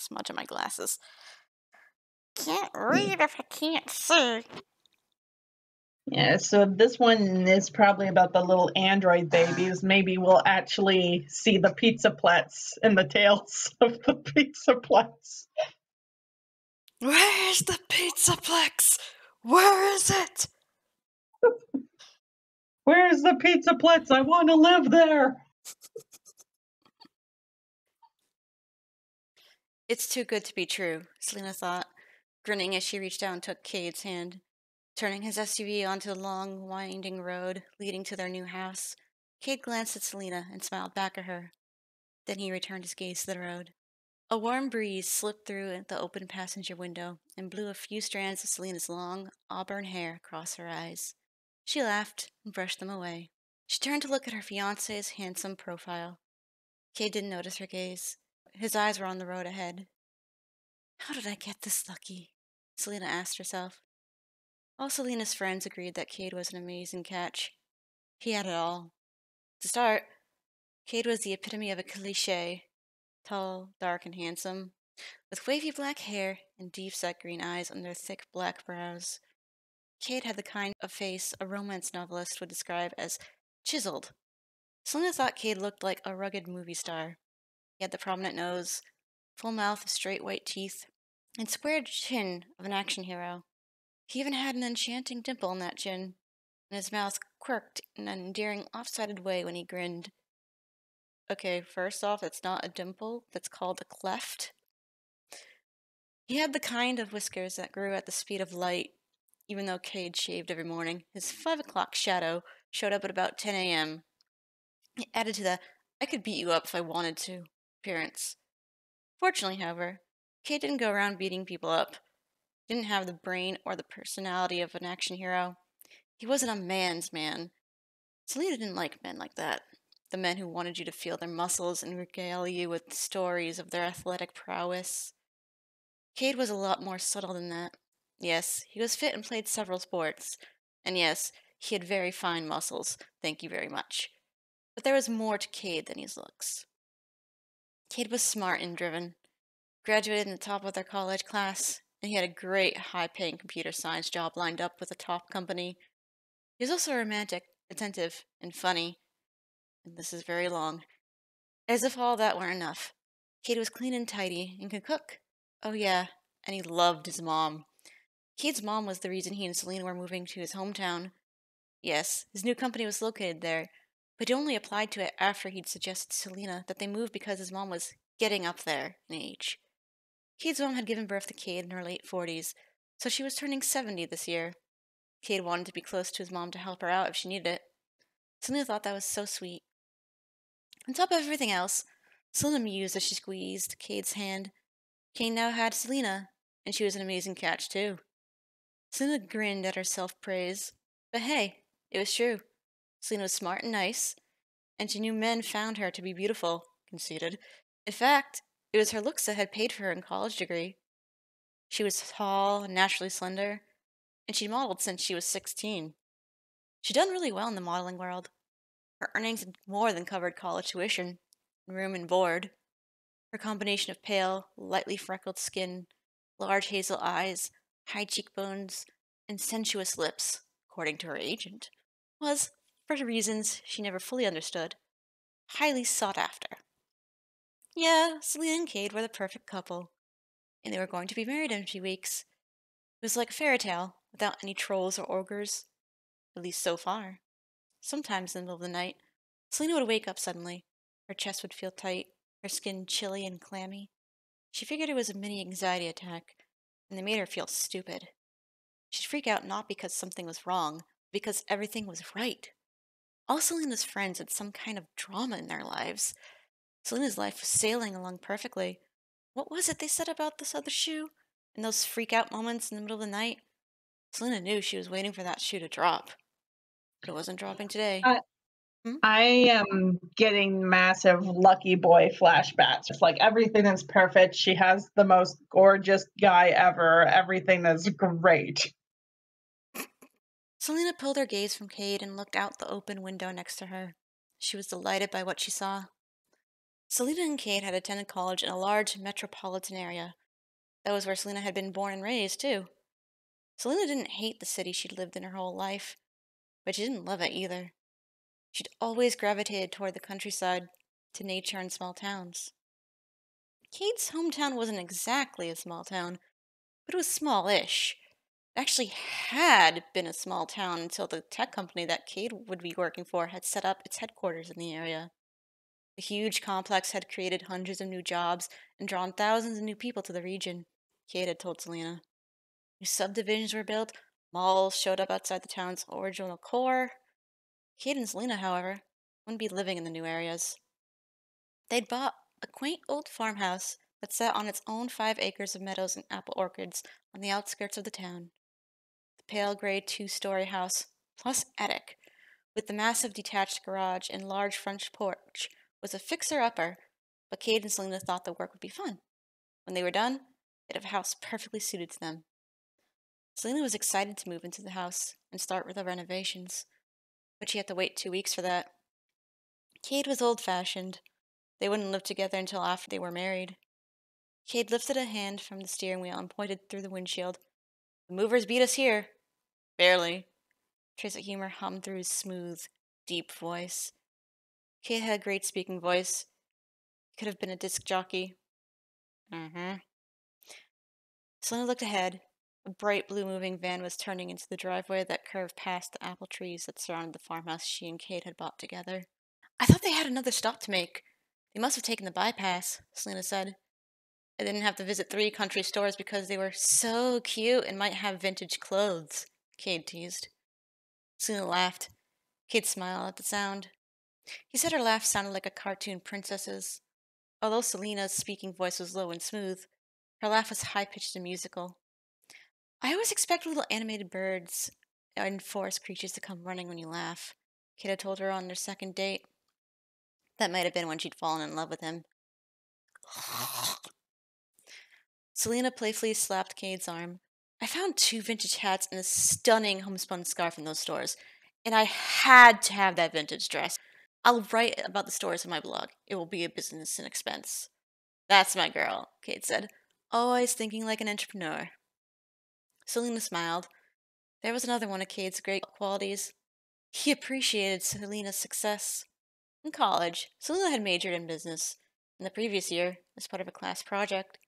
a smudge on my glasses. Can't read if I can't see. Yeah, so this one is probably about the little android babies. Maybe we'll actually see the Pizzaplex and the tails of the Pizzaplex. Where's the Pizzaplex? Where is it? Where's the Pizzaplex? I want to live there. It's too good to be true, Selena thought, grinning as she reached out and took Cade's hand. Turning his SUV onto the long, winding road leading to their new house, Cade glanced at Selena and smiled back at her. Then he returned his gaze to the road. A warm breeze slipped through the open passenger window and blew a few strands of Selena's long, auburn hair across her eyes. She laughed and brushed them away. She turned to look at her fiancé's handsome profile. Cade didn't notice her gaze. His eyes were on the road ahead. How did I get this lucky? Selena asked herself. All Selena's friends agreed that Cade was an amazing catch. He had it all. To start, Cade was the epitome of a cliché. Tall, dark, and handsome, with wavy black hair and deep-set green eyes under thick black brows. Cade had the kind of face a romance novelist would describe as chiseled. Selena thought Cade looked like a rugged movie star. He had the prominent nose, full mouth with straight white teeth, and squared chin of an action hero. He even had an enchanting dimple in that chin, and his mouth quirked in an endearing off-sided way when he grinned. Okay, first off, it's not a dimple, that's called a cleft. He had the kind of whiskers that grew at the speed of light, even though Cade shaved every morning. His 5 o'clock shadow showed up at about 10 a.m. It added to the I could beat you up if I wanted to appearance. Fortunately, however, Cade didn't go around beating people up. He didn't have the brain or the personality of an action hero. He wasn't a man's man. Selena didn't like men like that. The men who wanted you to feel their muscles and regale you with stories of their athletic prowess. Cade was a lot more subtle than that. Yes, he was fit and played several sports. And yes, he had very fine muscles, thank you very much. But there was more to Cade than his looks. Cade was smart and driven. Graduated in the top of their college class, and he had a great high-paying computer science job lined up with a top company. He was also romantic, attentive, and funny. And this is very long. As if all that weren't enough, Cade was clean and tidy and could cook. Oh yeah, and he loved his mom. Cade's mom was the reason he and Selena were moving to his hometown. Yes, his new company was located there, but he only applied to it after he'd suggested to Selena that they move because his mom was getting up there in age. Cade's mom had given birth to Cade in her late 40s, so she was turning 70 this year. Cade wanted to be close to his mom to help her out if she needed it. Selena thought that was so sweet. On top of everything else, Selena mused as she squeezed Cade's hand. Cade now had Selena, and she was an amazing catch, too. Selena grinned at her self-praise. But hey, it was true. Selena was smart and nice, and she knew men found her to be beautiful, conceded. In fact, it was her looks that had paid for her college degree. She was tall and naturally slender, and she'd modeled since she was 16. She'd done really well in the modeling world. Her earnings had more than covered college tuition, room and board. Her combination of pale, lightly freckled skin, large hazel eyes, high cheekbones, and sensuous lips, according to her agent, was, for reasons she never fully understood, highly sought after. Yeah, Selena and Cade were the perfect couple, and they were going to be married in a few weeks. It was like a fairy tale, without any trolls or ogres, at least so far. Sometimes in the middle of the night, Selena would wake up suddenly. Her chest would feel tight, her skin chilly and clammy. She figured it was a mini anxiety attack, and they made her feel stupid. She'd freak out not because something was wrong, but because everything was right. All Selena's friends had some kind of drama in their lives. Selena's life was sailing along perfectly. What was it they said about this other shoe? In those freak-out moments in the middle of the night? Selena knew she was waiting for that shoe to drop. But it wasn't dropping today. I am getting massive lucky boy flashbacks. It's like everything is perfect. She has the most gorgeous guy ever. Everything is great. Selena pulled her gaze from Cade and looked out the open window next to her. She was delighted by what she saw. Selena and Kate had attended college in a large metropolitan area. That was where Selena had been born and raised, too. Selena didn't hate the city she'd lived in her whole life, but she didn't love it either. She'd always gravitated toward the countryside, to nature and small towns. Kate's hometown wasn't exactly a small town, but it was small-ish. It actually had been a small town until the tech company that Kate would be working for had set up its headquarters in the area. The huge complex had created hundreds of new jobs and drawn thousands of new people to the region, Kate had told Selena. New subdivisions were built, malls showed up outside the town's original core. Kate and Selena, however, wouldn't be living in the new areas. They'd bought a quaint old farmhouse that sat on its own 5 acres of meadows and apple orchards on the outskirts of the town. The pale gray two-story house, plus attic, with the massive detached garage and large front porch, was a fixer-upper, but Kate and Selena thought the work would be fun. When they were done, they'd have a house perfectly suited to them. Selena was excited to move into the house and start with the renovations, but she had to wait 2 weeks for that. Kate was old-fashioned. They wouldn't live together until after they were married. Kate lifted a hand from the steering wheel and pointed through the windshield. "The movers beat us here." "Barely." Trace of humor hummed through his smooth, deep voice. Kate had a great speaking voice. He could have been a disc jockey. Mm-hmm. Selena looked ahead. A bright blue moving van was turning into the driveway that curved past the apple trees that surrounded the farmhouse she and Kate had bought together. "I thought they had another stop to make. They must have taken the bypass," Selena said. "I didn't have to visit 3 country stores because they were so cute and might have vintage clothes," Kate teased. Selena laughed. Kate smiled at the sound. He said her laugh sounded like a cartoon princess's. Although Selena's speaking voice was low and smooth, her laugh was high-pitched and musical. "I always expect little animated birds and forest creatures to come running when you laugh," Kate had told her on their second date. That might have been when she'd fallen in love with him. Selena playfully slapped Kate's arm. "I found 2 vintage hats and a stunning homespun scarf in those stores, and I had to have that vintage dress. I'll write about the stores in my blog. It will be a business and expense." "That's my girl," Kate said. "Always thinking like an entrepreneur." Selena smiled. There was another one of Kate's great qualities. He appreciated Selena's success. In college, Selena had majored in business. In the previous year, as part of a class project,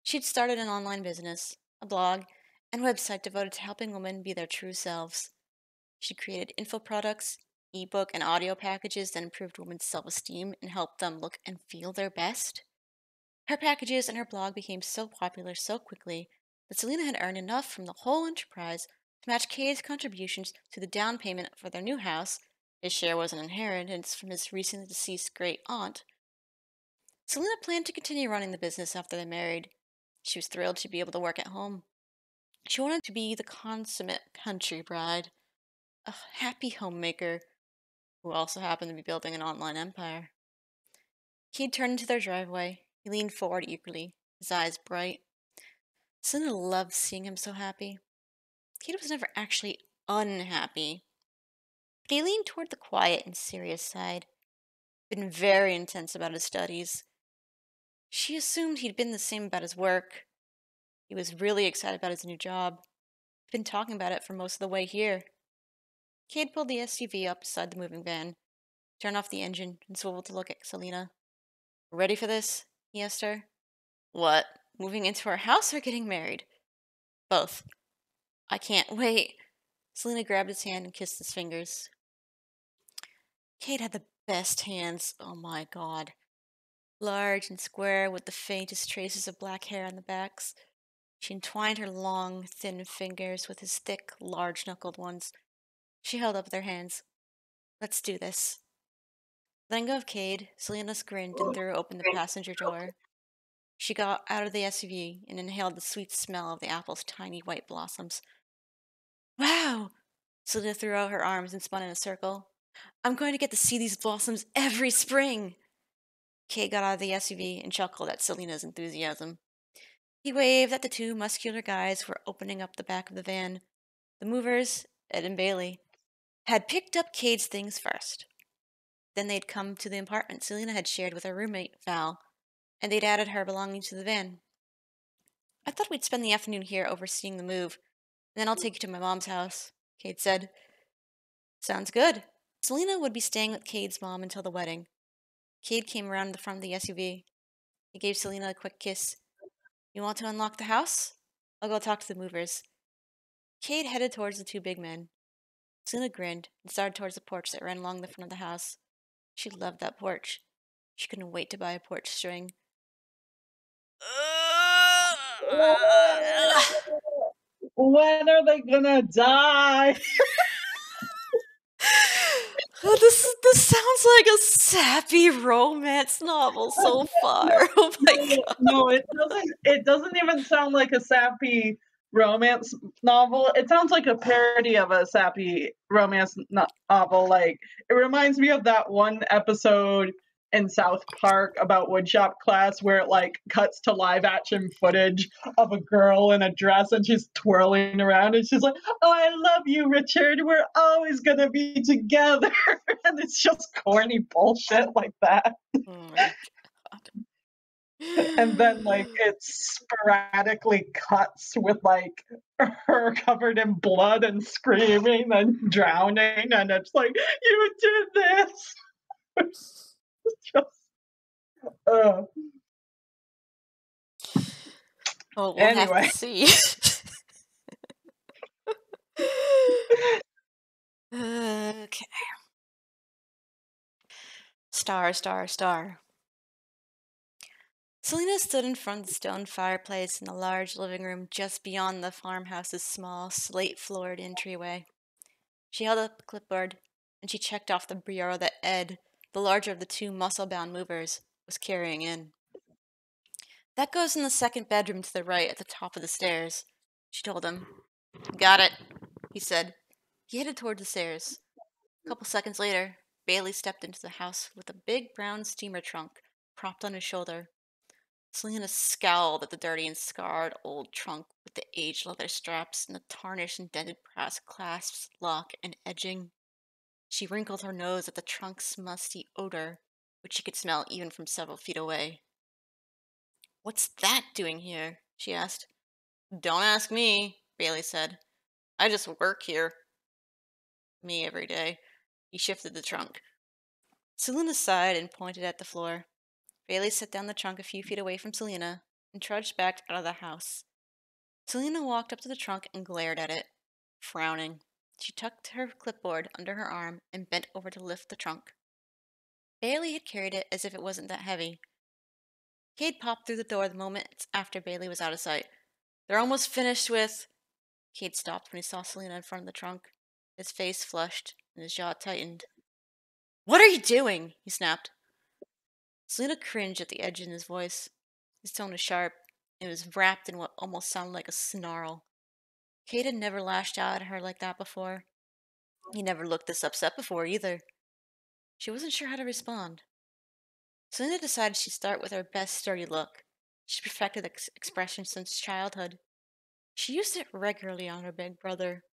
she'd started an online business, a blog, and website devoted to helping women be their true selves. She created info products, ebook, and audio packages that improved women's self-esteem and helped them look and feel their best. Her packages and her blog became so popular so quickly that Selena had earned enough from the whole enterprise to match Kay's contributions to the down payment for their new house. His share was an inheritance from his recently deceased great aunt. Selena planned to continue running the business after they married. She was thrilled to be able to work at home. She wanted to be the consummate country bride, a happy homemaker who also happened to be building an online empire. He turned into their driveway. He leaned forward eagerly, his eyes bright. Selena loved seeing him so happy. Kate was never actually unhappy, but he leaned toward the quiet and serious side. Been very intense about his studies. She assumed he'd been the same about his work. He was really excited about his new job. He'd been talking about it for most of the way here. Kate pulled the SUV up beside the moving van, turned off the engine, and swiveled to look at Selena. "Ready for this?" he asked her. "What? Moving into our house or getting married?" "Both." "I can't wait." Selena grabbed his hand and kissed his fingers. Kate had the best hands. Oh my god. Large and square with the faintest traces of black hair on the backs. She entwined her long, thin fingers with his thick, large-knuckled ones. She held up their hands. "Let's do this." Letting go of Cade, Selena grinned and threw open the passenger door. She got out of the SUV and inhaled the sweet smell of the apple's tiny white blossoms. "Wow!" Selena threw out her arms and spun in a circle. "I'm going to get to see these blossoms every spring!" Kate got out of the SUV and chuckled at Selena's enthusiasm. He waved at the 2 muscular guys who were opening up the back of the van. The movers, Ed and Bailey, had picked up Cade's things first. Then they'd come to the apartment Selena had shared with her roommate, Val, and they'd added her belongings to the van. I thought we'd spend the afternoon here overseeing the move, and then I'll take you to my mom's house, Cade said. Sounds good. Selena would be staying with Cade's mom until the wedding. Cade came around the front of the SUV. He gave Selena a quick kiss. You want to unlock the house? I'll go talk to the movers. Cade headed towards the two big men. Selena grinned and started towards the porch that ran along the front of the house. She loved that porch. She couldn't wait to buy a porch string. When are they gonna die? Oh, this sounds like a sappy romance novel so far. Oh my god. No, it doesn't. It doesn't even sound like a sappy romance novel. It sounds like a parody of a sappy romance novel. Like it reminds me of that one episode in South Park about woodshop class where it like cuts to live action footage of a girl in a dress and she's twirling around and she's like, "Oh, I love you, Richard. We're always gonna be together." And it's just corny bullshit like that. Oh my god. And then like it sporadically cuts with like her covered in blood and screaming and drowning, and it's like, you did this. It's just Oh, we'll have to anyway. see. Okay. Star. Selena stood in front of the stone fireplace in the large living room just beyond the farmhouse's small, slate-floored entryway. She held up a clipboard, and she checked off the bureau that Ed, the larger of the two muscle-bound movers, was carrying in. That goes in the second bedroom to the right at the top of the stairs, she told him. Got it, he said. He headed toward the stairs. A couple seconds later, Bailey stepped into the house with a big brown steamer trunk propped on his shoulder. Selena scowled at the dirty and scarred old trunk with the aged leather straps and the tarnished and dented brass clasps, lock, and edging. She wrinkled her nose at the trunk's musty odor, which she could smell even from several feet away. What's that doing here? She asked. Don't ask me, Bailey said. I just work here. Me every day. He shifted the trunk. Selena sighed and pointed at the floor. Bailey set down the trunk a few feet away from Selena and trudged back out of the house. Selena walked up to the trunk and glared at it, frowning. She tucked her clipboard under her arm and bent over to lift the trunk. Bailey had carried it as if it wasn't that heavy. Cade popped through the door the moment after Bailey was out of sight. They're almost finished with... Cade stopped when he saw Selena in front of the trunk. His face flushed and his jaw tightened. What are you doing? He snapped. Selena cringed at the edge in his voice. His tone was sharp, and it was wrapped in what almost sounded like a snarl. Cade had never lashed out at her like that before. He never looked this upset before, either. She wasn't sure how to respond. Selena decided she'd start with her best sturdy look. She perfected the expression since childhood. She used it regularly on her big brother.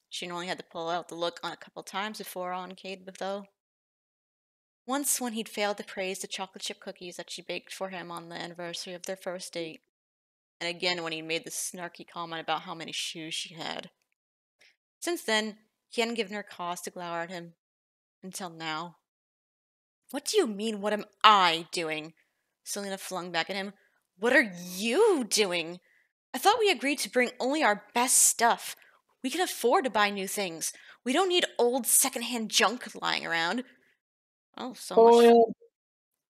She only had to pull out the look on a couple times before on Cade, though. Once when he'd failed to praise the chocolate chip cookies that she baked for him on the anniversary of their first date. And again when he made the snarky comment about how many shoes she had. Since then, he hadn't given her cause to glower at him. Until now. What do you mean, what am I doing? Selena flung back at him. What are you doing? I thought we agreed to bring only our best stuff. We can afford to buy new things. We don't need old secondhand junk lying around. Oh,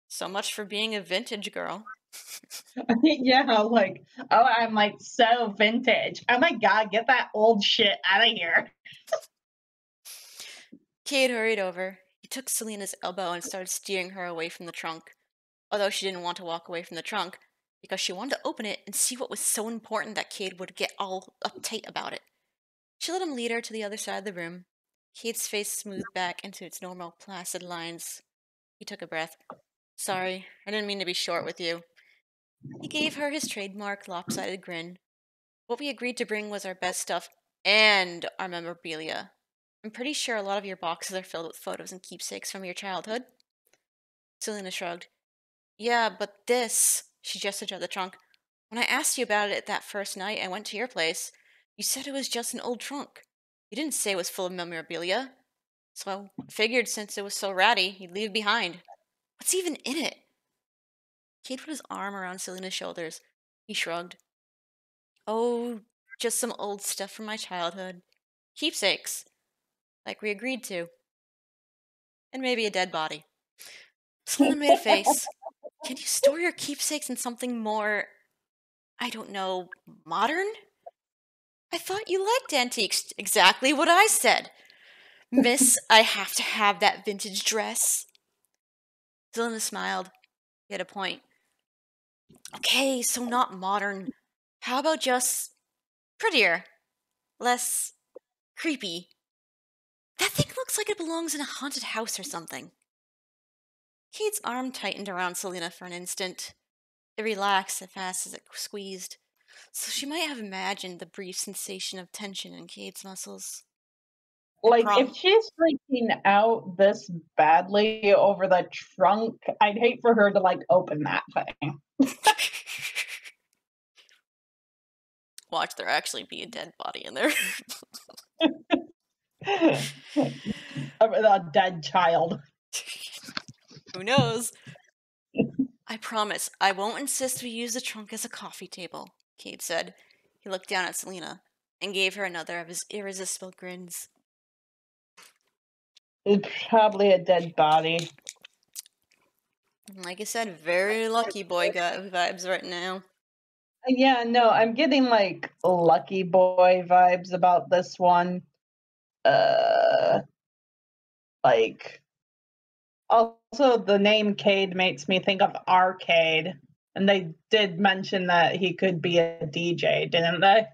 so much for being a vintage girl. Yeah, like, oh, I'm like so vintage. Oh my god, get that old shit out of here. Cade hurried over. He took Selena's elbow and started steering her away from the trunk. Although she didn't want to walk away from the trunk, because she wanted to open it and see what was so important that Cade would get all uptight about it. She let him lead her to the other side of the room. Cade's face smoothed back into its normal, placid lines. He took a breath. Sorry, I didn't mean to be short with you. He gave her his trademark lopsided grin. What we agreed to bring was our best stuff and our memorabilia. I'm pretty sure a lot of your boxes are filled with photos and keepsakes from your childhood. Selena shrugged. Yeah, but this, she gestured to the trunk. When I asked you about it that first night I went to your place, you said it was just an old trunk. You didn't say it was full of memorabilia. So I figured since it was so ratty, you'd leave it behind. What's even in it? Cade put his arm around Selena's shoulders. He shrugged. Oh, just some old stuff from my childhood. Keepsakes, like we agreed to. And maybe a dead body. Selena made a face. Can you store your keepsakes in something more, I don't know, modern? I thought you liked antiques. Exactly what I said. Miss, I have to have that vintage dress. Selena smiled. He had a point. Okay, so not modern. How about just prettier? Less creepy? That thing looks like it belongs in a haunted house or something. Kate's arm tightened around Selena for an instant. It relaxed as fast as it squeezed, so she might have imagined the brief sensation of tension in Kate's muscles. I Like, if prom. she's freaking out this badly over the trunk, I'd hate for her to, like, open that thing. Watch there actually be a dead body in there. A dead child. Who knows? I promise, I won't insist we use the trunk as a coffee table, Kate said. He looked down at Selena and gave her another of his irresistible grins. It's probably a dead body. Like I said, very lucky boy got vibes right now. Yeah, no, I'm getting like Lucky Boy vibes about this one. Uh, like also the name Cade makes me think of arcade, and they did mention that he could be a DJ, didn't they?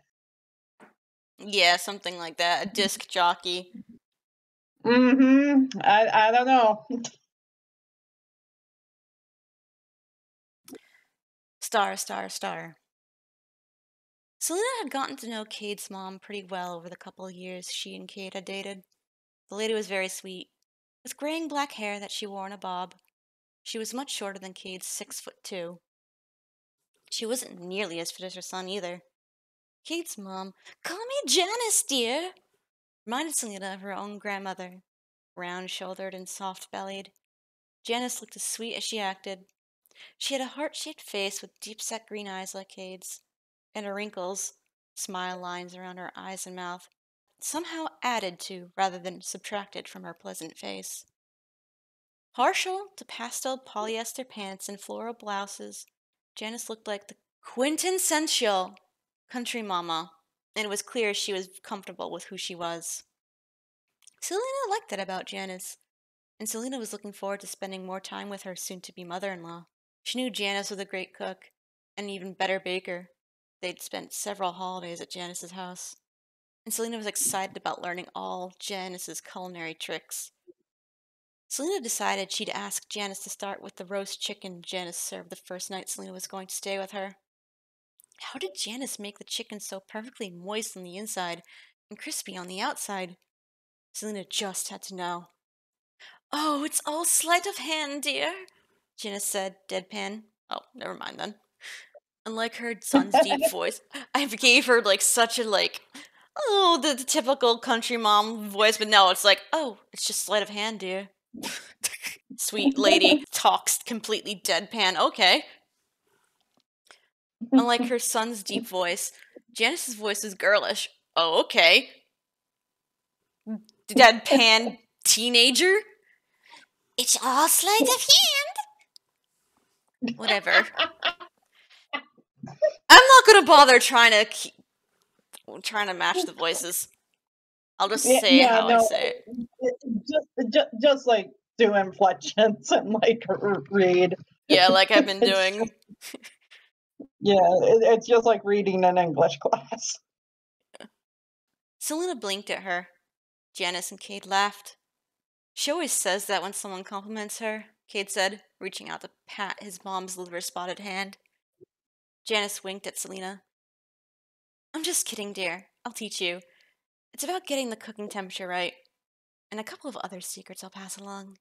Yeah, something like that. A disc jockey. Mm-hmm. I don't know. Star, star, star. Selena had gotten to know Cade's mom pretty well over the couple of years she and Cade had dated. The lady was very sweet, with graying black hair that she wore in a bob. She was much shorter than Cade's 6'2". She wasn't nearly as fit as her son either. Cade's mom, call me Janice, dear, reminded Selena of her own grandmother, round-shouldered and soft-bellied. Janice looked as sweet as she acted. She had a heart-shaped face with deep-set green eyes like Cade's, and her wrinkles, smile lines around her eyes and mouth, somehow added to rather than subtracted from her pleasant face. Partial to pastel polyester pants and floral blouses, Janice looked like the quintessential country mama, and it was clear she was comfortable with who she was. Selena liked that about Janice, and Selena was looking forward to spending more time with her soon-to-be mother-in-law. She knew Janice was a great cook, and an even better baker. They'd spent several holidays at Janice's house, and Selena was excited about learning all Janice's culinary tricks. Selena decided she'd ask Janice to start with the roast chicken Janice served the first night Selena was going to stay with her. How did Janice make the chicken so perfectly moist on the inside and crispy on the outside? Selena just had to know. Oh, it's all sleight of hand, dear, Janice said, deadpan. Oh, never mind then. Unlike her son's deep voice, I gave her like such a oh, the typical country mom voice, but no, it's like, oh, it's just sleight of hand, dear. Sweet lady talks completely deadpan. Okay. Unlike her son's deep voice, Janice's voice is girlish. Oh, okay. Deadpan teenager? It's all sleight of hand. Whatever. I'm not gonna bother trying to match the voices. I'll just Yeah, say yeah, how I no, say it. just like do inflections and like read. Yeah, like I've been It's doing. yeah, it's just like reading an English class. Selena blinked at her. Janice and Cade laughed. She always says that when someone compliments her, Cade said, reaching out to pat his mom's liver-spotted hand. Janice winked at Selena. I'm just kidding, dear. I'll teach you. It's about getting the cooking temperature right, and a couple of other secrets I'll pass along.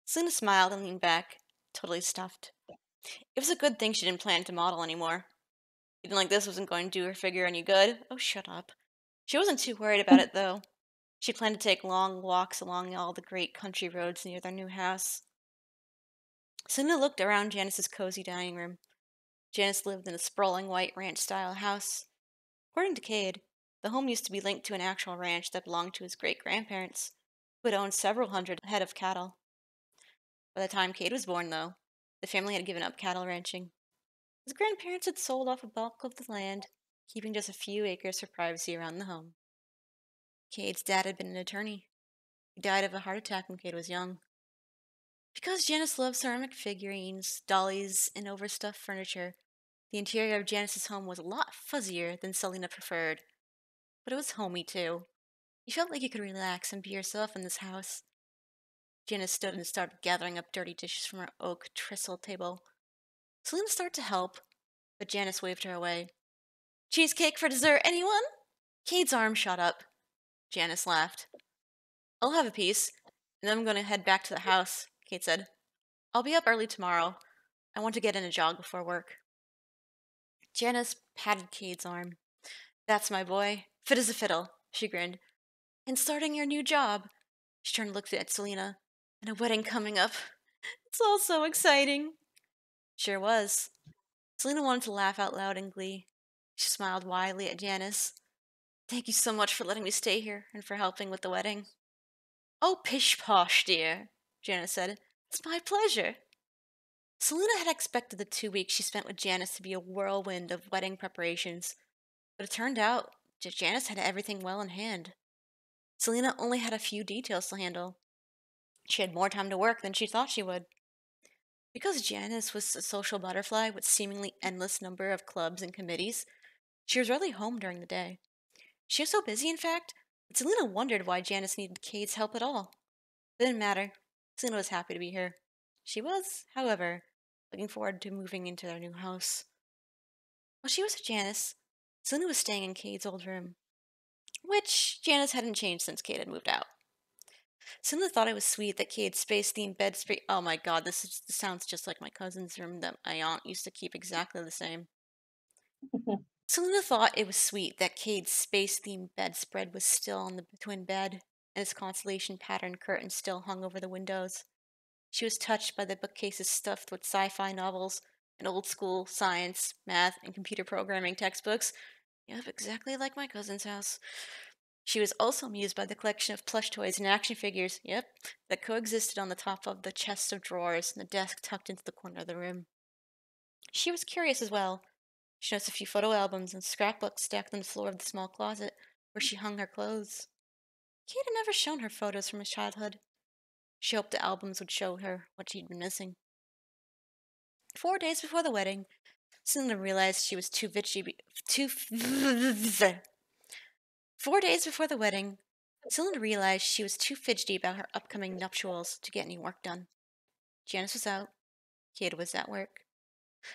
Selena smiled and leaned back, totally stuffed. It was a good thing she didn't plan to model anymore. Feeling like this wasn't going to do her figure any good. Oh, shut up. She wasn't too worried about it, though. She planned to take long walks along all the great country roads near their new house. Selena looked around Janice's cozy dining room. Janice lived in a sprawling white ranch-style house. According to Cade, the home used to be linked to an actual ranch that belonged to his great-grandparents, who had owned several hundred head of cattle. By the time Cade was born, though, the family had given up cattle ranching. His grandparents had sold off a bulk of the land, keeping just a few acres for privacy around the home. Cade's dad had been an attorney. He died of a heart attack when Cade was young. Because Janice loved ceramic figurines, dollies, and overstuffed furniture, the interior of Janice's home was a lot fuzzier than Selena preferred. But it was homey, too. You felt like you could relax and be yourself in this house. Janice stood and started gathering up dirty dishes from her oak trestle table. Selena started to help, but Janice waved her away. Cheesecake for dessert, anyone? Cade's arm shot up. Janice laughed. I'll have a piece, and then I'm going to head back to the house, Cade said. I'll be up early tomorrow. I want to get in a jog before work. Janice patted Cade's arm. That's my boy. Fit as a fiddle, she grinned. And starting your new job. She turned to look at Selena. And a wedding coming up. It's all so exciting. Sure was. Selena wanted to laugh out loud in glee. She smiled widely at Janice. Thank you so much for letting me stay here and for helping with the wedding. Oh, pish-posh, dear, Janice said. It's my pleasure. Selena had expected the 2 weeks she spent with Janice to be a whirlwind of wedding preparations, but it turned out that Janice had everything well in hand. Selena only had a few details to handle. She had more time to work than she thought she would. Because Janice was a social butterfly with seemingly endless number of clubs and committees, she was rarely home during the day. She was so busy, in fact, that Selena wondered why Janice needed Cade's help at all. It didn't matter. Selena was happy to be here. She was, however, looking forward to moving into their new house. While she was with Janice, Selena was staying in Cade's old room, which Janice hadn't changed since Cade had moved out. Selena thought it was sweet that Cade's space-themed bed spray. Oh my god, this sounds just like my cousin's room that my aunt used to keep exactly the same. Selena thought it was sweet that Cade's space-themed bedspread was still on the twin bed, and his constellation pattern curtains still hung over the windows. She was touched by the bookcases stuffed with sci-fi novels and old-school science, math, and computer programming textbooks. Yep, exactly like my cousin's house. She was also amused by the collection of plush toys and action figures, yep, that coexisted on the top of the chests of drawers and the desk tucked into the corner of the room. She was curious as well. She noticed a few photo albums and scrapbooks stacked on the floor of the small closet where she hung her clothes. Kate had never shown her photos from his childhood. She hoped the albums would show her what she'd been missing. 4 days before the wedding, Selena realized she was too fidgety. 4 days before the wedding, Selena realized she was too fidgety about her upcoming nuptials to get any work done. Janice was out. Kate was at work.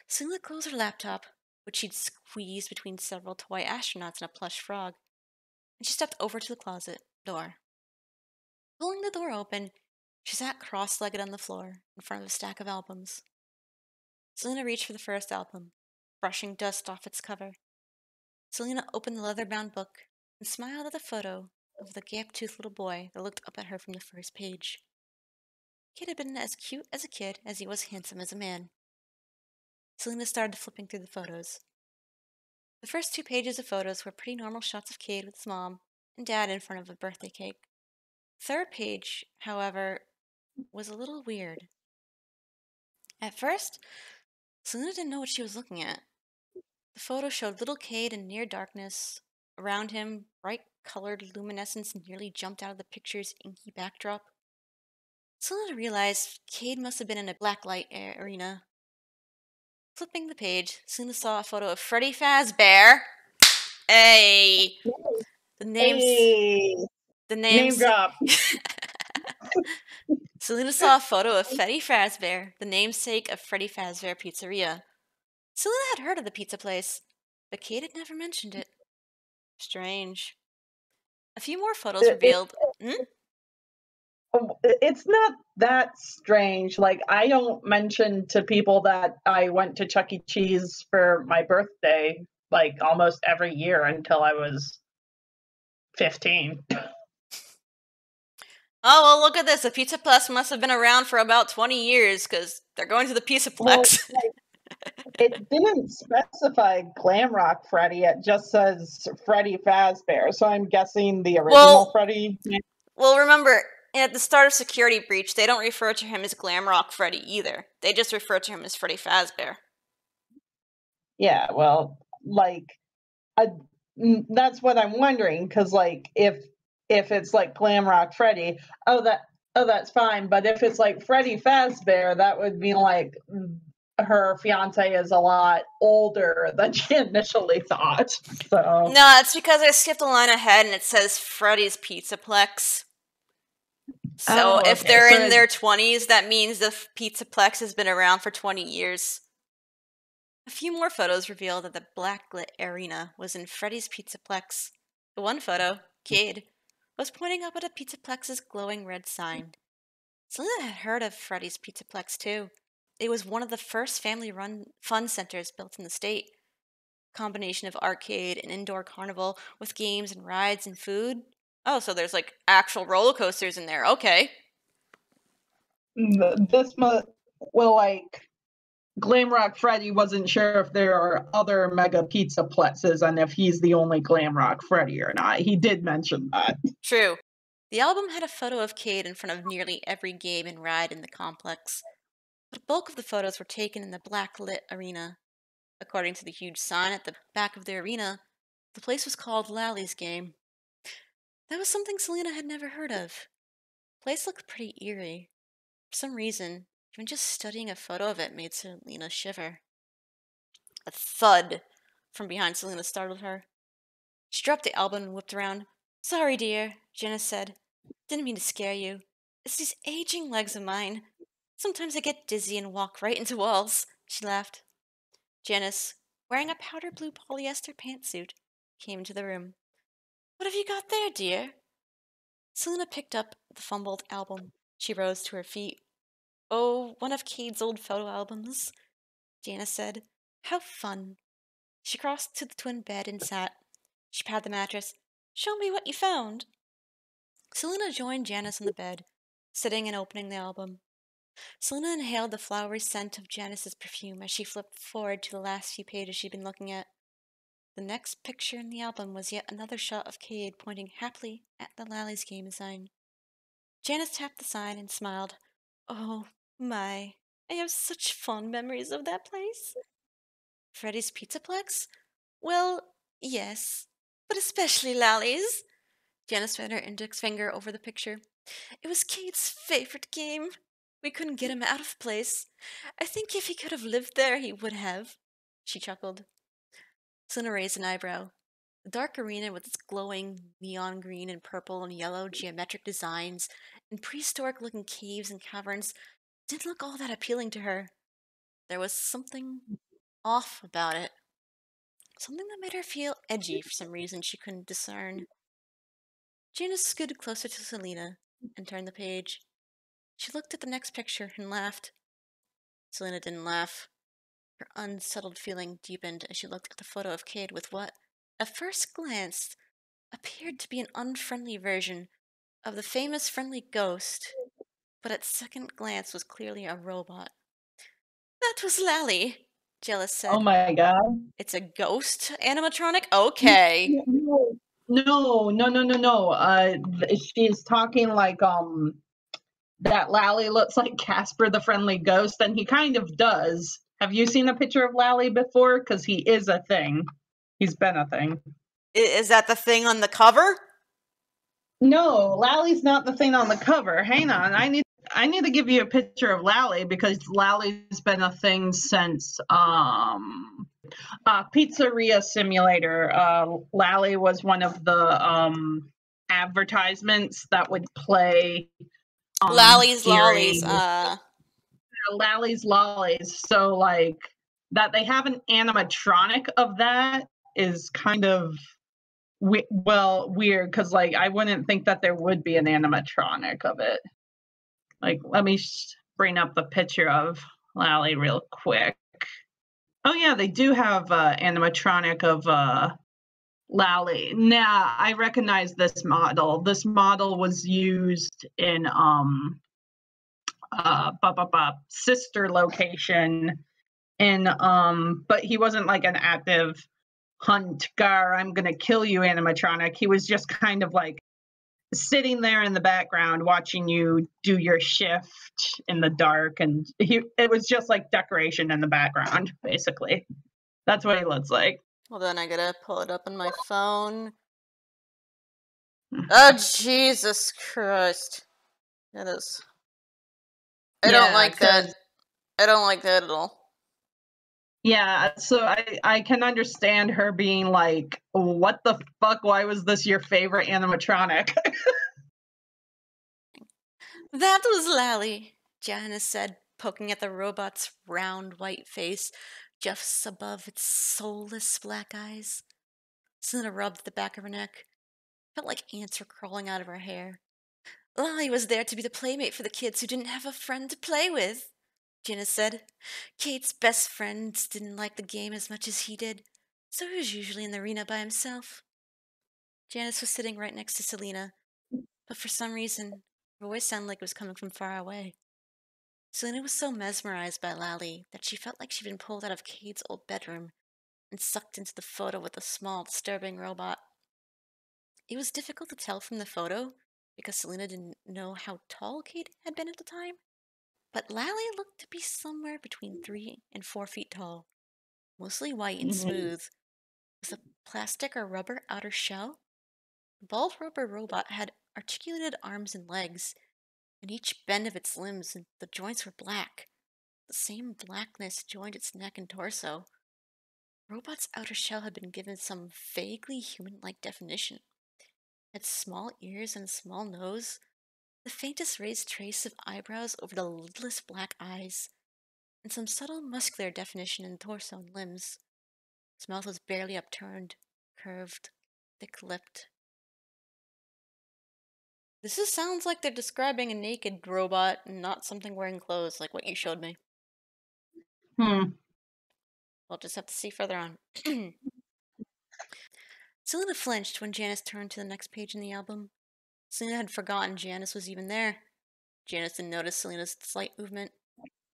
Selena closed her laptop, which she'd squeezed between several toy astronauts and a plush frog, and she stepped over to the closet door. Pulling the door open, she sat cross-legged on the floor in front of a stack of albums. Selena reached for the first album, brushing dust off its cover. Selena opened the leather-bound book and smiled at the photo of the gap-toothed little boy that looked up at her from the first page. Kid had been as cute as a kid as he was handsome as a man. Selena started flipping through the photos. The first 2 pages of photos were pretty normal shots of Cade with his mom and dad in front of a birthday cake. The third page, however, was a little weird. At first, Selena didn't know what she was looking at. The photo showed little Cade in near darkness. Around him, bright-colored luminescence nearly jumped out of the picture's inky backdrop. Selena realized Cade must have been in a blacklight arena. Flipping the page, Selena saw a photo of Freddy Fazbear. Hey! The name's... Hey, The name name's... drop. Selena saw a photo of Freddy Fazbear, the namesake of Freddy Fazbear Pizzeria. Selena had heard of the pizza place, but Kate had never mentioned it. Strange. A few more photos It- revealed... it's not that strange. Like, I don't mention to people that I went to Chuck E. Cheese for my birthday, like, almost every year until I was 15. Oh, well, look at this. The Pizzaplex must have been around for about 20 years because they're going to the Well, Pizzaplex. like, it didn't specify Glam Rock Freddy. It just says Freddy Fazbear. So I'm guessing the original Freddy. Well, remember, at the start of Security Breach, they don't refer to him as Glamrock Freddy either. They just refer to him as Freddy Fazbear. Yeah, well, like, that's what I'm wondering, because, like, if it's like Glam Rock Freddy, that's fine. But if it's like Freddy Fazbear, that would mean like her fiance is a lot older than she initially thought. So No, it's because I skipped a line ahead and it says Freddy's Pizzaplex. So if okay. they're So in their 20s, that means the Pizzaplex has been around for 20 years. A few more photos reveal that the blacklit arena was in Freddy's Pizzaplex. The one photo, Cade, was pointing up at a Pizzaplex's glowing red sign. Selena had heard of Freddy's Pizzaplex too. It was one of the first family-run fun centers built in the state. Combination of arcade and indoor carnival with games and rides and food. Oh, so there's like actual roller coasters in there. Okay. this must, well, like, Glam Rock Freddy wasn't sure if there are other mega Pizzaplexes and if he's the only Glam Rock Freddy or not. He did mention that. True. The album had a photo of Cade in front of nearly every game and ride in the complex, but a bulk of the photos were taken in the black-lit arena. According to the huge sign at the back of the arena, the place was called Lally's Game. That was something Selena had never heard of. The place looked pretty eerie. For some reason, even just studying a photo of it made Selena shiver. A thud from behind Selena startled her. She dropped the album and whipped around. Sorry, dear, Janice said. Didn't mean to scare you. It's these aging legs of mine. Sometimes I get dizzy and walk right into walls. She laughed. Janice, wearing a powder blue polyester pantsuit, came into the room. What have you got there, dear? Selena picked up the fumbled album. She rose to her feet. Oh, one of Cade's old photo albums, Janice said. How fun. She crossed to the twin bed and sat. She patted the mattress. Show me what you found. Selena joined Janice on the bed, sitting and opening the album. Selena inhaled the flowery scent of Janice's perfume as she flipped forward to the last few pages she'd been looking at. The next picture in the album was yet another shot of Cade pointing happily at the Lally's Game sign. Janice tapped the sign and smiled. Oh, my. I have such fond memories of that place. Freddy's Pizzaplex? Well, yes, but especially Lally's. Janice ran her index finger over the picture. It was Cade's favorite game. We couldn't get him out of the place. I think if he could have lived there, he would have. She chuckled. Selena raised an eyebrow. The dark arena with its glowing neon green and purple and yellow geometric designs and prehistoric-looking caves and caverns didn't look all that appealing to her. There was something off about it. Something that made her feel edgy for some reason she couldn't discern. Janice scooted closer to Selena and turned the page. She looked at the next picture and laughed. Selena didn't laugh. Her unsettled feeling deepened as she looked at the photo of Cade with what, at first glance, appeared to be an unfriendly version of the famous friendly ghost, but at second glance was clearly a robot. That was Lally, Jealous said. Oh my god. It's a ghost animatronic? Okay. No. She's talking like that Lally looks like Casper the Friendly Ghost, and he kind of does. Have you seen a picture of Lally before? Because he is a thing. He's been a thing. Is that the thing on the cover? No, Lally's not the thing on the cover. Hang on, I need to give you a picture of Lally because Lally's been a thing since Pizzeria Simulator. Lally was one of the advertisements that would play Lally's during Lollies. Lally's Lollies. So like that they have an animatronic of that is kind of weird because like I wouldn't think that there would be an animatronic of it. Like, let me bring up the picture of Lally real quick. Oh yeah, they do have animatronic of Lally. Now I recognize this model. This model was used in sister location in but he wasn't like an active hunt gar, I'm gonna kill you animatronic. He was just kind of like sitting there in the background watching you do your shift in the dark, and it was just like decoration in the background, basically. That's what he looks like. Well, then I gotta pull it up on my phone. Oh, Jesus Christ. That is. I don't Yeah, like that. because I don't like that at all. yeah, so I can understand her being like, what the fuck, why was this your favorite animatronic? That was Lally, Janice said, poking at the robot's round white face just above its soulless black eyes. Selena rubbed the back of her neck. Felt like ants were crawling out of her hair. Lally was there to be the playmate for the kids who didn't have a friend to play with, Janice said. Kate's best friends didn't like the game as much as he did, so he was usually in the arena by himself. Janice was sitting right next to Selena, but for some reason, her voice sounded like it was coming from far away. Selena was so mesmerized by Lally that she felt like she'd been pulled out of Kate's old bedroom and sucked into the photo with a small, disturbing robot. It was difficult to tell from the photo because Selena didn't know how tall Kate had been at the time, but Lally looked to be somewhere between 3 and 4 feet tall, mostly white and Mhm. smooth, with a plastic or rubber outer shell. The bald rubber robot had articulated arms and legs, and each bend of its limbs and the joints were black. The same blackness joined its neck and torso. The robot's outer shell had been given some vaguely human-like definition. It had small ears and a small nose, the faintest raised trace of eyebrows over the lidless black eyes, and some subtle muscular definition in the torso and limbs. His mouth was barely upturned, curved, thick-lipped. Sounds like they're describing a naked robot and not something wearing clothes like what you showed me. Hmm. We'll just have to see further on. Selena flinched when Janice turned to the next page in the album. Selena had forgotten Janice was even there. Janice didn't notice Selena's slight movement.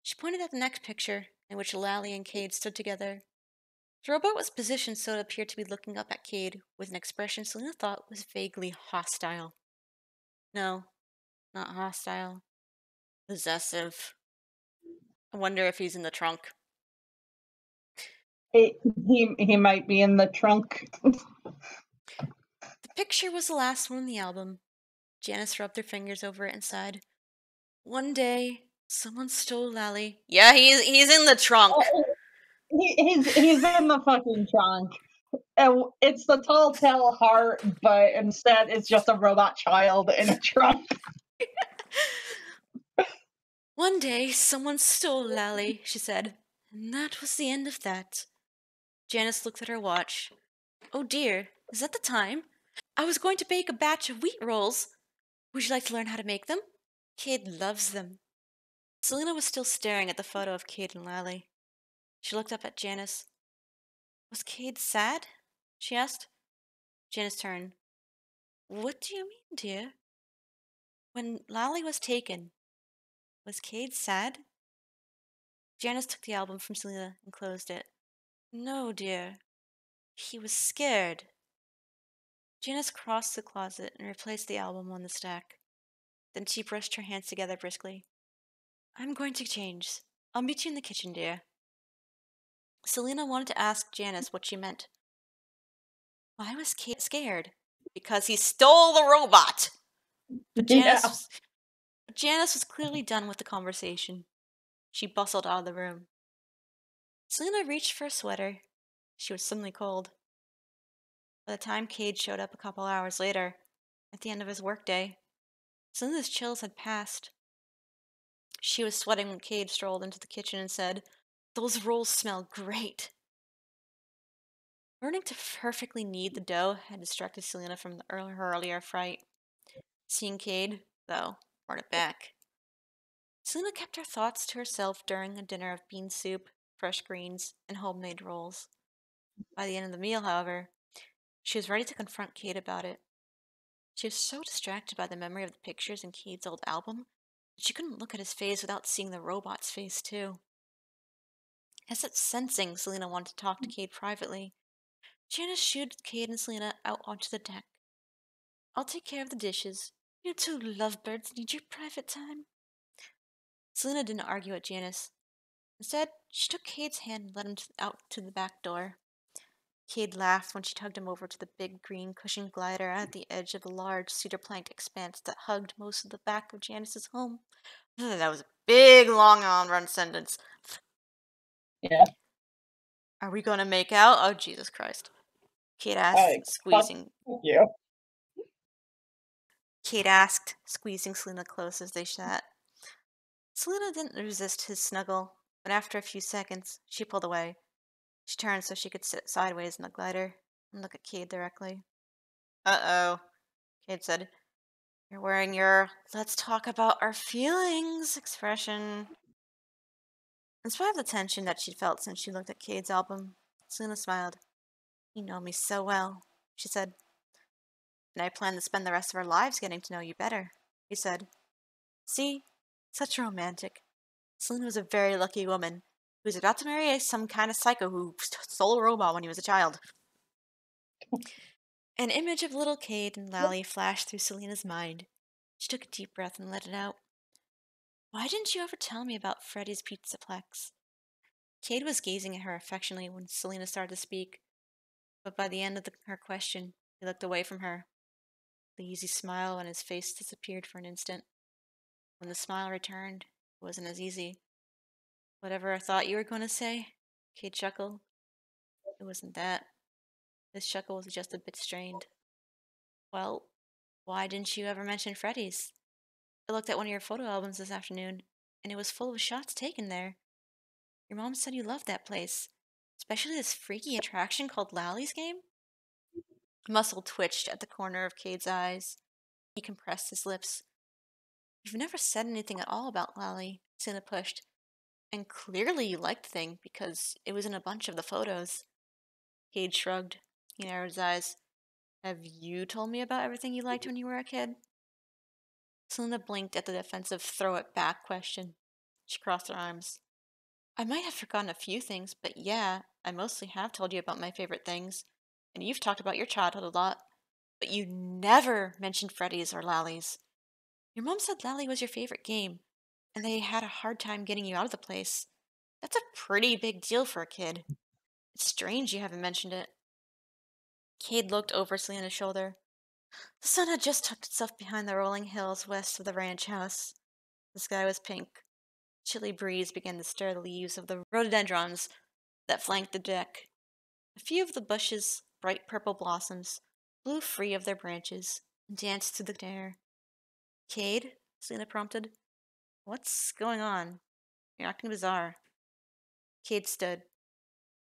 She pointed at the next picture, in which Lally and Cade stood together. The robot was positioned so it appeared to be looking up at Cade with an expression Selena thought was vaguely hostile. No, not hostile. Possessive. I wonder if he's in the trunk. He might be in the trunk. The picture was the last one in the album. Janice rubbed her fingers over it and sighed. One day, someone stole Lally. Yeah, he's in the trunk. He's in the fucking trunk. It's the tall tale heart, but instead it's just a robot child in a trunk. One day, someone stole Lally, she said, and that was the end of that. Janice looked at her watch. Oh dear, is that the time? I was going to bake a batch of wheat rolls. Would you like to learn how to make them? Cade loves them. Selena was still staring at the photo of Cade and Lally. She looked up at Janice. Was Cade sad? She asked. Janice turned. What do you mean, dear? When Lally was taken, was Cade sad? Janice took the album from Selena and closed it. No, dear. He was scared. Janice crossed the closet and replaced the album on the stack. Then she brushed her hands together briskly. I'm going to change. I'll meet you in the kitchen, dear. Selena wanted to ask Janice what she meant. Why was Kate scared? Because he stole the robot! But Yeah. Janice was clearly done with the conversation. She bustled out of the room. Selena reached for a sweater. She was suddenly cold. By the time Cade showed up a couple hours later, at the end of his workday, Selena's chills had passed. She was sweating when Cade strolled into the kitchen and said, Those rolls smell great. Learning to perfectly knead the dough had distracted Selena from her earlier fright. Seeing Cade, though, brought it back. Selena kept her thoughts to herself during a dinner of bean soup, fresh greens, and homemade rolls. By the end of the meal, however, she was ready to confront Kate about it. She was so distracted by the memory of the pictures in Cade's old album that she couldn't look at his face without seeing the robot's face, too. As if sensing Selena wanted to talk to Cade privately, Janice shooed Cade and Selena out onto the deck. I'll take care of the dishes. You two lovebirds need your private time. Selena didn't argue at Janice. Instead, she took Cade's hand and led him out to the back door. Cade laughed when she tugged him over to the big green cushioned glider at the edge of the large cedar plank expanse that hugged most of the back of Janice's home. That was a big, long on-run sentence. Yeah. Are we going to make out? Oh, Jesus Christ. Kate I asked, fuck squeezing you. Selena close as they sat. Selena didn't resist his snuggle, but after a few seconds, she pulled away. She turned so she could sit sideways in the glider and look at Cade directly. Uh-oh, Cade said. You're wearing your let's talk about our feelings expression. In spite of the tension that she'd felt since she looked at Cade's album, Selena smiled. You know me so well, she said. And I plan to spend the rest of our lives getting to know you better, he said. See? Such a romantic. Selena was a very lucky woman who was about to marry some kind of psycho who stole a robot when he was a child. An image of little Cade and Lally flashed through Selena's mind. She took a deep breath and let it out. Why didn't you ever tell me about Freddy's Pizzaplex? Cade was gazing at her affectionately when Selena started to speak, but by the end of her question, he looked away from her. The easy smile on his face disappeared for an instant. When the smile returned, it wasn't as easy. Whatever I thought you were going to say, Cade chuckled. It wasn't that. His chuckle was just a bit strained. Well, why didn't you ever mention Freddy's? I looked at one of your photo albums this afternoon, and it was full of shots taken there. Your mom said you loved that place, especially this freaky attraction called Lally's Game. A muscle twitched at the corner of Cade's eyes. He compressed his lips. You've never said anything at all about Lally, Sina pushed. And clearly you liked the thing, because it was in a bunch of the photos. Cade shrugged. He narrowed his eyes. Have you told me about everything you liked when you were a kid? Selena blinked at the defensive throw it back question. She crossed her arms. I might have forgotten a few things, but yeah, I mostly have told you about my favorite things. And you've talked about your childhood a lot. But you never mentioned Freddy's or Lally's. Your mom said Lally was your favorite game, and they had a hard time getting you out of the place. That's a pretty big deal for a kid. It's strange you haven't mentioned it. Cade looked over Selena's shoulder. The sun had just tucked itself behind the rolling hills west of the ranch house. The sky was pink. A chilly breeze began to stir the leaves of the rhododendrons that flanked the deck. A few of the bushes' bright purple blossoms blew free of their branches and danced through the air. Cade? Selena prompted. What's going on? You're acting bizarre. Cade stood.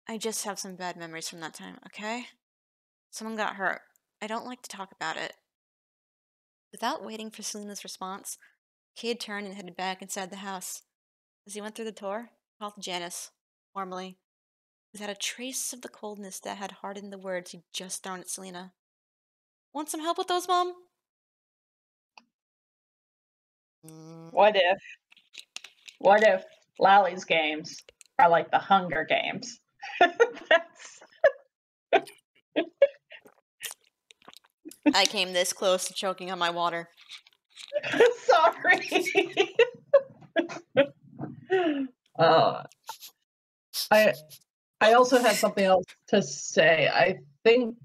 I just have some bad memories from that time, okay? Someone got hurt. I don't like to talk about it. Without waiting for Selena's response, Cade turned and headed back inside the house. As he went through the door, he called Janice, warmly, without a trace of the coldness that had hardened the words he'd just thrown at Selena. Want some help with those, Mom? What if? What if Lally's games are like the Hunger Games? That's... I came this close to choking on my water. Sorry. uh, I also had something else to say. I think,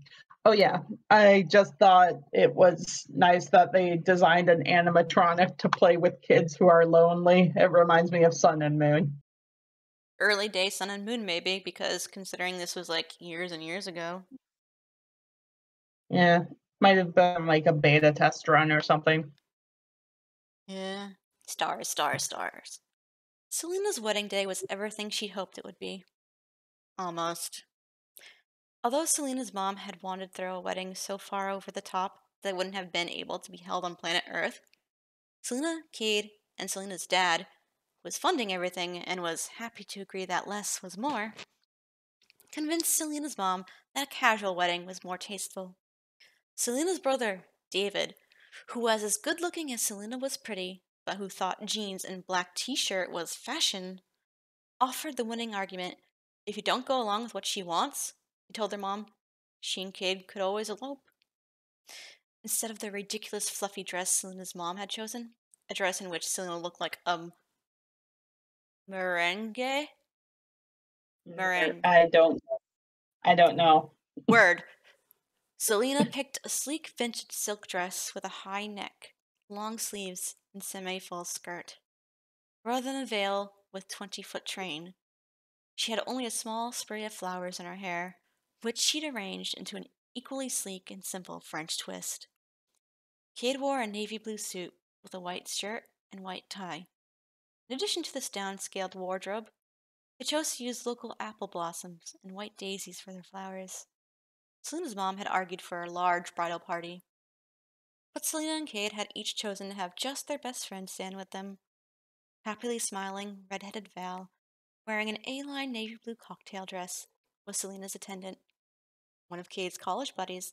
oh yeah, I just thought it was nice that they designed an animatronic to play with kids who are lonely. It reminds me of Sun and Moon. Early day Sun and Moon, maybe, because considering this was like years and years ago. Yeah, might have been like a beta test run or something. Yeah. Stars, stars, stars. Selena's wedding day was everything she'd hoped it would be. Almost. Although Selena's mom had wanted to throw a wedding so far over the top that it wouldn't have been able to be held on planet Earth, Selena, Cade, and Selena's dad, who was funding everything and was happy to agree that less was more, convinced Selena's mom that a casual wedding was more tasteful. Selena's brother, David, who was as good looking as Selena was pretty, but who thought jeans and black t-shirt was fashion, offered the winning argument. If you don't go along with what she wants, he told their mom, she and Cade could always elope. Instead of the ridiculous fluffy dress Selena's mom had chosen, a dress in which Selena looked like a merengue? Meringue. I don't know. Word. Selena picked a sleek vintage silk dress with a high neck, long sleeves, and semi-full skirt. Rather than a veil with 20-foot train, she had only a small spray of flowers in her hair, which she'd arranged into an equally sleek and simple French twist. Cade wore a navy blue suit with a white shirt and white tie. In addition to this downscaled wardrobe, they chose to use local apple blossoms and white daisies for their flowers. Selena's mom had argued for a large bridal party, but Selena and Cade had each chosen to have just their best friend stand with them. Happily smiling, red-headed Val, wearing an A-line navy blue cocktail dress, was Selena's attendant. One of Cade's college buddies,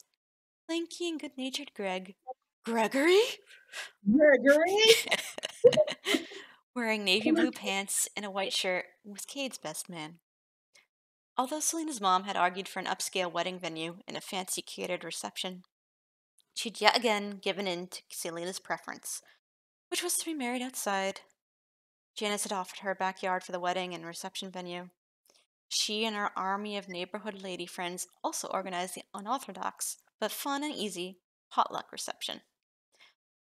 lanky and good-natured Gregory? Gregory? Wearing navy blue pants and a white shirt, was Cade's best man. Although Selena's mom had argued for an upscale wedding venue and a fancy catered reception, she'd yet again given in to Selena's preference, which was to be married outside. Janice had offered her a backyard for the wedding and reception venue. She and her army of neighborhood lady friends also organized the unorthodox, but fun and easy, potluck reception.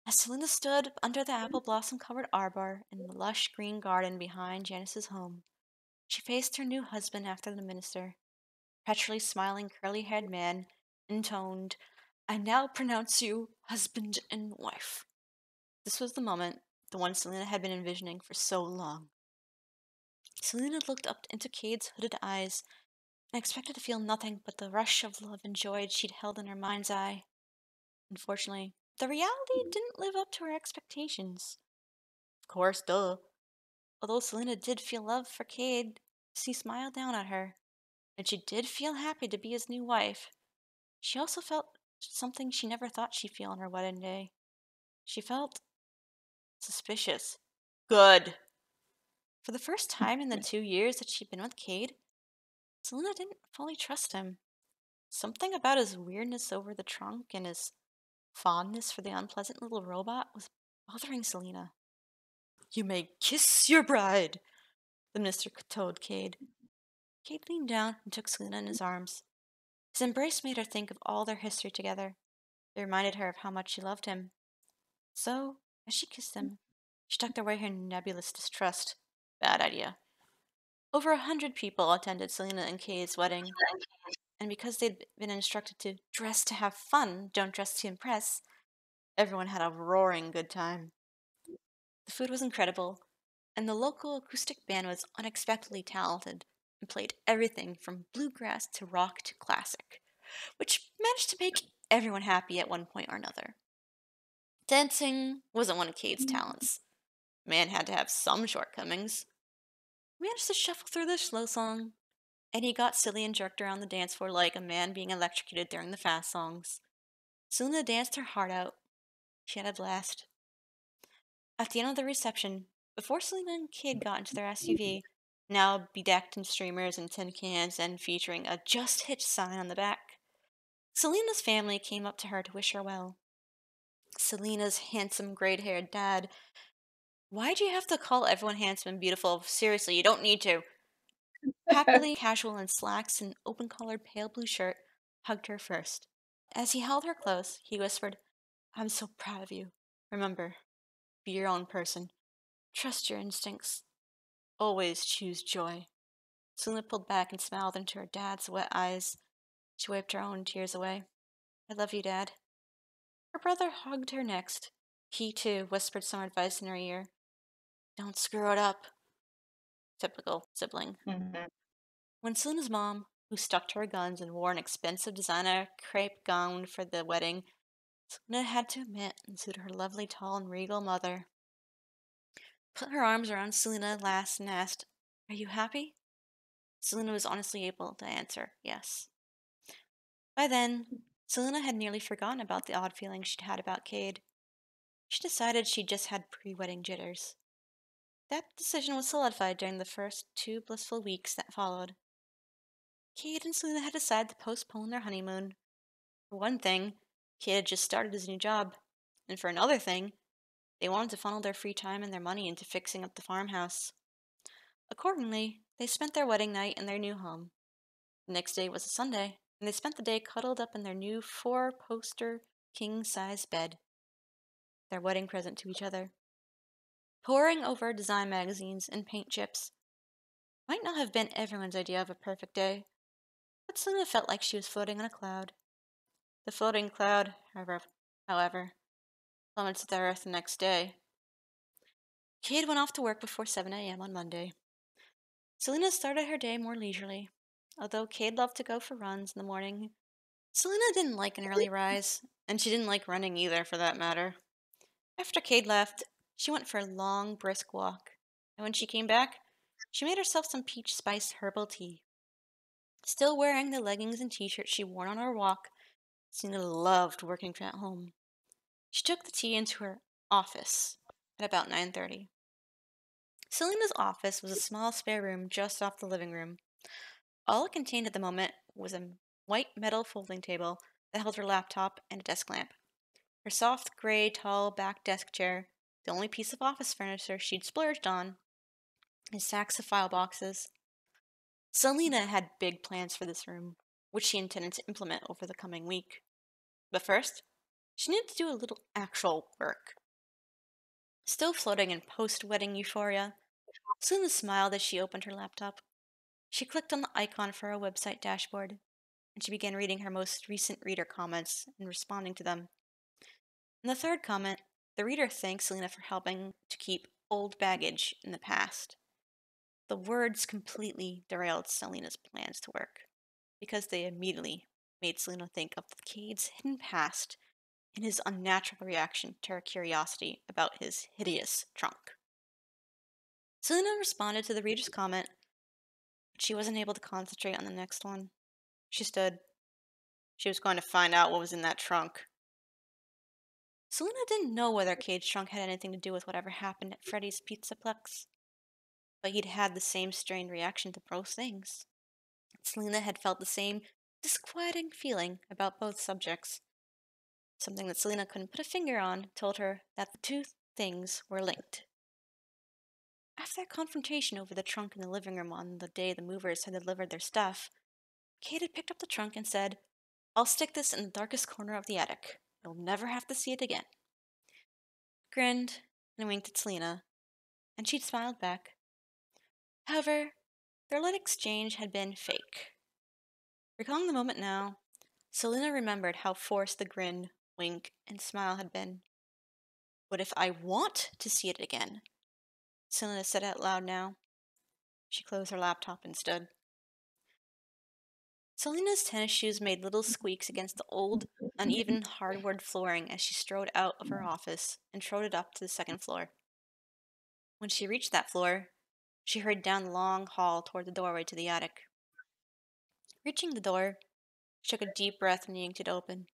As Selena stood under the apple blossom covered arbor in the lush green garden behind Janice's home, she faced her new husband after the minister, perpetually smiling curly haired man, intoned, I now pronounce you husband and wife. This was the moment, the one Selena had been envisioning for so long. Selena looked up into Cade's hooded eyes and expected to feel nothing but the rush of love and joy she'd held in her mind's eye. Unfortunately, the reality didn't live up to her expectations. Of course, duh. Although Selena did feel love for Cade, he smiled down at her, and she did feel happy to be his new wife. She also felt something she never thought she'd feel on her wedding day. She felt suspicious. Good. For the first time in the 2 years that she'd been with Cade, Selena didn't fully trust him. Something about his weirdness over the trunk and his fondness for the unpleasant little robot was bothering Selena. You may kiss your bride, the minister told Cade. Cade leaned down and took Selena in his arms. His embrace made her think of all their history together. It reminded her of how much she loved him. So, as she kissed him, she tucked away her nebulous distrust. Bad idea. Over 100 people attended Selena and Cade's wedding, and because they'd been instructed to dress to have fun, don't dress to impress, everyone had a roaring good time. The food was incredible, and the local acoustic band was unexpectedly talented and played everything from bluegrass to rock to classic, which managed to make everyone happy at one point or another. Dancing wasn't one of Cade's talents. Man had to have some shortcomings. He managed to shuffle through the slow song, and he got silly and jerked around the dance floor like a man being electrocuted during the fast songs. Selena danced her heart out. She had a blast. At the end of the reception, before Selena and Cade got into their SUV, now bedecked in streamers and tin cans and featuring a Just Hitch sign on the back, Selena's family came up to her to wish her well. Selena's handsome, gray-haired dad. Why'd you have to call everyone handsome and beautiful? Seriously, you don't need to. Happily casual in slacks and open-collared pale blue shirt, hugged her first. As he held her close, he whispered, I'm so proud of you. Remember, be your own person. Trust your instincts. Always choose joy. Selena pulled back and smiled into her dad's wet eyes. She wiped her own tears away. I love you, Dad. Her brother hugged her next. He, too, whispered some advice in her ear. Don't screw it up. Typical sibling. Mhm. When Selena's mom, who stuck to her guns and wore an expensive designer crepe gown for the wedding, Selena had to admit and suited her lovely, tall, and regal mother. put her arms around Selena last and asked, "Are you happy?" Selena was honestly able to answer yes. By then, Selena had nearly forgotten about the odd feeling she'd had about Cade. She decided she just had pre-wedding jitters. That decision was solidified during the first 2 blissful weeks that followed. Cade and Selena had decided to postpone their honeymoon. For one thing, Cade had just started his new job, and for another thing, they wanted to funnel their free time and their money into fixing up the farmhouse. Accordingly, they spent their wedding night in their new home. The next day was a Sunday, and they spent the day cuddled up in their new 4-poster king-size bed, their wedding present to each other. Poring over design magazines and paint chips might not have been everyone's idea of a perfect day, but Selena felt like she was floating on a cloud. The floating cloud, however, plummeted to the earth the next day. Cade went off to work before 7 a.m. on Monday. Selena started her day more leisurely. Although Cade loved to go for runs in the morning, Selena didn't like an early rise, and she didn't like running either, for that matter. After Cade left, she went for a long, brisk walk, and when she came back, she made herself some peach spice herbal tea. Still wearing the leggings and t-shirt she wore on her walk, Selena loved working at home. She took the tea into her office at about 9:30. Selena's office was a small spare room just off the living room. All it contained at the moment was a white metal folding table that held her laptop and a desk lamp. Her soft gray tall back desk chair, the only piece of office furniture she'd splurged on, and stacks of file boxes. Selena had big plans for this room, which she intended to implement over the coming week. But first, she needed to do a little actual work. Still floating in post-wedding euphoria, Selena smiled as she opened her laptop. She clicked on the icon for her website dashboard, and she began reading her most recent reader comments and responding to them. In the third comment, the reader thanked Selena for helping to keep old baggage in the past. The words completely derailed Selena's plans to work, because they immediately made Selena think of Cade's hidden past and his unnatural reaction to her curiosity about his hideous trunk. Selena responded to the reader's comment, but she wasn't able to concentrate on the next one. She stood. She was going to find out what was in that trunk. Selena didn't know whether Cade's trunk had anything to do with whatever happened at Freddy's Pizzaplex, but he'd had the same strained reaction to both things. Selena had felt the same disquieting feeling about both subjects. Something that Selena couldn't put a finger on told her that the two things were linked. After that confrontation over the trunk in the living room on the day the movers had delivered their stuff, Kate had picked up the trunk and said, "I'll stick this in the darkest corner of the attic. You'll never have to see it again." Grinned and winked at Selena, and she'd smiled back. However, their little exchange had been fake. Recalling the moment now, Selena remembered how forced the grin, wink, and smile had been. "What if I want to see it again?" Selena said out loud now. She closed her laptop and stood. Selena's tennis shoes made little squeaks against the old, uneven hardwood flooring as she strode out of her office and trotted up to the second floor. When she reached that floor, she hurried down the long hall toward the doorway to the attic. Reaching the door, she took a deep breath and yanked it open.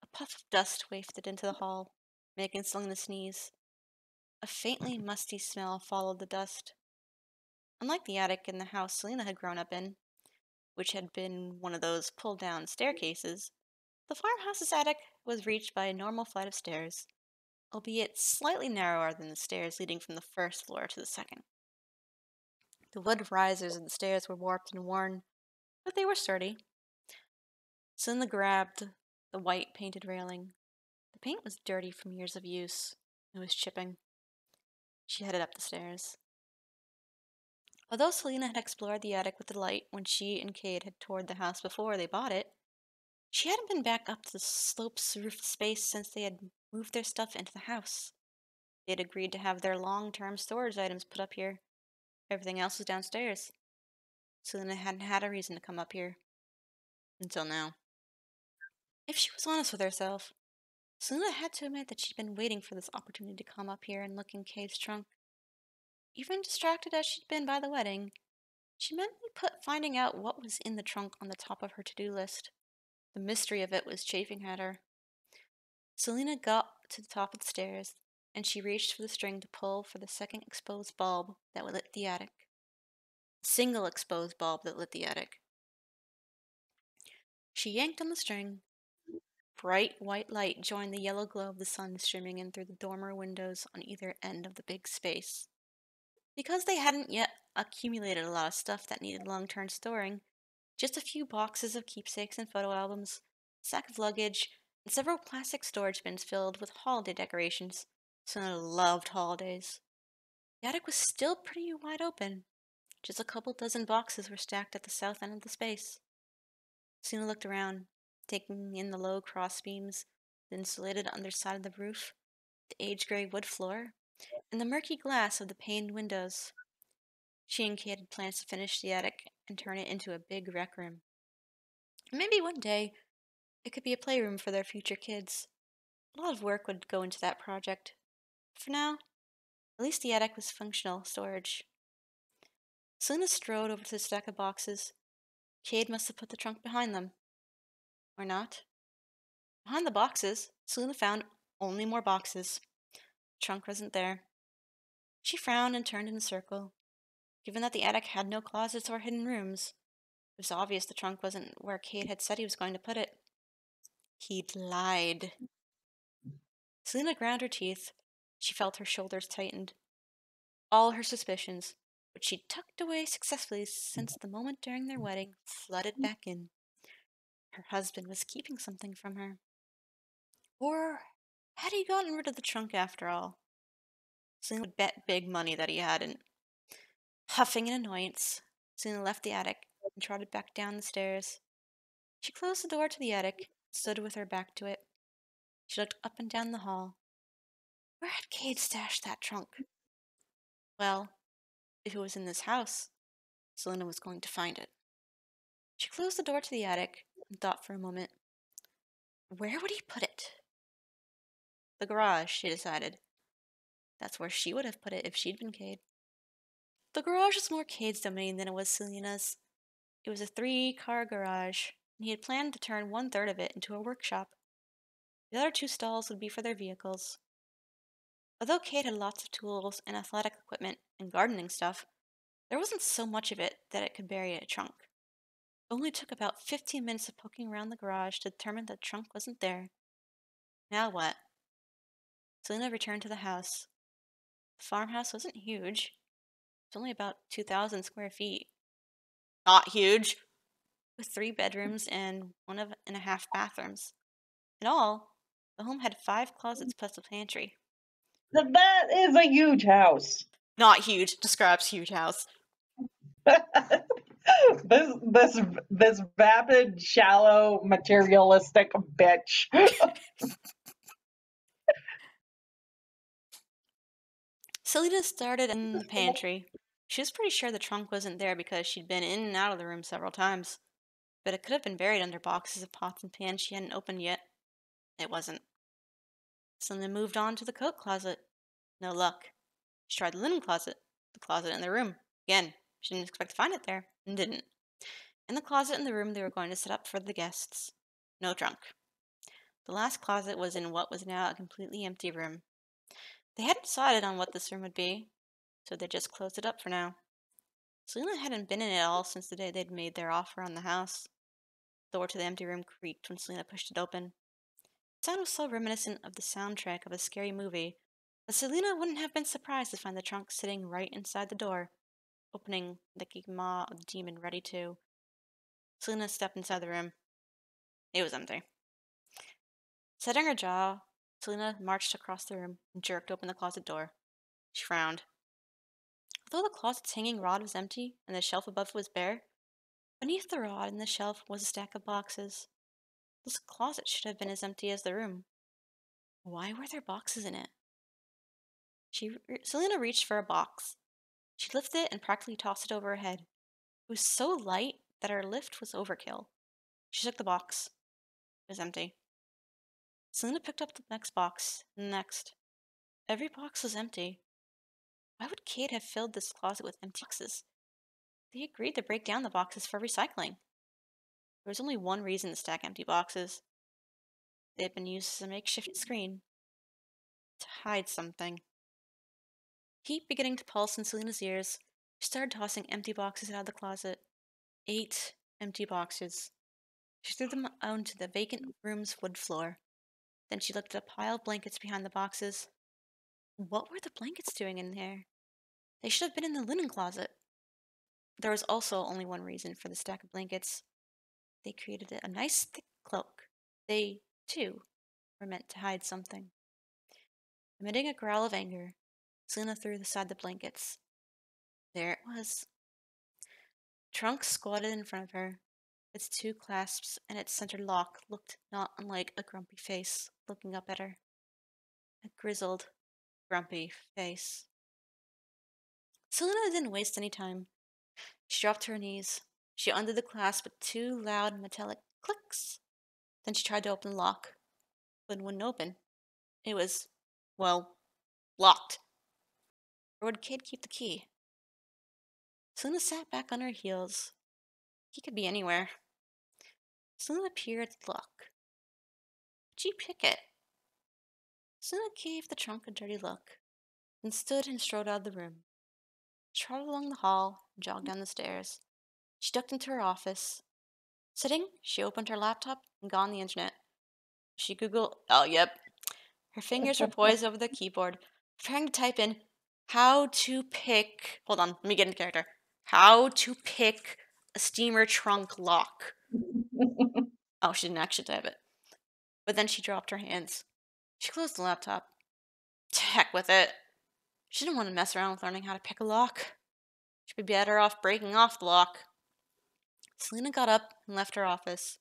A puff of dust wafted into the hall, making Selena sneeze. A faintly musty smell followed the dust. Unlike the attic in the house Selena had grown up in, which had been one of those pull-down staircases, the farmhouse's attic was reached by a normal flight of stairs, albeit slightly narrower than the stairs leading from the first floor to the second. The wood risers of the stairs were warped and worn, but they were sturdy. Selena grabbed the white painted railing. The paint was dirty from years of use. It was chipping. She headed up the stairs. Although Selena had explored the attic with delight when she and Cade had toured the house before they bought it, she hadn't been back up to the slope's roofed space since they had moved their stuff into the house. They had agreed to have their long-term storage items put up here. Everything else was downstairs. Selena hadn't had a reason to come up here. Until now. If she was honest with herself, Selena had to admit that she'd been waiting for this opportunity to come up here and look in Cade's trunk. Even distracted as she'd been by the wedding, she mentally put finding out what was in the trunk on the top of her to-do list. The mystery of it was chafing at her. Selena got to the top of the stairs, and she reached for the string to pull for the second exposed bulb that lit the attic. The single exposed bulb that lit the attic. She yanked on the string. Bright white light joined the yellow glow of the sun streaming in through the dormer windows on either end of the big space. Because they hadn't yet accumulated a lot of stuff that needed long-term storing, just a few boxes of keepsakes and photo albums, a sack of luggage, and several plastic storage bins filled with holiday decorations. Sona loved holidays. The attic was still pretty wide open. Just a couple dozen boxes were stacked at the south end of the space. Sona looked around, taking in the low cross beams, the insulated underside of the roof, the age-gray wood floor, and the murky glass of the paned windows. She and Kate had plans to finish the attic and turn it into a big rec room. Maybe one day it could be a playroom for their future kids. A lot of work would go into that project. For now, at least the attic was functional storage. Selena strode over to the stack of boxes. Cade must have put the trunk behind them. Or not. Behind the boxes, Selena found only more boxes. The trunk wasn't there. She frowned and turned in a circle. Given that the attic had no closets or hidden rooms, it was obvious the trunk wasn't where Cade had said he was going to put it. He'd lied. Selena ground her teeth. She felt her shoulders tightened. All her suspicions, which she'd tucked away successfully since the moment during their wedding, flooded back in. Her husband was keeping something from her. Or had he gotten rid of the trunk after all? Selena would bet big money that he hadn't. Huffing in annoyance, Selena left the attic and trotted back down the stairs. She closed the door to the attic and stood with her back to it. She looked up and down the hall. Where had Cade stashed that trunk? Well, if it was in this house, Selena was going to find it. She closed the door to the attic and thought for a moment. Where would he put it? The garage, she decided. That's where she would have put it if she'd been Cade. The garage was more Cade's domain than it was Selena's. It was a 3-car garage, and he had planned to turn 1/3 of it into a workshop. The other 2 stalls would be for their vehicles. Although Cade had lots of tools and athletic equipment and gardening stuff, there wasn't so much of it that it could bury a trunk. It only took about 15 minutes of poking around the garage to determine that the trunk wasn't there. Now what? Selena returned to the house. The farmhouse wasn't huge. It was only about 2,000 square feet. Not huge! With 3 bedrooms and 1.5 bathrooms. In all, the home had 5 closets plus a pantry. That is a huge house. Not huge, describes huge house. this vapid, shallow, materialistic bitch. Selena started in the pantry. She was pretty sure the trunk wasn't there because she'd been in and out of the room several times. But it could have been buried under boxes of pots and pans she hadn't opened yet. It wasn't. Selena moved on to the coat closet. No luck. She tried the linen closet, the closet in the room. Again, she didn't expect to find it there, and didn't. In the closet in the room they were going to set up for the guests. No trunk. The last closet was in what was now a completely empty room. They hadn't decided on what this room would be, so they just closed it up for now. Selena hadn't been in it all since the day they'd made their offer on the house. The door to the empty room creaked when Selena pushed it open. The sound was so reminiscent of the soundtrack of a scary movie that Selena wouldn't have been surprised to find the trunk sitting right inside the door, opening like a maw of the demon ready to. Selena stepped inside the room. It was empty. Setting her jaw, Selena marched across the room and jerked open the closet door. She frowned. Although the closet's hanging rod was empty and the shelf above it was bare, beneath the rod and the shelf was a stack of boxes. This closet should have been as empty as the room. Why were there boxes in it? Selena reached for a box. She lifted it and practically tossed it over her head. It was so light that her lift was overkill. She took the box. It was empty. Selena picked up the next box, and the next. Every box was empty. Why would Kate have filled this closet with empty boxes? They agreed to break down the boxes for recycling. There was only one reason to stack empty boxes. They had been used as a makeshift screen to hide something. Heat beginning to pulse in Selena's ears, she started tossing empty boxes out of the closet. 8 empty boxes. She threw them onto the vacant room's wood floor. Then she lifted a pile of blankets behind the boxes. What were the blankets doing in there? They should have been in the linen closet. There was also only one reason for the stack of blankets. They created a nice thick cloak. They, too, were meant to hide something. Emitting a growl of anger, Selena threw aside the blankets. There it was. Trunk squatted in front of her. Its 2 clasps and its center lock looked not unlike a grumpy face looking up at her. A grizzled, grumpy face. Selena didn't waste any time. She dropped to her knees. She undid the clasp with 2 loud metallic clicks. Then she tried to open the lock, but it wouldn't open. It was, well, locked. Where would Kid keep the key? Selena sat back on her heels. He could be anywhere. Selena peered at the lock. Would she pick it? Selena gave the trunk a dirty look, then stood and strode out of the room. She trotted along the hall and jogged down the stairs. She ducked into her office. Sitting, she opened her laptop and got on the internet. She Googled, oh, yep. Her fingers were poised over the keyboard, trying to type in how to pick. Hold on, let me get into character. How to pick a steamer trunk lock. Oh, she didn't actually type it. But then she dropped her hands. She closed the laptop. To heck with it. She didn't want to mess around with learning how to pick a lock. She'd be better off breaking off the lock. Selena got up and left her office.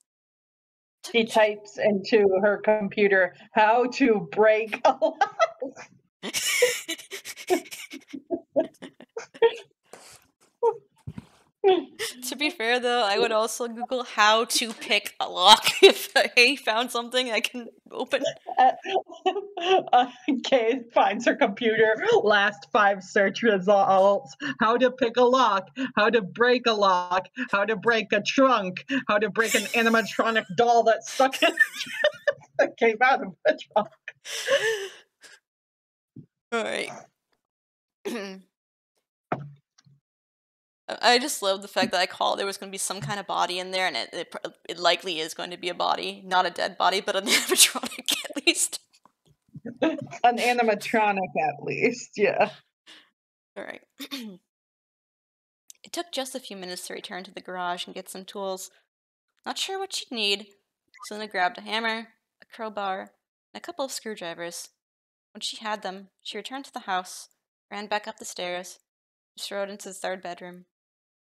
She types into her computer how to break a lock. To be fair, though, I would also Google how to pick a lock if I found something I can open. Kay finds her computer, last 5 search results: how to pick a lock, how to break a lock, how to break a trunk, how to break an animatronic doll that's stuck in that came out of the trunk. Alright. I just love the fact that I called there was going to be some kind of body in there, and it likely is going to be a body. Not a dead body, but an animatronic at least. An animatronic, at least, yeah. Alright. It took just a few minutes to return to the garage and get some tools. Not sure what she'd need. Selena grabbed a hammer, a crowbar, and a couple of screwdrivers. When she had them, she returned to the house, ran back up the stairs, and strode into the 3rd bedroom.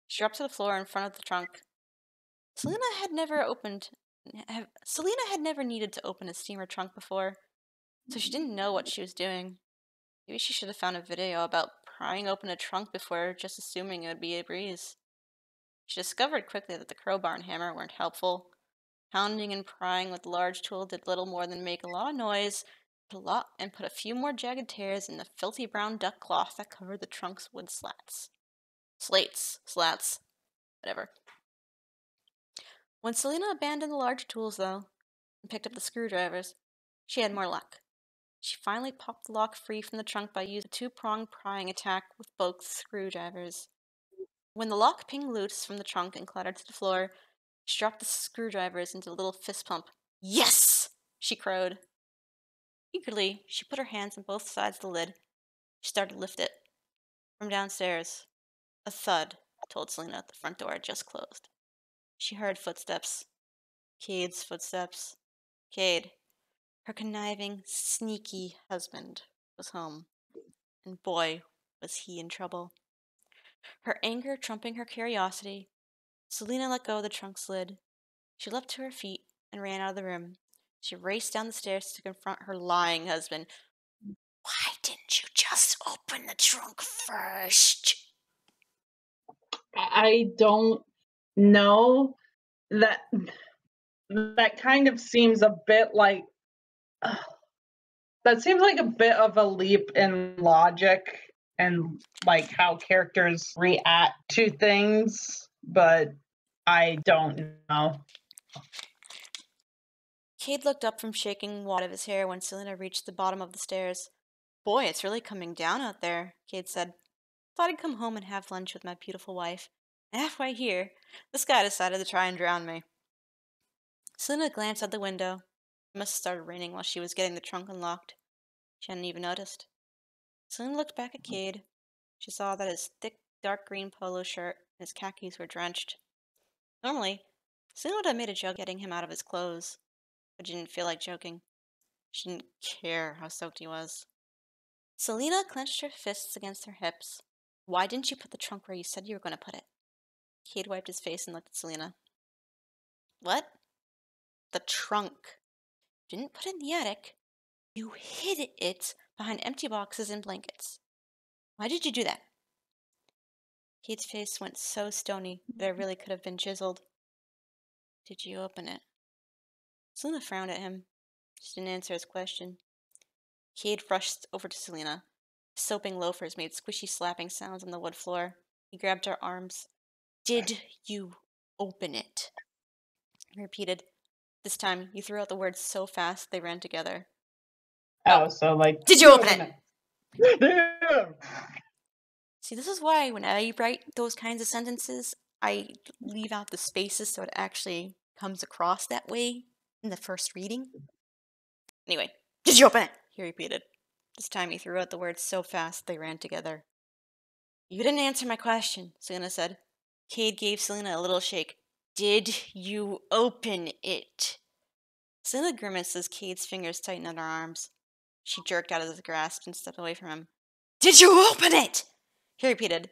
She dropped to the floor in front of the trunk. Selena had never needed to open a steamer trunk before, so she didn't know what she was doing. Maybe she should have found a video about prying open a trunk before just assuming it would be a breeze. She discovered quickly that the crowbar and hammer weren't helpful. Pounding and prying with the large tool did little more than make a lot of noise, and put a few more jagged tears in the filthy brown duck cloth that covered the trunk's wood slats, whatever. When Selena abandoned the larger tools, though, and picked up the screwdrivers, she had more luck. She finally popped the lock free from the trunk by using a 2-pronged prying attack with both screwdrivers. When the lock pinged loose from the trunk and clattered to the floor, she dropped the screwdrivers into a little fist pump. Yes! She crowed. Eagerly, she put her hands on both sides of the lid. She started to lift it. From downstairs, a thud told Selena the front door had just closed. She heard footsteps. Cade's footsteps. Cade, her conniving, sneaky husband, was home. And boy, was he in trouble. Her anger trumping her curiosity, Selena let go of the trunk's lid. She leapt to her feet and ran out of the room. She raced down the stairs to confront her lying husband. Why didn't you just open the trunk first? I don't know. That kind of seems a bit like that seems like a bit of a leap in logic and like how characters react to things, but I don't know. Cade looked up from shaking water out of his hair when Selena reached the bottom of the stairs. Boy, it's really coming down out there, Cade said. Thought I'd come home and have lunch with my beautiful wife. And halfway here, this guy decided to try and drown me. Selena glanced out the window. It must have started raining while she was getting the trunk unlocked. She hadn't even noticed. Selena looked back at Cade. She saw that his thick, dark green polo shirt and his khakis were drenched. Normally, Selena would have made a joke getting him out of his clothes, but she didn't feel like joking. She didn't care how soaked he was. Selena clenched her fists against her hips. Why didn't you put the trunk where you said you were going to put it? Cade wiped his face and looked at Selena. What? The trunk. Didn't put it in the attic. You hid it behind empty boxes and blankets. Why did you do that? Cade's face went so stony that it really could have been chiseled. Did you open it? Selena frowned at him. She didn't answer his question. Cade rushed over to Selena. His soaping loafers made squishy slapping sounds on the wood floor. He grabbed her arms. Did you open it? He repeated. This time, he threw out the words so fast they ran together. Oh, so like, did you open it? Damn. See, this is why when I write those kinds of sentences, I leave out the spaces so it actually comes across that way in the first reading. Anyway, did you open it? He repeated. This time he threw out the words so fast they ran together. You didn't answer my question, Selena said. Cade gave Selena a little shake. Did you open it? Selena grimaced as Cade's fingers tightened on her arms. She jerked out of his grasp and stepped away from him. Did you open it? He repeated.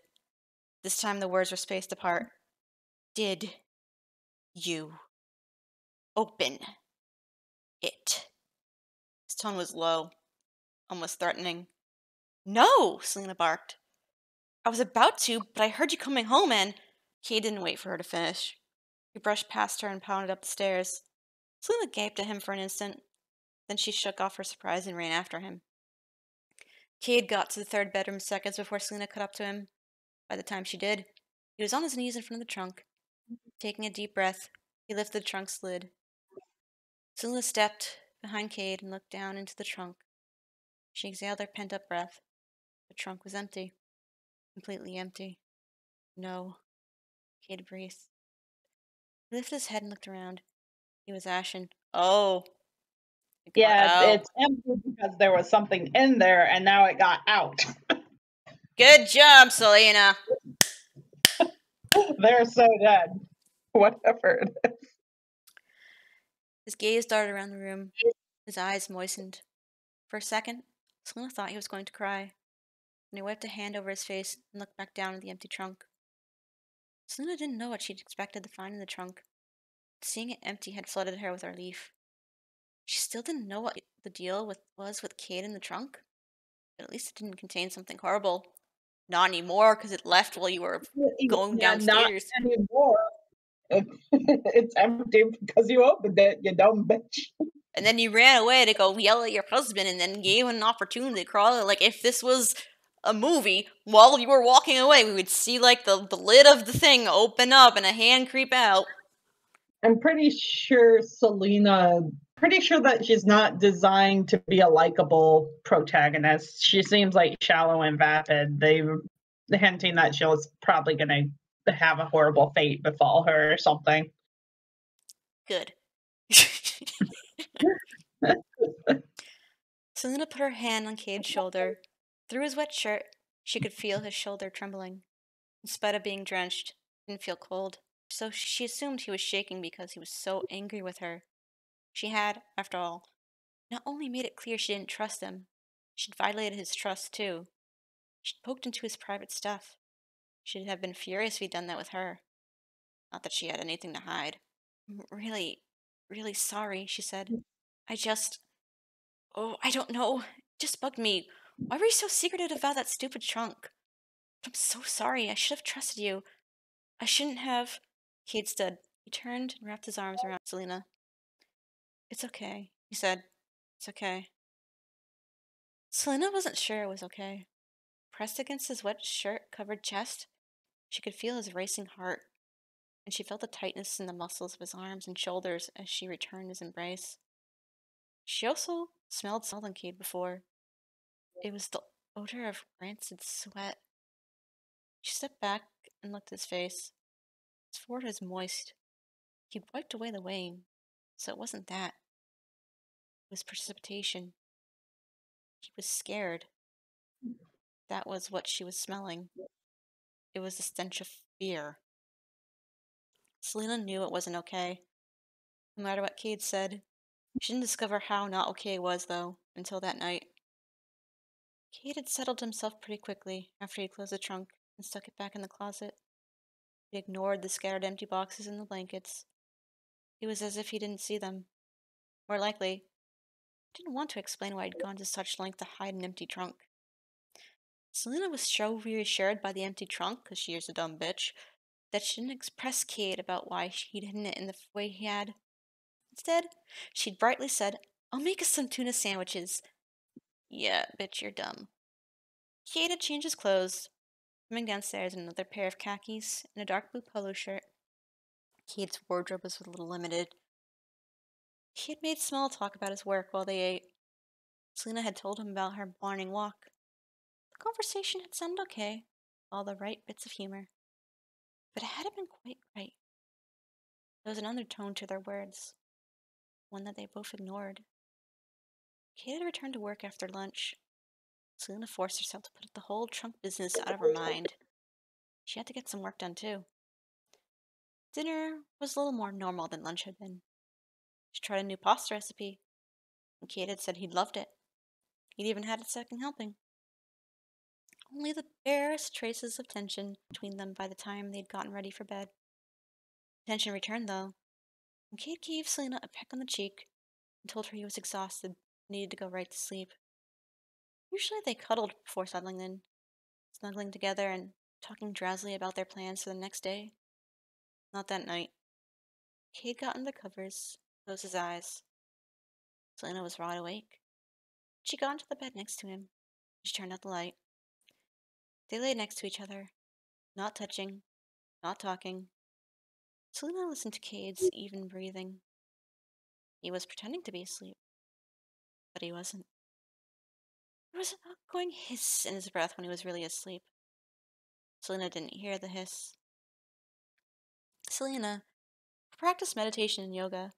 This time the words were spaced apart. Did you open it? His tone was low, almost threatening. No, Selena barked. I was about to, but I heard you coming home and... Cade didn't wait for her to finish. He brushed past her and pounded up the stairs. Selena gaped at him for an instant. Then she shook off her surprise and ran after him. Cade got to the third bedroom seconds before Selena caught up to him. By the time she did, he was on his knees in front of the trunk. Taking a deep breath, he lifted the trunk's lid. Selena stepped behind Cade and looked down into the trunk. She exhaled her pent-up breath. The trunk was empty. Completely empty. No. Cade breathed. He lifted his head and looked around. He was ashen. Oh. It got Yeah, out. it's empty because there was something in there and now it got out. Good job, Selena. They're so dead. Whatever it is. His gaze darted around the room. His eyes moistened. For a second, Selena thought he was going to cry. Then he wiped a hand over his face and looked back down at the empty trunk. Selena didn't know what she'd expected to find in the trunk. Seeing it empty had flooded her with relief. She still didn't know what the deal was with Cade in the trunk. But at least it didn't contain something horrible. Not anymore, because it left while you were going Yeah, not downstairs. anymore. It's empty because you opened it, you dumb bitch. And then you ran away to go yell at your husband and then gave him an opportunity to crawl. Like, if this was a movie, while you were walking away, we would see, like, the lid of the thing open up and a hand creep out. I'm pretty sure that she's not designed to be a likable protagonist. She seems like shallow and vapid. They're hinting that she's probably going to have a horrible fate befall her or something. Good. Selena put her hand on Cade's shoulder. Through his wet shirt, she could feel his shoulder trembling. In spite of being drenched, he didn't feel cold. So she assumed he was shaking because he was so angry with her. She had, after all, not only made it clear she didn't trust him, she'd violated his trust too. She'd poked into his private stuff. She'd have been furious if he'd done that with her. Not that she had anything to hide. I'm really, really sorry, she said. I don't know. It just bugged me. Why were you so secretive about that stupid trunk? I'm so sorry. I should have trusted you. I shouldn't have. Cade stood. He turned and wrapped his arms around Selena. It's okay, he said. It's okay. Selena wasn't sure it was okay. Pressed against his wet shirt-covered chest, she could feel his racing heart, and she felt the tightness in the muscles of his arms and shoulders as she returned his embrace. She also smelled than Cade before. It was the odor of rancid sweat. She stepped back and looked at his face. His forehead was moist. He'd wiped away the rain, so it wasn't that. It was precipitation. He was scared. That was what she was smelling. It was the stench of fear. Selena knew it wasn't okay. No matter what Cade said, she didn't discover how not okay it was, though, until that night. Cade had settled himself pretty quickly after he closed the trunk and stuck it back in the closet. He ignored the scattered empty boxes and the blankets. It was as if he didn't see them. More likely, he didn't want to explain why he'd gone to such length to hide an empty trunk. Selena was so reassured by the empty trunk, because she is a dumb bitch, that she didn't express Cade about why he'd hidden it in the way he had. Instead, she'd brightly said, "I'll make us some tuna sandwiches." Yeah, bitch, you're dumb. Cade had changed his clothes, coming downstairs in another pair of khakis and a dark blue polo shirt. Cade's wardrobe was a little limited. He had made small talk about his work while they ate. Selena had told him about her morning walk. The conversation had sounded okay, all the right bits of humor. But it hadn't been quite right. There was an undertone to their words, one that they both ignored. Kate had returned to work after lunch. Selena forced herself to put the whole trunk business out of her mind. She had to get some work done, too. Dinner was a little more normal than lunch had been. She tried a new pasta recipe, and Kate had said he'd loved it. He'd even had a second helping. Only the barest traces of tension between them by the time they'd gotten ready for bed. Tension returned, though, and Kate gave Selena a peck on the cheek and told her he was exhausted and needed to go right to sleep. Usually they cuddled before settling in, snuggling together and talking drowsily about their plans for the next day. Not that night. Cade got under the covers, closed his eyes. Selena was wide awake. She got into the bed next to him. She turned out the light. They lay next to each other, not touching, not talking. Selena listened to Cade's even breathing. He was pretending to be asleep, but he wasn't. There was an outgoing hiss in his breath when he was really asleep. Selena didn't hear the hiss. Selena, who practiced meditation and yoga,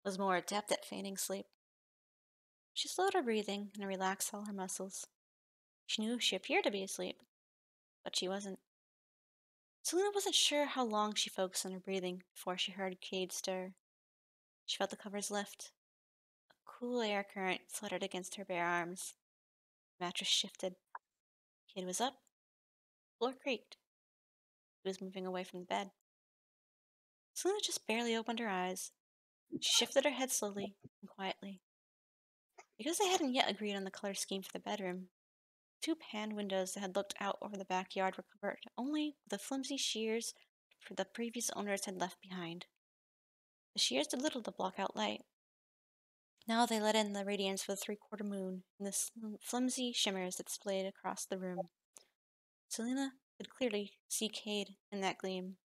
was more adept at feigning sleep. She slowed her breathing and relaxed all her muscles. She knew she appeared to be asleep, but she wasn't. Selena wasn't sure how long she focused on her breathing before she heard Cade stir. She felt the covers lift. A cool air current fluttered against her bare arms. The mattress shifted. Cade was up. The floor creaked. He was moving away from the bed. Selena just barely opened her eyes. She shifted her head slowly and quietly. Because they hadn't yet agreed on the color scheme for the bedroom, two pan windows that had looked out over the backyard were covered only with the flimsy shears the previous owners had left behind. The shears did little to block out light. Now they let in the radiance of the three-quarter moon and the flimsy shimmers that splayed across the room. Selena could clearly see Cade in that gleam.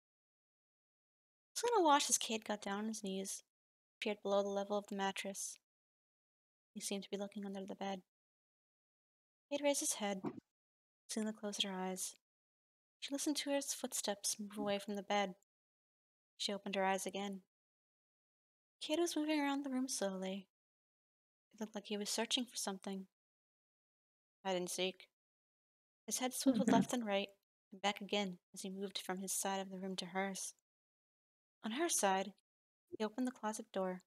Selena watched as Cade got down on his knees, appeared below the level of the mattress. He seemed to be looking under the bed. Cade raised his head. Selena closed her eyes. She listened to his footsteps move away from the bed. She opened her eyes again. Cade was moving around the room slowly. It looked like he was searching for something. Hide and seek. His head swiveled left and right, and back again as he moved from his side of the room to hers. On her side, he opened the closet door.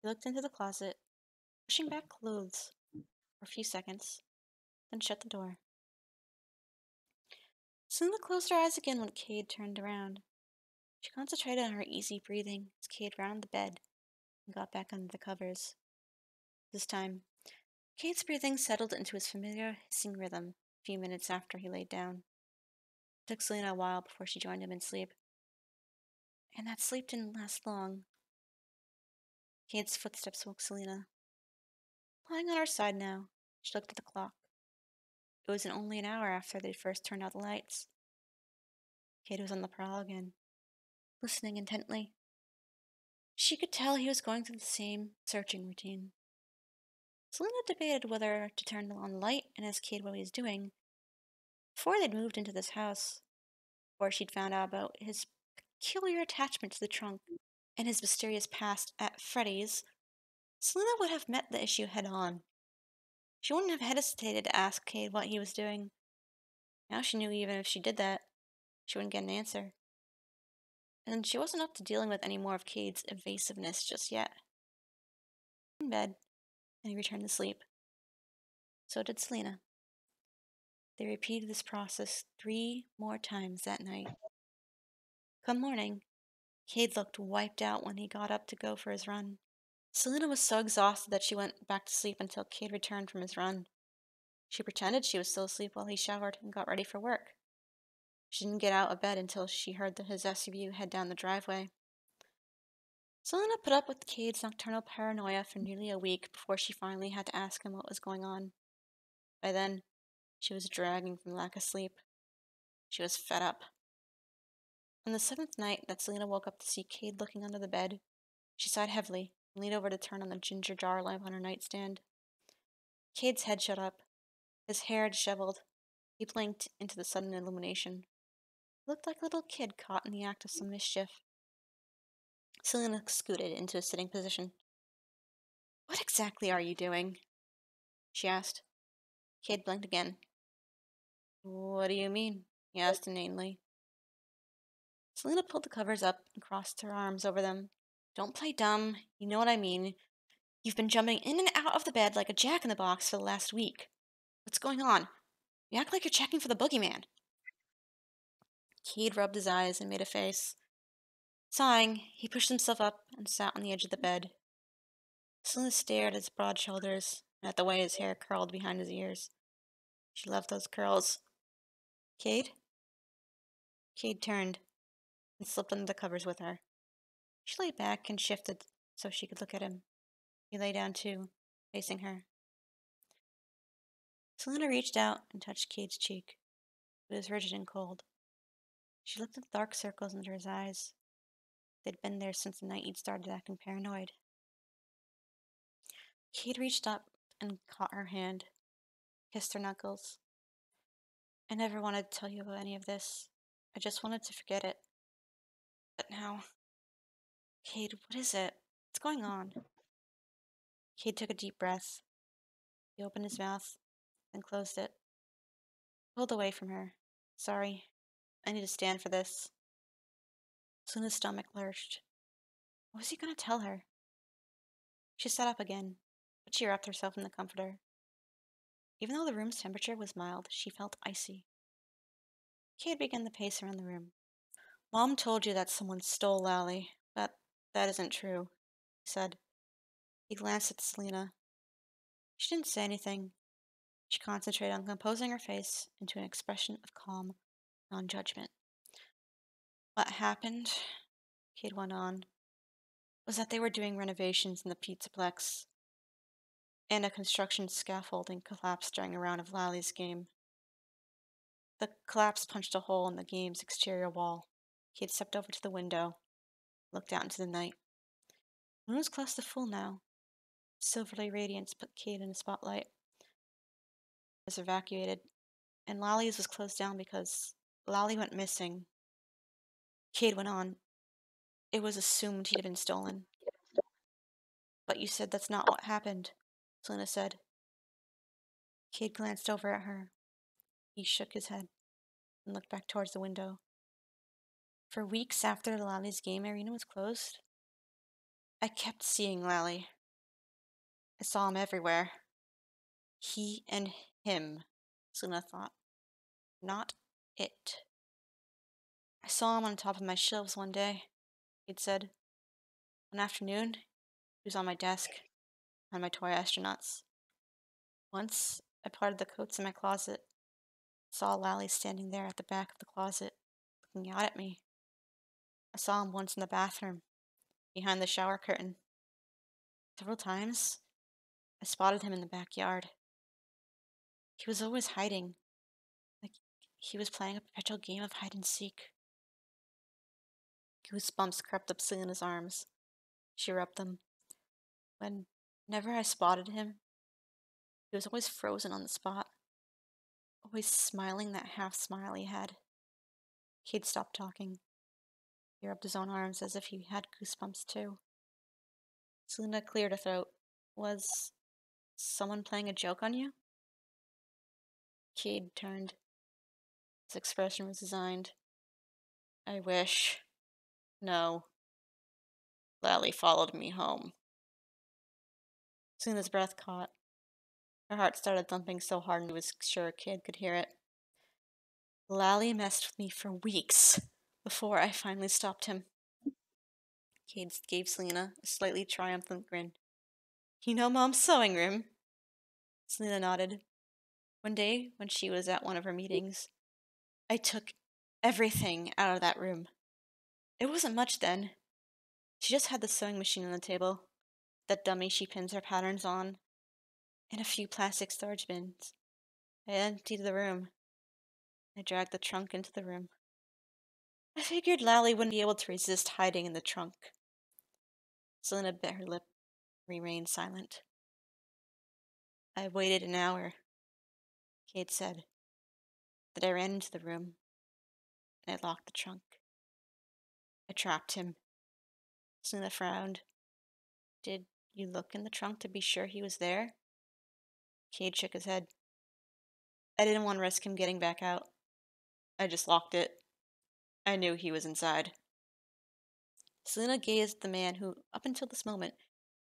He looked into the closet, pushing back clothes for a few seconds, then shut the door. Selena closed her eyes again when Cade turned around. She concentrated on her easy breathing as Cade rounded the bed and got back under the covers. This time, Cade's breathing settled into his familiar hissing rhythm a few minutes after he laid down. It took Selena a while before she joined him in sleep. And that sleep didn't last long. Cade's footsteps woke Selena. Lying on her side now, she looked at the clock. It was only an hour after they first turned out the lights. Kate was on the prowl again, listening intently. She could tell he was going through the same searching routine. Selena debated whether to turn on the light and ask Cade what he was doing. Before they'd moved into this house, before she'd found out about his peculiar attachment to the trunk and his mysterious past at Freddy's, Selena would have met the issue head on. She wouldn't have hesitated to ask Cade what he was doing. Now she knew even if she did that, she wouldn't get an answer. And she wasn't up to dealing with any more of Cade's evasiveness just yet. In bed, and he returned to sleep. So did Selena. They repeated this process 3 more times that night. Come morning, Cade looked wiped out when he got up to go for his run. Selena was so exhausted that she went back to sleep until Cade returned from his run. She pretended she was still asleep while he showered and got ready for work. She didn't get out of bed until she heard his SUV head down the driveway. Selena put up with Cade's nocturnal paranoia for nearly a week before she finally had to ask him what was going on. By then, she was dragging from lack of sleep. She was fed up. On the 7th night that Selena woke up to see Cade looking under the bed, she sighed heavily and leaned over to turn on the ginger jar lamp on her nightstand. Cade's head shut up, his hair disheveled. He blinked into the sudden illumination. He looked like a little kid caught in the act of some mischief. Selena scooted into a sitting position. What exactly are you doing? She asked. Cade blinked again. What do you mean? He asked inanely. Selena pulled the covers up and crossed her arms over them. Don't play dumb. You know what I mean. You've been jumping in and out of the bed like a jack-in-the-box for the last week. What's going on? You act like you're checking for the boogeyman. Cade rubbed his eyes and made a face. Sighing, he pushed himself up and sat on the edge of the bed. Selena stared at his broad shoulders and at the way his hair curled behind his ears. She loved those curls. Cade? Cade turned and slipped under the covers with her. She lay back and shifted so she could look at him. He lay down too, facing her. Selena reached out and touched Cade's cheek. It was rigid and cold. She looked at the dark circles under his eyes. They'd been there since the night he'd started acting paranoid. Cade reached up and caught her hand, kissed her knuckles. I never wanted to tell you about any of this. I just wanted to forget it. But now... Cade, what is it? What's going on? Cade took a deep breath. He opened his mouth, then closed it. Pulled away from her. Sorry. I need to stand for this. Selena's stomach lurched. What was he going to tell her? She sat up again, but she wrapped herself in the comforter. Even though the room's temperature was mild, she felt icy. Cade began to pace around the room. Mom told you that someone stole Lally, but that isn't true, he said. He glanced at Selena. She didn't say anything. She concentrated on composing her face into an expression of calm non-judgment. What happened, Cade went on, was that they were doing renovations in the Pizzaplex, and a construction scaffolding collapsed during a round of Lally's game. The collapse punched a hole in the game's exterior wall. Cade stepped over to the window, looked out into the night. The moon was close to full now. Silvery radiance put Cade in the spotlight. It was evacuated, and Lally's was closed down because Lally went missing. Cade went on. It was assumed he'd been stolen. But you said that's not what happened, Selena said. Cade glanced over at her. He shook his head and looked back towards the window. For weeks after Lally's game arena was closed, I kept seeing Lally. I saw him everywhere. He and him, Selena thought. Not it. I saw him on top of my shelves one day, he'd said. One afternoon, he was on my desk, on my toy astronauts. Once, I parted the coats in my closet, saw Lally standing there at the back of the closet, looking out at me. I saw him once in the bathroom, behind the shower curtain. Several times, I spotted him in the backyard. He was always hiding, like he was playing a perpetual game of hide and seek. Goosebumps crept up Selena's arms. She rubbed them. Whenever I spotted him, he was always frozen on the spot, always smiling that half smile he had. He'd stopped talking. He rubbed his own arms as if he had goosebumps too. Selena cleared her throat. Was someone playing a joke on you? Cade turned. His expression was resigned. I wish. No. Lally followed me home. Selena's breath caught. Her heart started thumping so hard he was sure Cade could hear it. Lally messed with me for weeks before I finally stopped him. Cade gave Selena a slightly triumphant grin. You know Mom's sewing room? Selena nodded. One day, when she was at one of her meetings, I took everything out of that room. It wasn't much then. She just had the sewing machine on the table, that dummy she pins her patterns on, and a few plastic storage bins. I emptied the room. I dragged the trunk into the room. I figured Lally wouldn't be able to resist hiding in the trunk. Selena bit her lip, remained silent. I waited an hour, Kate said. Then I ran into the room, and I locked the trunk. I trapped him. Selena frowned. Did you look in the trunk to be sure he was there? Cade shook his head. I didn't want to risk him getting back out. I just locked it. I knew he was inside. Selena gazed at the man who, up until this moment,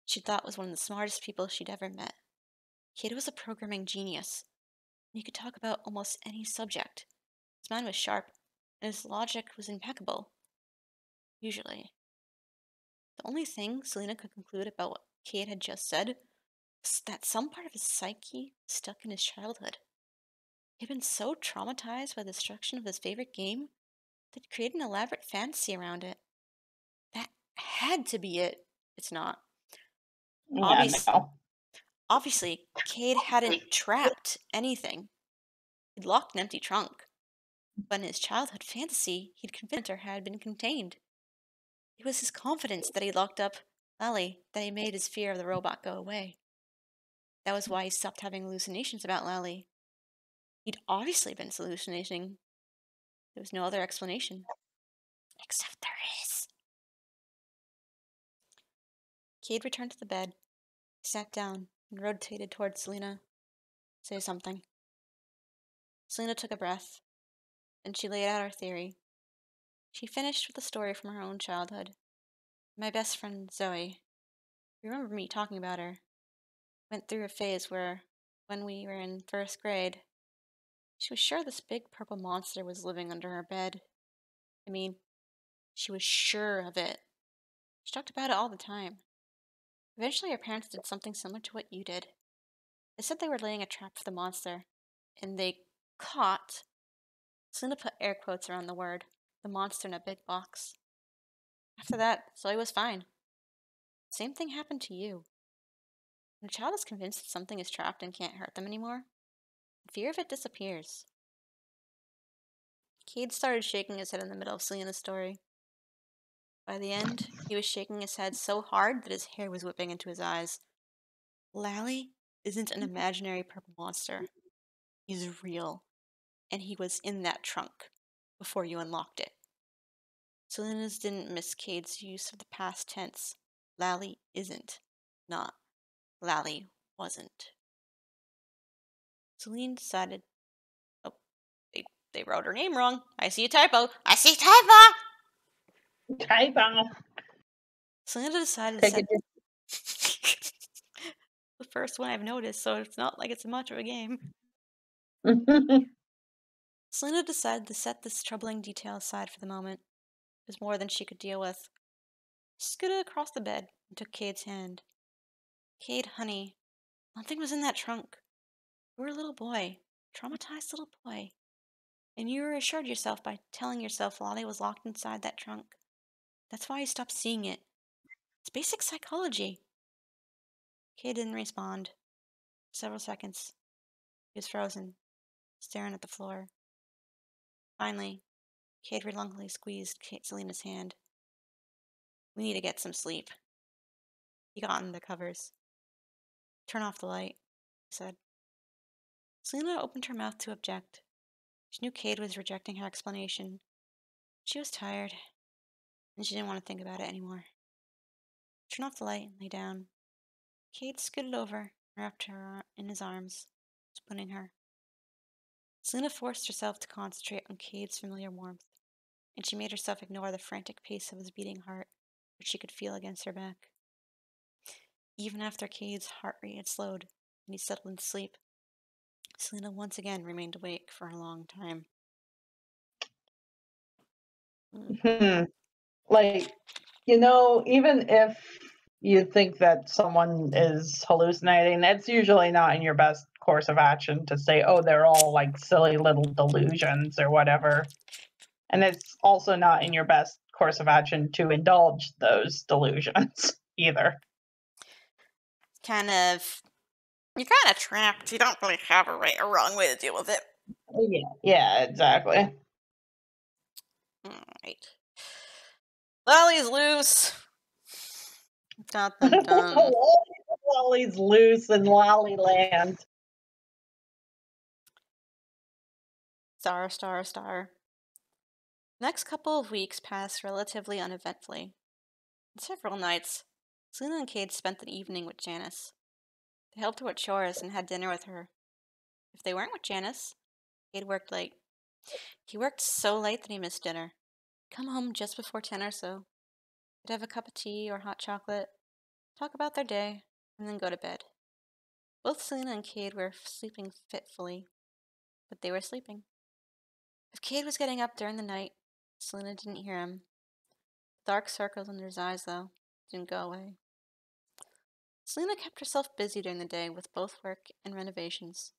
she thought was one of the smartest people she'd ever met. Cade was a programming genius. He could talk about almost any subject. His mind was sharp, and his logic was impeccable. Usually. The only thing Selena could conclude about what Cade had just said was that some part of his psyche was stuck in his childhood. He had been so traumatized by the destruction of his favorite game that he created an elaborate fantasy around it. That had to be it. It's not. Yeah, Obvious, no. obviously, Cade hadn't trapped anything. He'd locked an empty trunk. But in his childhood fantasy, he'd convinced her had been contained. It was his confidence that he locked up Lally that he made his fear of the robot go away. That was why he stopped having hallucinations about Lally. He'd obviously been hallucinating. There was no other explanation. Except there is. Cade returned to the bed. He sat down and rotated towards Selena. Say something. Selena took a breath, and she laid out her theory. She finished with a story from her own childhood. My best friend, Zoe. You remember me talking about her. Went through a phase where, when we were in first grade, she was sure this big purple monster was living under her bed. I mean, she was sure of it. She talked about it all the time. Eventually, her parents did something similar to what you did. They said they were laying a trap for the monster, and they caught, Selena put air quotes around the word, the monster in a big box. After that, Zoe was fine. Same thing happened to you. When a child is convinced that something is trapped and can't hurt them anymore, the fear of it disappears. Cade started shaking his head in the middle of Selena's story. By the end, he was shaking his head so hard that his hair was whipping into his eyes. Lally isn't an imaginary purple monster. He's real, and he was in that trunk before you unlocked it. Selena's didn't miss Cade's use of the past tense. Lally isn't. Not. Lally wasn't. Selena decided. Oh, they wrote her name wrong. I see a typo. I see a typo! Typo. Selena decided to Take set it. the first one I've noticed, so it's not like it's much of a game. Selena decided to set this troubling detail aside for the moment. It was more than she could deal with. She scooted across the bed and took Cade's hand. Cade, honey, nothing was in that trunk. You were a little boy, traumatized little boy, and you reassured yourself by telling yourself Lolly was locked inside that trunk. That's why you stopped seeing it. It's basic psychology. Cade didn't respond. For several seconds. He was frozen, staring at the floor. Finally, Cade reluctantly squeezed Selena's hand. We need to get some sleep. He got under the covers. Turn off the light, he said. Selena opened her mouth to object. She knew Cade was rejecting her explanation. She was tired, and she didn't want to think about it anymore. Turn off the light and lay down. Cade scooted over and wrapped her in his arms, spooning her. Selena forced herself to concentrate on Cade's familiar warmth, and she made herself ignore the frantic pace of his beating heart, which she could feel against her back. Even after Cade's heart rate had slowed and he settled into sleep, Selena once again remained awake for a long time. Like, even if you think that someone is hallucinating, it's usually not in your best course of action to say, oh, they're all like silly little delusions or whatever. And it's also not in your best course of action to indulge those delusions either. You're kind of trapped. You don't really have a right or wrong way to deal with it. Yeah, exactly. Alright. Lally's loose. Dun, dun, dun. Lally's loose in Lally land. Star, star, star. The next couple of weeks passed relatively uneventfully. On several nights, Selena and Cade spent the evening with Janice. They helped her with chores and had dinner with her. If they weren't with Janice, Cade worked late. He worked so late that he missed dinner. Come home just before 10 or so. They'd have a cup of tea or hot chocolate, talk about their day, and then go to bed. Both Selena and Cade were sleeping fitfully, but they were sleeping. If Cade was getting up during the night, Selena didn't hear him. Dark circles under his eyes, though, didn't go away. Selena kept herself busy during the day with both work and renovations.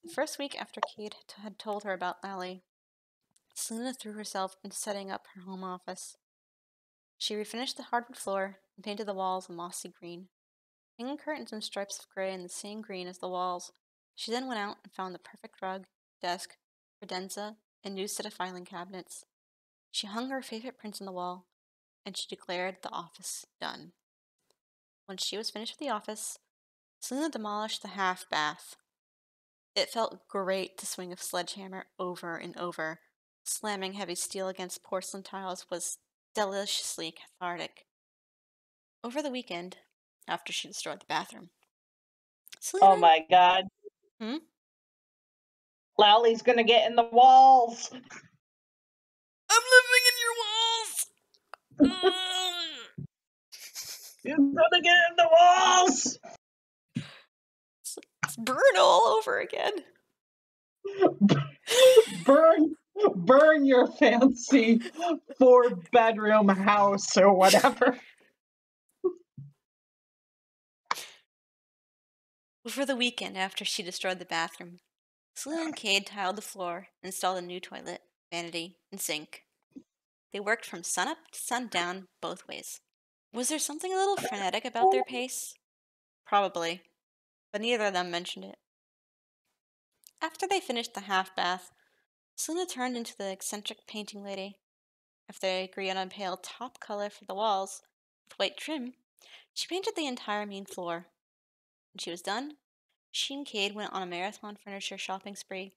The first week after Cade had told her about Lally, Selena threw herself into setting up her home office. She refinished the hardwood floor and painted the walls a mossy green, hanging curtains in stripes of gray in the same green as the walls. She then went out and found the perfect rug, desk, credenza, and new set of filing cabinets. She hung her favorite prints on the wall, and she declared the office done. When she was finished with the office, Selena demolished the half bath. It felt great to swing a sledgehammer over and over. Slamming heavy steel against porcelain tiles was deliciously cathartic. Over the weekend, after she destroyed the bathroom, Selena... Oh my god. Hmm? Lally's gonna get in the walls. I'm living in your walls! You're gonna get in the walls. It's burn all over again. burn your fancy 4-bedroom house or whatever. Over the weekend, after she destroyed the bathroom, Selena and Cade tiled the floor and installed a new toilet, vanity, and sink. They worked from sunup to sundown both ways. Was there something a little frenetic about their pace? Probably, but neither of them mentioned it. After they finished the half bath, Selena turned into the eccentric painting lady. If they agreed on a pale top color for the walls, with white trim, she painted the entire main floor. When she was done, she and Cade went on a marathon furniture shopping spree,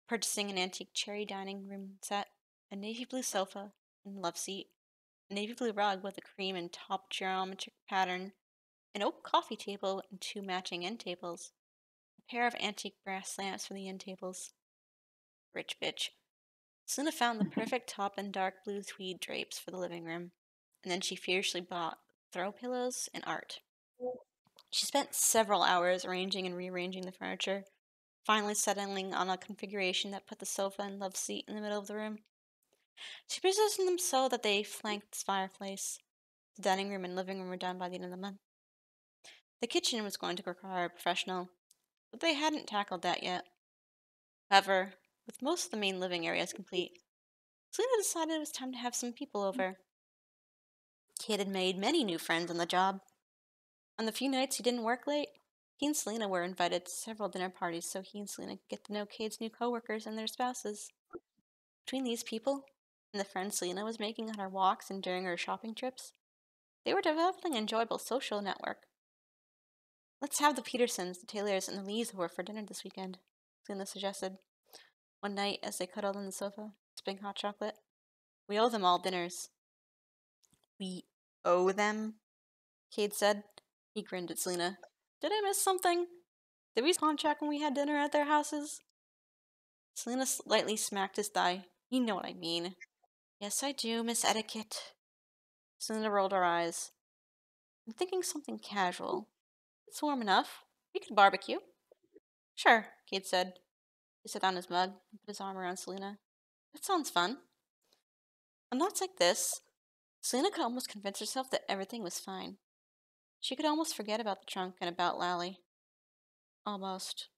purchasing an antique cherry dining room set, a navy blue sofa and love seat, a navy blue rug with a cream and top geometric pattern, an oak coffee table and 2 matching end tables, a pair of antique brass lamps for the end tables. Rich bitch. Selena found the perfect top and dark blue tweed drapes for the living room, and then she fiercely bought throw pillows and art. She spent several hours arranging and rearranging the furniture, finally settling on a configuration that put the sofa and love seat in the middle of the room. She positioned them so that they flanked the fireplace. The dining room and living room were done by the end of the month. The kitchen was going to require a professional, but they hadn't tackled that yet. However, with most of the main living areas complete, Selena decided it was time to have some people over. Kate had made many new friends on the job. On the few nights he didn't work late, He and Selena were invited to several dinner parties so he and Selena could get to know Cade's new coworkers and their spouses. Between these people and the friends Selena was making on her walks and during her shopping trips, they were developing an enjoyable social network. Let's have the Petersons, the Taylors, and the Lees over for dinner this weekend, Selena suggested. One night, as they cuddled on the sofa, sipping hot chocolate. We owe them all dinners. We owe them? Cade said. He grinned at Selena. Did I miss something? Did we contract when we had dinner at their houses? Selena slightly smacked his thigh. You know what I mean. Yes, I do, Miss Etiquette. Selena rolled her eyes. I'm thinking something casual. It's warm enough. We could barbecue. Sure, Cade said. He set down his mug and put his arm around Selena. That sounds fun. On nights like this, Selena could almost convince herself that everything was fine. She could almost forget about the trunk and about Lally. Almost.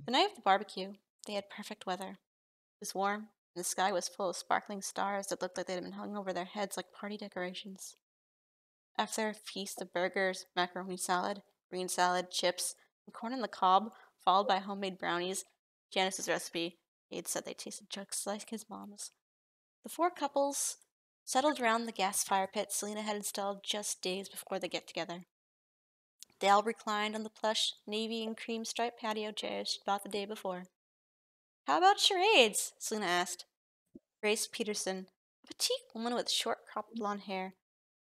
The night of the barbecue, they had perfect weather. It was warm, and the sky was full of sparkling stars that looked like they had been hung over their heads like party decorations. After a feast of burgers, macaroni salad, green salad, chips, and corn on the cob, followed by homemade brownies, Janice's recipe, Cade said they tasted just like his mom's. The four couples settled around the gas fire pit Selena had installed just days before the get-together. They all reclined on the plush navy and cream striped patio chairs she'd bought the day before. How about charades? Selena asked. Grace Peterson, a petite woman with short cropped blonde hair,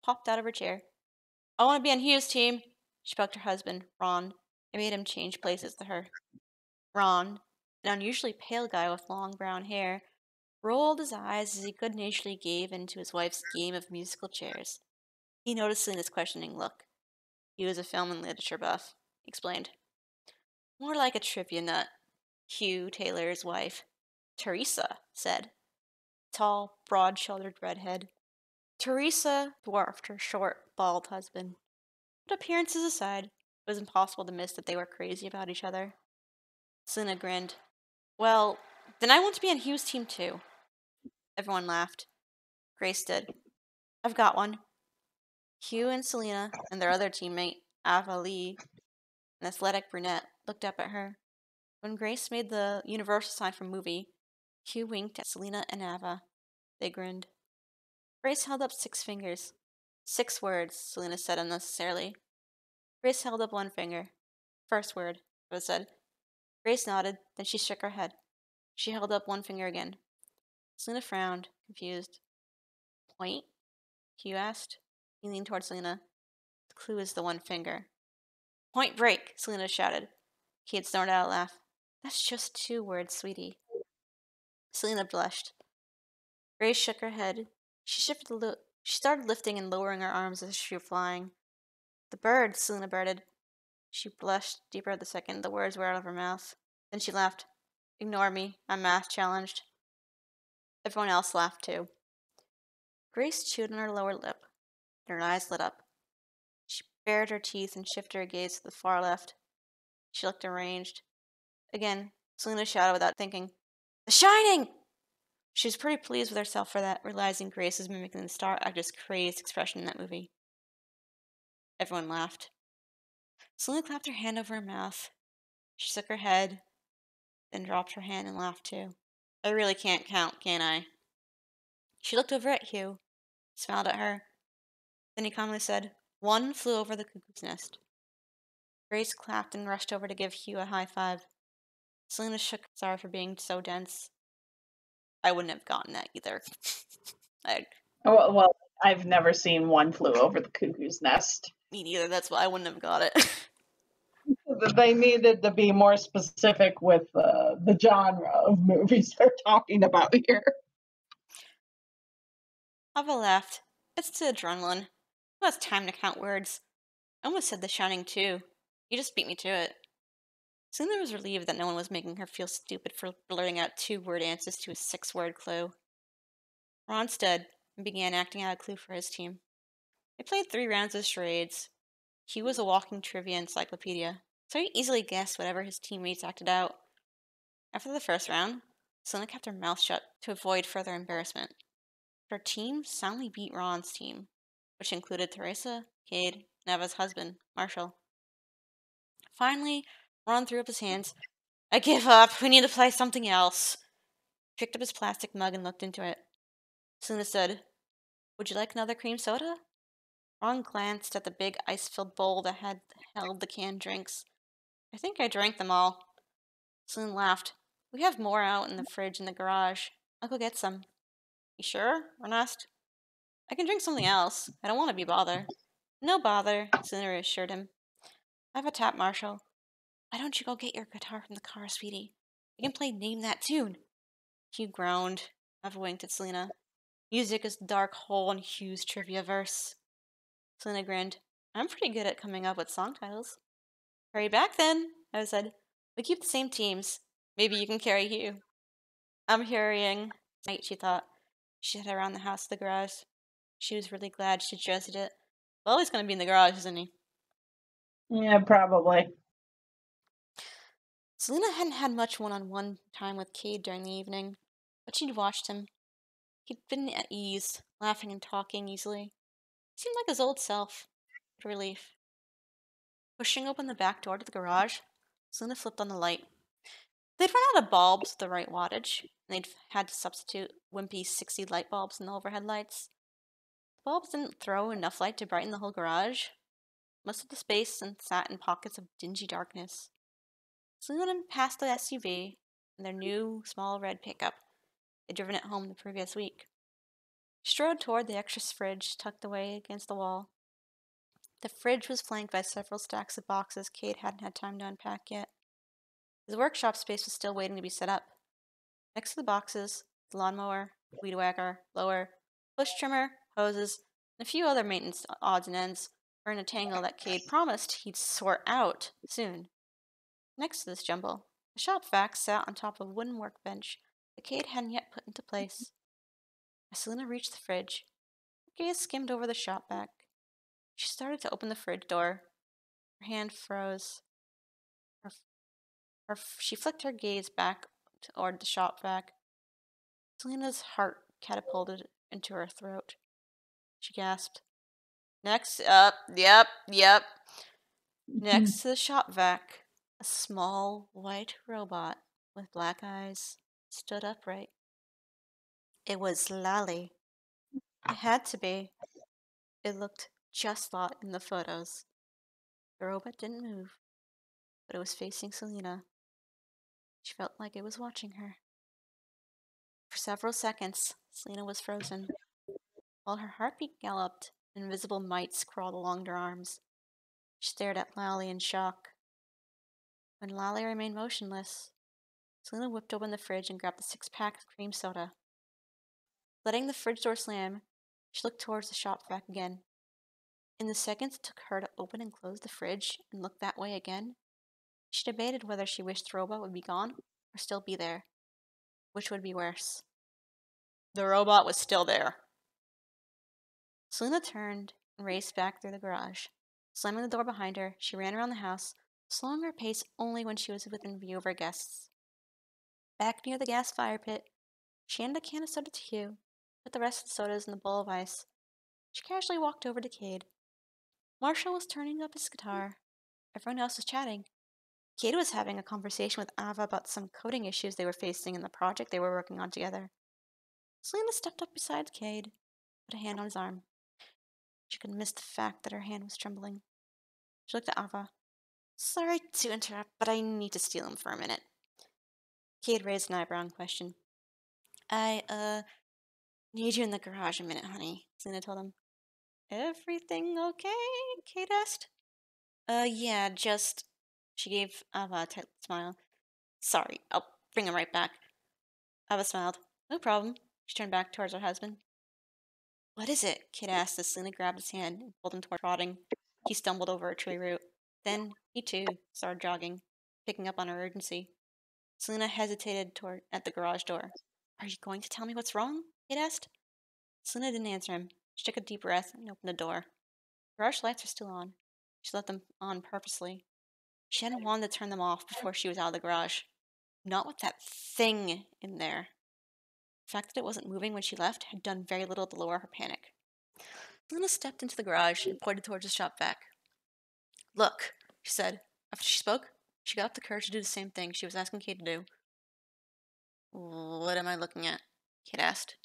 popped out of her chair. I want to be on Hugh's team. She poked her husband, Ron, and made him change places with her. Ron, an unusually pale guy with long brown hair, rolled his eyes as he good naturedly gave in to his wife's game of musical chairs. He noticed Selena's questioning look. He was a film and literature buff, he explained. More like a trivia nut, Hugh Taylor's wife. Teresa said. Tall, broad-shouldered redhead. Teresa dwarfed her short, bald husband. But appearances aside, it was impossible to miss that they were crazy about each other. Selena grinned. Well, then I want to be on Hugh's team too. Everyone laughed. Grace did. I've got one. Hugh and Selena and their other teammate, Ava Lee, an athletic brunette, looked up at her. When Grace made the universal sign for movie, Hugh winked at Selena and Ava. They grinned. Grace held up 6 fingers. 6 words, Selena said unnecessarily. Grace held up 1 finger. First word, Ava said. Grace nodded, then she shook her head. She held up 1 finger again. Selena frowned, confused. Point? Hugh asked. He leaned toward Selena. The clue is the 1 finger. Point break, Selena shouted. Cade snorted out a laugh. That's just 2 words, sweetie. Selena blushed. Grace shook her head. She started lifting and lowering her arms as if she were flying. The bird, Selena birded. She blushed deeper the second the words were out of her mouth. Then she laughed. Ignore me, I'm math challenged. Everyone else laughed too. Grace chewed on her lower lip, and her eyes lit up. She bared her teeth and shifted her gaze to the far left. She looked arranged. Again, Selena shouted without thinking, The Shining! She was pretty pleased with herself for that, realizing Grace was mimicking the star actress' crazed expression in that movie. Everyone laughed. Selena clapped her hand over her mouth. She shook her head, then dropped her hand and laughed too. I really can't count, can I? She looked over at Hugh, smiled at her. Then he calmly said, 1 flew over the cuckoo's nest. Grace clapped and rushed over to give Hugh a high five. Selena shook, sorry for being so dense. I wouldn't have gotten that either. Well, I've never seen 1 flew over the cuckoo's nest. Me neither, that's why I wouldn't have got it. They needed to be more specific with the genre of movies they're talking about here. Ava laughed. It's the adrenaline. Who has time to count words? I almost said The Shining too. You just beat me to it. Selena was relieved that no one was making her feel stupid for blurting out 2-word answers to a 6-word clue. Ron stood and began acting out a clue for his team. They played 3 rounds of charades. Hugh was a walking trivia encyclopedia, so he easily guessed whatever his teammates acted out. After the first round, Selena kept her mouth shut to avoid further embarrassment. Her team soundly beat Ron's team, which included Teresa, Cade, and Eva's husband, Marshall. Finally, Ron threw up his hands. I give up. We need to play something else. He picked up his plastic mug and looked into it. Selena said, Would you like another cream soda? Ron glanced at the big ice-filled bowl that had held the canned drinks. I think I drank them all. Selena laughed. We have more out in the fridge in the garage. I'll go get some. You sure? Ron asked. I can drink something else. I don't want to be bother. No bother, Selena assured him. I have a tap, Marshall. Why don't you go get your guitar from the car, sweetie? You can play Name That Tune. Hugh groaned. Ava winked at Selena. Music is the dark hole in Hugh's trivia verse. Selena grinned. I'm pretty good at coming up with song titles. Hurry back then, I said. We keep the same teams. Maybe you can carry Hugh. I'm hurrying. Tonight, she thought. She headed around the house to the garage. She was really glad she trusted it. Well, he's going to be in the garage, isn't he? Yeah, probably. Selena hadn't had much one-on-one time with Cade during the evening, but she'd watched him. He'd been at ease, laughing and talking easily. He seemed like his old self. What a relief. Pushing open the back door to the garage, Selena flipped on the light. They'd run out of bulbs with the right wattage, and they'd had to substitute wimpy 60 light bulbs in the overhead lights. The bulbs didn't throw enough light to brighten the whole garage. Most of the space sat in pockets of dingy darkness. Selena passed the SUV and their new, small red pickup. They'd driven it home the previous week. She strode toward the extra fridge tucked away against the wall. The fridge was flanked by several stacks of boxes Cade hadn't had time to unpack yet. His workshop space was still waiting to be set up. Next to the boxes, the lawnmower, weed whacker, blower, bush trimmer, hoses, and a few other maintenance odds and ends were in a tangle that Cade promised he'd sort out soon. Next to this jumble, the shop vac sat on top of a wooden workbench that Cade hadn't yet put into place. As Selena reached the fridge, her gaze skimmed over the shop vac. She started to open the fridge door. Her hand froze. She flicked her gaze back toward the shop vac. Selena's heart catapulted into her throat. She gasped. Next up, yep. Next to the shop vac, a small white robot with black eyes stood upright. It was Lally. It had to be. It looked just like in the photos. The robot didn't move, but it was facing Selena. She felt like it was watching her. For several seconds, Selena was frozen. While her heartbeat galloped, invisible mites crawled along her arms. She stared at Lally in shock. When Lally remained motionless, Selena whipped open the fridge and grabbed the 6-pack of cream soda. Letting the fridge door slam, she looked towards the shop vac again. In the seconds it took her to open and close the fridge and look that way again, she debated whether she wished the robot would be gone or still be there. Which would be worse? The robot was still there. Selena turned and raced back through the garage. Slamming the door behind her, she ran around the house, slowing her pace only when she was within view of her guests. Back near the gas fire pit, she handed a can of soda to Hugh, put the rest of the sodas in the bowl of ice. She casually walked over to Cade. Marshall was turning up his guitar. Everyone else was chatting. Cade was having a conversation with Ava about some coding issues they were facing in the project they were working on together. Selena stepped up beside Cade, put a hand on his arm. She could miss the fact that her hand was trembling. She looked at Ava. Sorry to interrupt, but I need to steal him for a minute. Cade raised an eyebrow and questioned. I need you in the garage a minute, honey, Selena told him. Everything okay? Cade asked. Yeah, just... She gave Ava a tight smile. Sorry, I'll bring him right back. Ava smiled. No problem. She turned back towards her husband. What is it? Cade asked as Selena grabbed his hand and pulled him toward trotting. He stumbled over a tree root. Then, he too, started jogging, picking up on her urgency. Selena hesitated at the garage door. Are you going to tell me what's wrong? Cade asked. Selena didn't answer him. She took a deep breath and opened the door. Garage lights were still on. She left them on purposely. She hadn't wanted to turn them off before she was out of the garage. Not with that thing in there. The fact that it wasn't moving when she left had done very little to lower her panic. Selena stepped into the garage and pointed towards the shop vac. Look, she said. After she spoke, she got up the courage to do the same thing she was asking Kate to do. What am I looking at? Kate asked.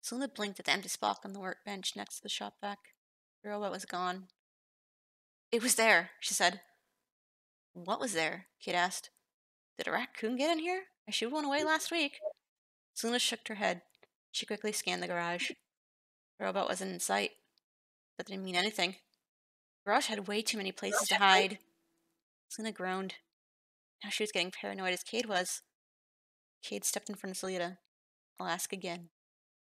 Selena blinked at the empty spot on the workbench next to the shop vac. The robot was gone. It was there, she said. What was there? Kate asked. Did a raccoon get in here? I shooed one away last week. Selena shook her head. She quickly scanned the garage. The robot wasn't in sight. That didn't mean anything. The garage had way too many places to hide. Selena groaned. Now she was getting paranoid as Cade was. Cade stepped in front of Selena. I'll ask again.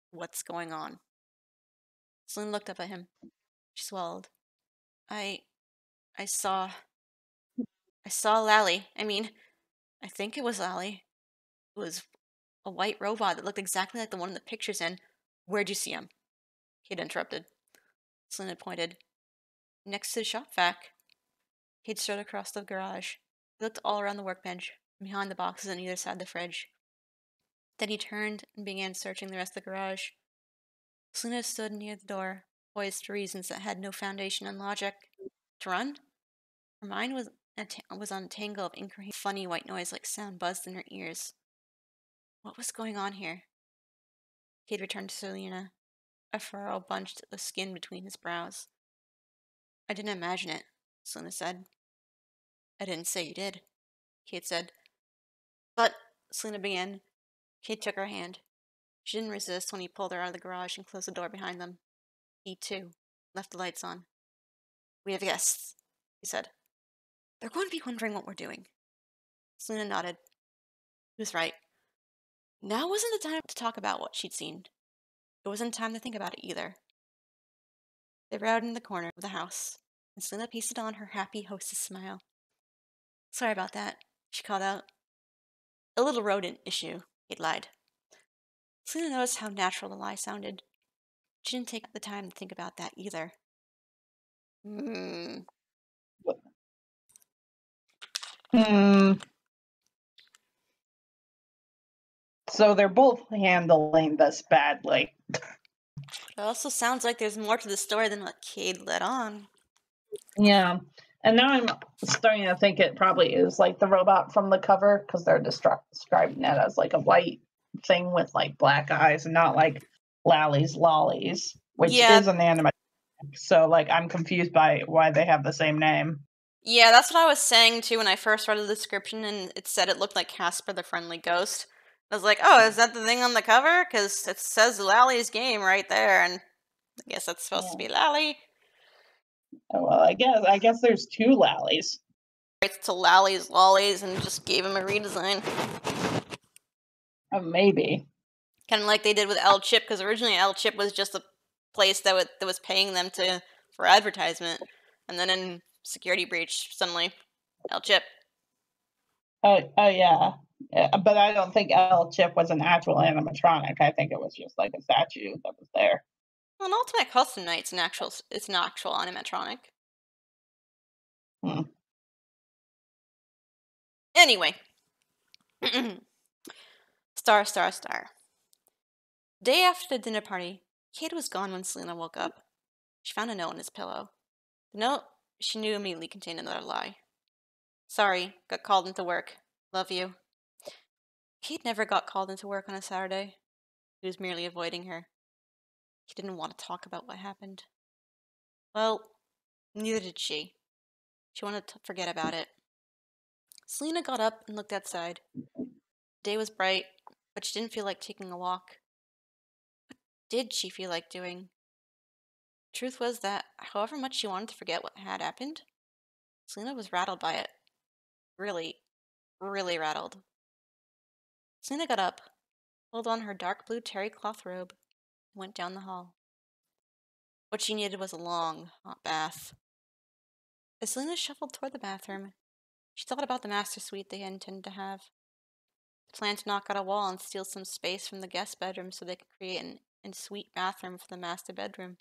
What's going on? Selena looked up at him. She swallowed. I saw Lally. I think it was Lally. It was a white robot that looked exactly like the one in the pictures in. Where'd you see him? Cade interrupted. Selena pointed. Next to the shop vac. Cade strode across the garage. He looked all around the workbench, behind the boxes on either side of the fridge. Then he turned and began searching the rest of the garage. Selena stood near the door, poised for reasons that had no foundation in logic. To run? Her mind was on a tangle of incoherent, funny white noise like sound buzzed in her ears. What was going on here? Cade returned to Selena. A furrow bunched the skin between his brows. I didn't imagine it, Selena said. I didn't say you did, Cade said. But, Selena began. Cade took her hand. She didn't resist when he pulled her out of the garage and closed the door behind them. He, too, left the lights on. We have guests, he said. They're going to be wondering what we're doing. Selena nodded. He was right. Now wasn't the time to talk about what she'd seen. It wasn't time to think about it either. They rode in the corner of the house, and Selena pasted on her happy hostess smile. Sorry about that, she called out. A little rodent issue, Kate lied. Selena noticed how natural the lie sounded. She didn't take the time to think about that either. Hmm. So they're both handling this badly. It also sounds like there's more to the story than what Cade let on. Yeah. And now I'm starting to think it probably is like the robot from the cover because they're describing it as like a white thing with like black eyes and not like Lally's Lollies, which is an animatronic. So like I'm confused by why they have the same name. Yeah, that's what I was saying too when I first read the description and it said it looked like Casper the Friendly Ghost. I was like, oh, is that the thing on the cover? Because it says Lally's game right there, and I guess that's supposed to be Lally. Oh, well, I guess there's two Lallys. Rights to Lally's Lollies and just gave him a redesign. Maybe. Kind of like they did with L Chip, because originally L Chip was just a place that was paying them for advertisement, and then in Security Breach, suddenly L Chip. Oh yeah. But I don't think L Chip was an actual animatronic. I think it was just like a statue that was there. Well, in Ultimate Custom Night, it's an actual animatronic. Anyway. Star. Day after the dinner party, Kate was gone when Selena woke up. She found a note in his pillow. The note, she knew immediately, contained another lie. Sorry, got called into work. Love you. Kate never got called into work on a Saturday. He was merely avoiding her. He didn't want to talk about what happened. Well, neither did she. She wanted to forget about it. Selena got up and looked outside. The day was bright, but she didn't feel like taking a walk. What did she feel like doing? The truth was that, however much she wanted to forget what had happened, Selena was rattled by it. Really, really rattled. Selena got up, pulled on her dark blue terry cloth robe, and went down the hall. What she needed was a long, hot bath. As Selena shuffled toward the bathroom, she thought about the master suite they intended to have. They planned to knock out a wall and steal some space from the guest bedroom so they could create an en-suite bathroom for the master bedroom.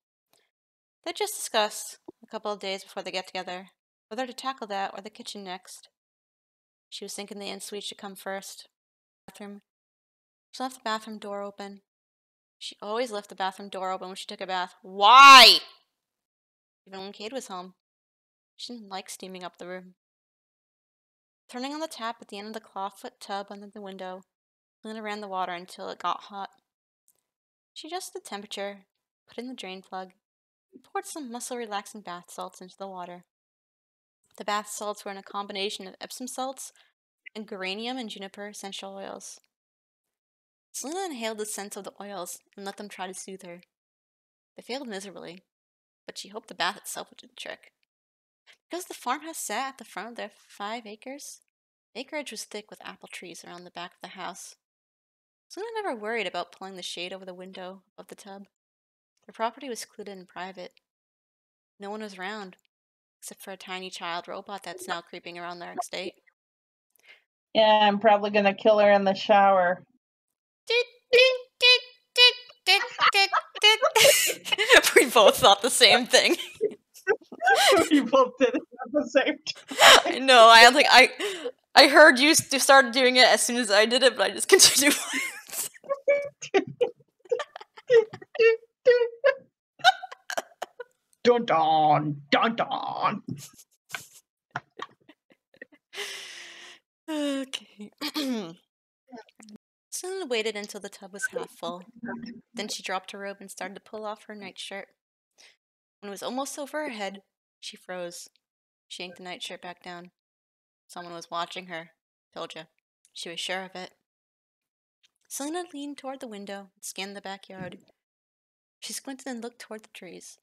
They just discussed, a couple of days before the get-together, whether to tackle that or the kitchen next. She was thinking the en-suite should come first. Bathroom. She left the bathroom door open. She always left the bathroom door open when she took a bath. Why? Even when Cade was home. She didn't like steaming up the room. Turning on the tap at the end of the clawfoot tub under the window, Selena ran the water until it got hot. She adjusted the temperature, put in the drain plug, and poured some muscle-relaxing bath salts into the water. The bath salts were in a combination of Epsom salts and geranium and juniper essential oils. Selena inhaled the scents of the oils and let them try to soothe her. They failed miserably, but she hoped the bath itself would do the trick. Because the farmhouse sat at the front of their 5 acres, the acreage was thick with apple trees around the back of the house. Selena never worried about pulling the shade over the window of the tub. Their property was secluded and private. No one was around, except for a tiny child robot that's now creeping around their estate. Yeah, I'm probably gonna kill her in the shower. We both thought the same thing. We both did it at the same I time. know. I heard you started doing it as soon as I did it, but I just continued. Dun dun dun dun. Okay. Selena waited until the tub was half full. Then she dropped her robe and started to pull off her nightshirt. When it was almost over her head, she froze. She yanked the nightshirt back down. Someone was watching her. Told you. She was sure of it. Selena leaned toward the window and scanned the backyard. She squinted and looked toward the trees.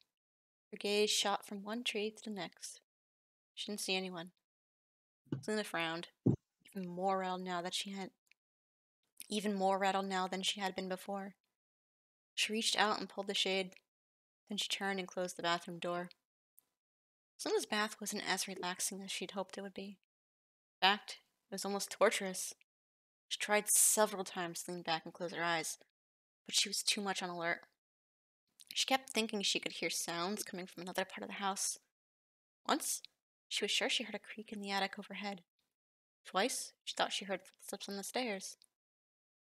Her gaze shot from one tree to the next. She didn't see anyone. Selena frowned, even more rattled now than she had been before. She reached out and pulled the shade. Then she turned and closed the bathroom door. Selena's bath wasn't as relaxing as she'd hoped it would be. In fact, it was almost torturous. She tried several times to lean back and close her eyes, but she was too much on alert. She kept thinking she could hear sounds coming from another part of the house. Once, she was sure she heard a creak in the attic overhead. Twice, she thought she heard footsteps on the stairs.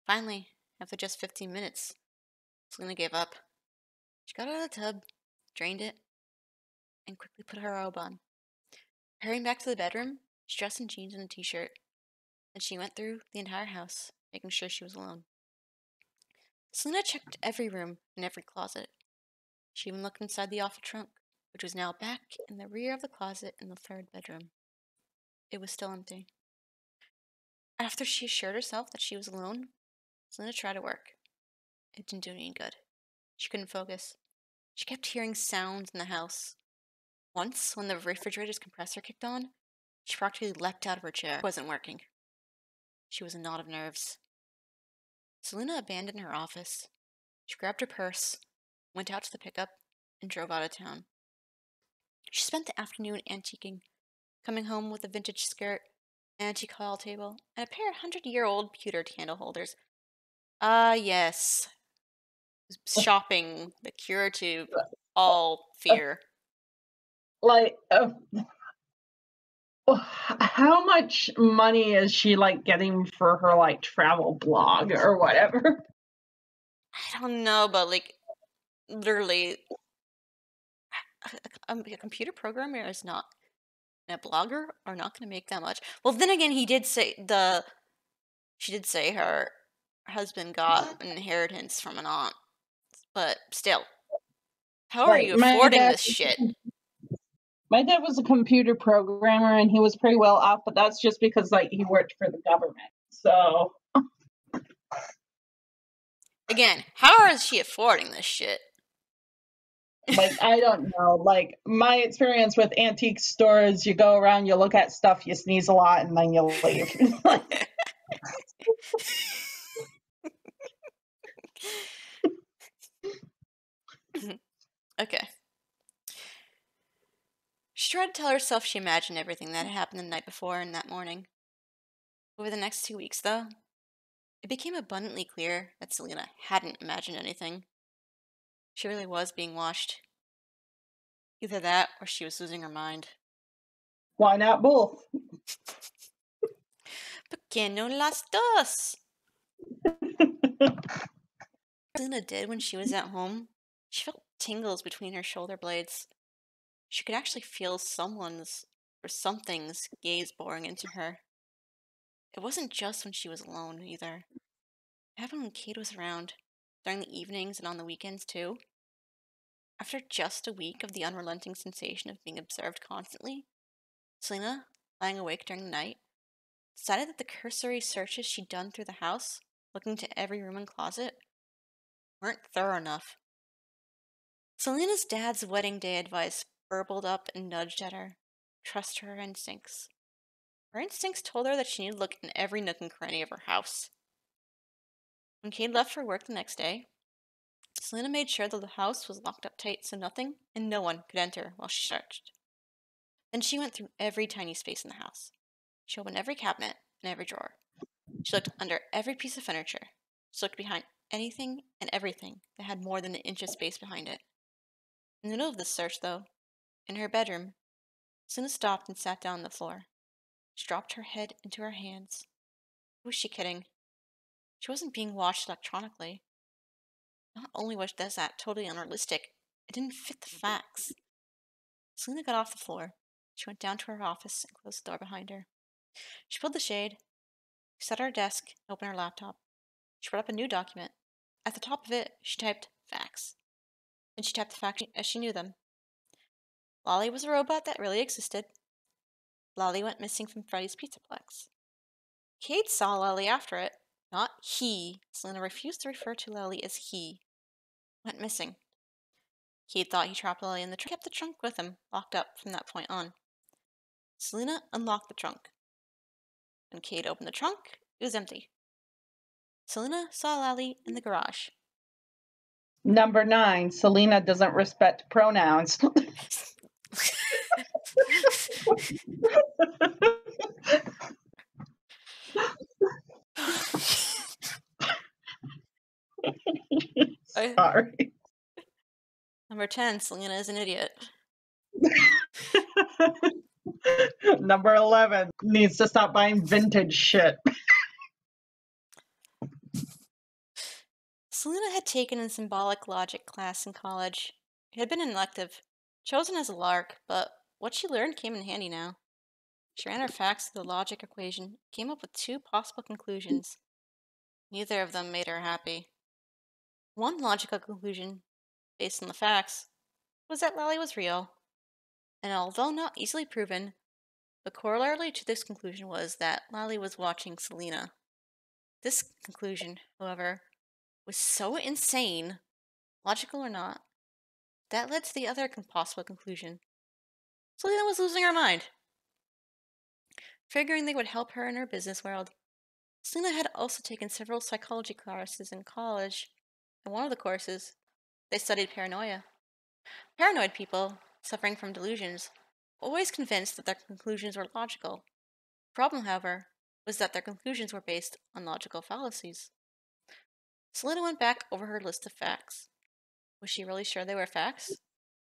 Finally, after just 15 minutes, Selena gave up. She got out of the tub, drained it, and quickly put her robe on. Hurrying back to the bedroom, she dressed in jeans and a t-shirt. Then she went through the entire house, making sure she was alone. Selena checked every room and every closet. She even looked inside the awful trunk, which was now back in the rear of the closet in the 3rd bedroom. It was still empty. After she assured herself that she was alone, Selena tried to work. It didn't do any good. She couldn't focus. She kept hearing sounds in the house. Once, when the refrigerator's compressor kicked on, she practically leapt out of her chair. It wasn't working. She was a knot of nerves. Selena abandoned her office. She grabbed her purse, went out to the pickup, and drove out of town. She spent the afternoon antiquing, coming home with a vintage skirt, an antique hall table, and a pair of 100-year-old pewter candle holders. Ah, yes. Shopping, the cure to all fear. Like, how much money is she like getting for her like travel blog or whatever? I don't know, but like, literally, a computer programmer is not, and a blogger are not going to make that much. Well, then again, she did say her husband got an inheritance from an aunt, but still, how are you affording this shit? My dad was a computer programmer and he was pretty well off, but that's just because like he worked for the government. So again, how is she affording this shit? like, I don't know. Like, my experience with antique stores, you go around, you look at stuff, you sneeze a lot, and then you leave. Okay. She tried to tell herself she imagined everything that had happened the night before and that morning. Over the next 2 weeks, though, it became abundantly clear that Selena hadn't imagined anything. She really was being watched. Either that, or she was losing her mind. Why not both? ¿Por qué no las dos? Selena did when she was at home. She felt tingles between her shoulder blades. She could actually feel someone's or something's gaze boring into her. It wasn't just when she was alone, either. It happened when Cade was around, during the evenings and on the weekends, too. After just a week of the unrelenting sensation of being observed constantly, Selena, lying awake during the night, decided that the cursory searches she'd done through the house, looking to every room and closet, weren't thorough enough. Selena's dad's wedding day advice burbled up and nudged at her. Trust her instincts. Her instincts told her that she needed to look in every nook and cranny of her house. When Cade left for work the next day, Selena made sure that the house was locked up tight so nothing and no one could enter while she searched. Then she went through every tiny space in the house. She opened every cabinet and every drawer. She looked under every piece of furniture. She looked behind anything and everything that had more than an inch of space behind it. In the middle of this search, though, in her bedroom, Selena stopped and sat down on the floor. She dropped her head into her hands. Who was she kidding? She wasn't being watched electronically. Not only was that totally unrealistic, it didn't fit the facts. Selena got off the floor. She went down to her office and closed the door behind her. She pulled the shade. She sat at her desk and opened her laptop. She brought up a new document. At the top of it, she typed facts. Then she typed the facts as she knew them. Lally was a robot that really existed. Lally went missing from Freddy's Pizzaplex. Cade saw Lally after it, not he. Selena refused to refer to Lally as he. Went missing. Cade thought he trapped Lally in the trunk, kept the trunk with him, locked up from that point on. Selena unlocked the trunk. When Cade opened the trunk, it was empty. Selena saw Lally in the garage. Number 9, Selena doesn't respect pronouns. Sorry. Number 10, Selena is an idiot. Number 11, needs to stop buying vintage shit. Selena had taken a symbolic logic class in college. It had been an elective, chosen as a lark, but what she learned came in handy now. She ran her facts through the logic equation, came up with 2 possible conclusions. Neither of them made her happy. One logical conclusion, based on the facts, was that Lally was real. And although not easily proven, the corollary to this conclusion was that Lally was watching Selena. This conclusion, however, was so insane, logical or not, that led to the other possible conclusion. Selena was losing her mind. Figuring they would help her in her business world, Selena had also taken several psychology courses in college. In one of the courses, they studied paranoia. Paranoid people, suffering from delusions, were always convinced that their conclusions were logical. The problem, however, was that their conclusions were based on logical fallacies. Selena went back over her list of facts. Was she really sure they were facts?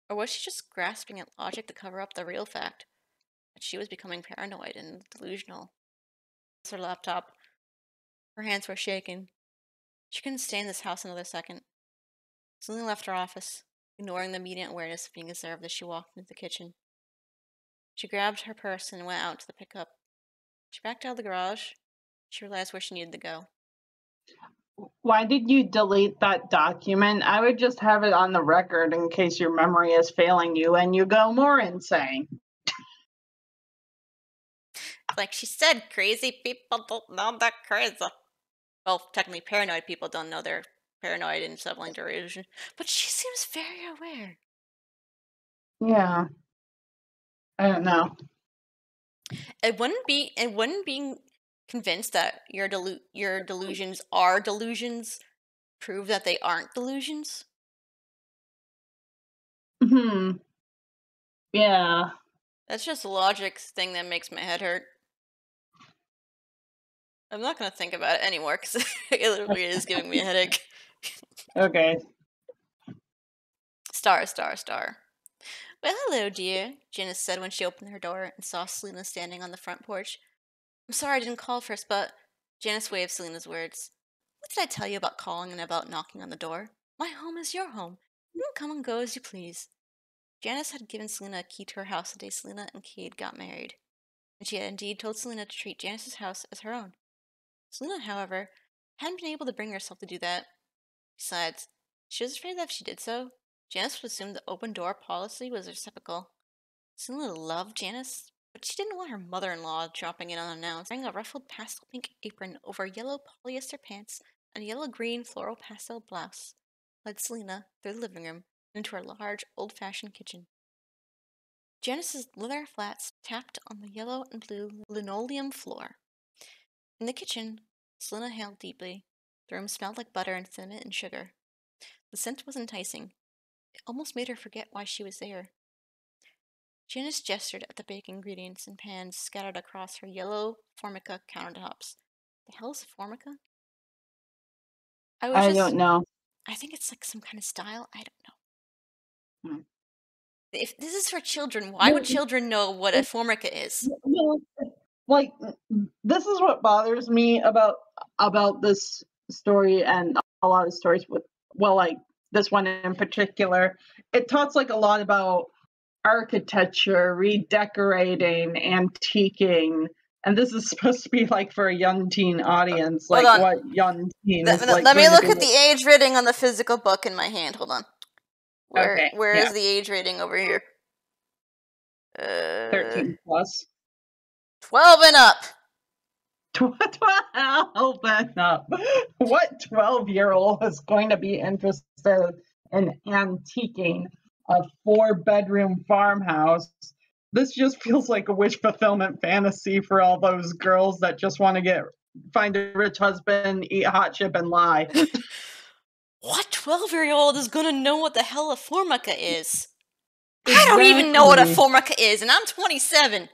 Or was she just grasping at logic to cover up the real fact that she was becoming paranoid and delusional? Her laptop. Her hands were shaking. She couldn't stay in this house another second. Selena left her office, ignoring the immediate awareness of being observed as she walked into the kitchen. She grabbed her purse and went out to the pickup. She backed out of the garage. She realized where she needed to go. Why did you delete that document? I would just have it on the record in case your memory is failing you and you go more insane. Like she said, crazy people don't know they're crazy. Well, technically, paranoid people don't know they're paranoid and suffering delusion, but she seems very aware. Yeah. I don't know. It wouldn't being convinced that your delusions are delusions prove that they aren't delusions. Yeah. That's just a logic thing that makes my head hurt. I'm not going to think about it anymore because it literally is giving me a headache. Okay. Star. Well, hello, dear, Janice said when she opened her door and saw Selena standing on the front porch. I'm sorry I didn't call first, but Janice waved Selena's words. What did I tell you about calling and about knocking on the door? My home is your home. You can come and go as you please. Janice had given Selena a key to her house the day Selena and Cade got married. and she had indeed told Selena to treat Janice's house as her own. Selena, however, hadn't been able to bring herself to do that. Besides, she was afraid that if she did so, Janice would assume the open door policy was reciprocal. Selena loved Janice, but she didn't want her mother-in-law dropping in unannounced, wearing a ruffled pastel pink apron over yellow polyester pants and a yellow-green floral pastel blouse, led Selena through the living room and into her large, old-fashioned kitchen. Janice's leather flats tapped on the yellow and blue linoleum floor. In the kitchen, Selena inhaled deeply. The room smelled like butter and cinnamon and sugar. The scent was enticing. It almost made her forget why she was there. Janice gestured at the baking ingredients and pans scattered across her yellow formica countertops. The hell is a formica? I don't know. I think it's like some kind of style. I don't know. Hmm. If this is for children, why would children know what a formica is? Well, like, this is what bothers me about this story and a lot of stories with, well, like this one in particular. It talks like a lot about architecture, redecorating, antiquing, and this is supposed to be like for a young teen audience. Hold Like, on. what young teen is like Let me going to look be at the age rating on the physical book in my hand. Hold on. Where okay? where Yeah, is the age rating over here? 13 plus. 12 and up. 12 and up. What 12-year-old is going to be interested in antiquing a 4-bedroom farmhouse? This just feels like a wish fulfillment fantasy for all those girls that just want to find a rich husband, eat hot chip, and lie. What 12-year-old is gonna know what the hell a formica is? I don't even know what a formica is, and I'm 27.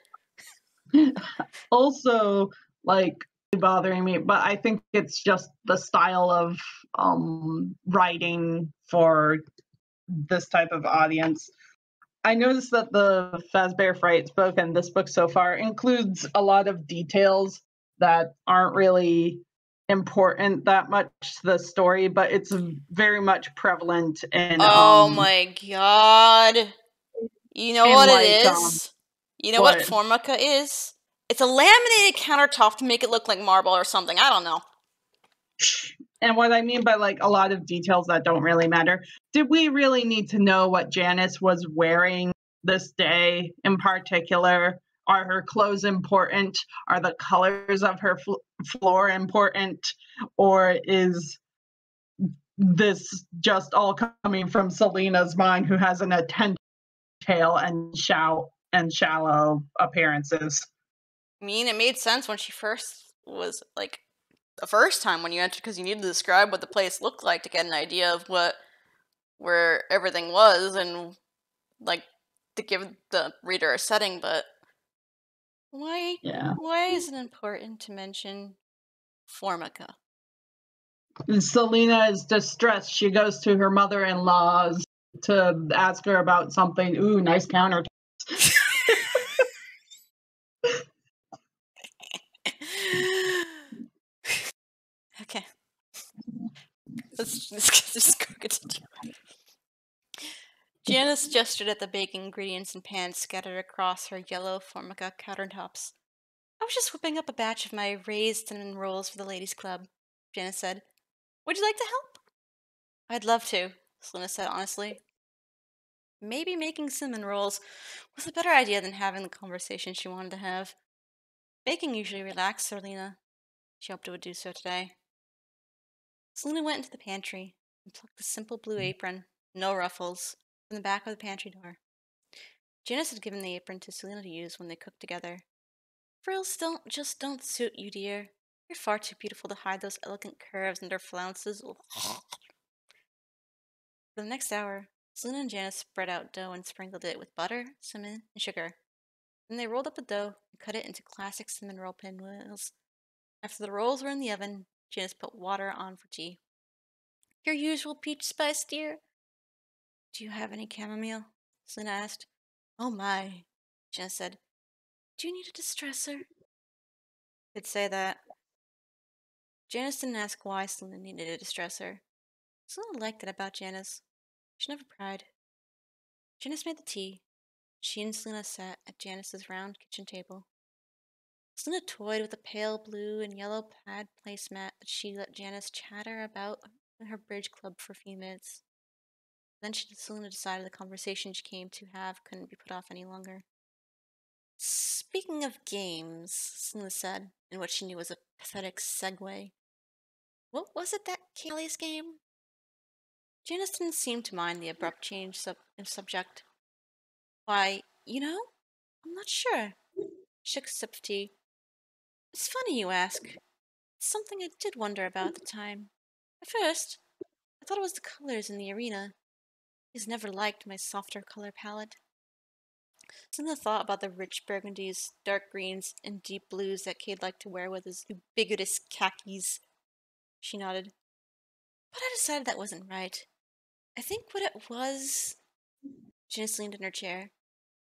Also, like, bothering me, but I think it's just the style of writing for this type of audience. I noticed that the Fazbear Fright book and this book so far includes a lot of details that aren't really important that much to the story, but it's very much prevalent in Oh my god. You know what like, it is? You know what formica is? It's a laminated countertop to make it look like marble or something. I don't know. And what I mean by like a lot of details that don't really matter. Did we really need to know what Janice was wearing this day in particular? Are her clothes important? Are the colors of her floor important? Or is this just all coming from Selena's mind, who has an attention tail and shallow appearances? I mean, it made sense when she first was like the first time when you entered, because you needed to describe what the place looked like to get an idea of where everything was, and like to give the reader a setting. But why is it important to mention formica? Selena is distressed. She goes to her mother-in-law's to ask her about something. Ooh, nice counter. Okay. Let's just go continue. Janice gestured at the baking ingredients and pans scattered across her yellow formica countertops. I was just whipping up a batch of my raised cinnamon rolls for the ladies' club, Janice said. Would you like to help? I'd love to, Selena said honestly. Maybe making cinnamon rolls was a better idea than having the conversation she wanted to have. Baking usually relaxed Selena. She hoped it would do so today. Selena went into the pantry and plucked the simple blue apron, no ruffles, from the back of the pantry door. Janice had given the apron to Selena to use when they cooked together. Frills don't suit you, dear. You're far too beautiful to hide those elegant curves under flounces. For the next hour, Selena and Janice spread out dough and sprinkled it with butter, cinnamon, and sugar. Then they rolled up the dough and cut it into classic cinnamon roll pinwheels. After the rolls were in the oven, Janice put water on for tea. Your usual peach spice, dear? Do you have any chamomile? Selena asked. Oh my, Janice said. Do you need a distressor? Could say that. Janice didn't ask why Selena needed a distressor. Selena liked that about Janice. She never cried. Janice made the tea. She and Selena sat at Janice's round kitchen table. Selena toyed with a pale blue and yellow plaid placemat that she let Janice chatter about in her bridge club for a few minutes. Then Selena decided the conversation she came to have couldn't be put off any longer. Speaking of games, Selena said, in what she knew was a pathetic segue. What was it that Kaylee's game? Janice didn't seem to mind the abrupt change of subject. Why, I'm not sure. Shook a sip of tea. It's funny you ask. It's something I did wonder about at the time. At first, I thought it was the colors in the arena. He's never liked my softer color palette. Selena thought about the rich burgundies, dark greens, and deep blues that Cade liked to wear with his ubiquitous khakis. She nodded. But I decided that wasn't right. I think what it was. Janice leaned in her chair.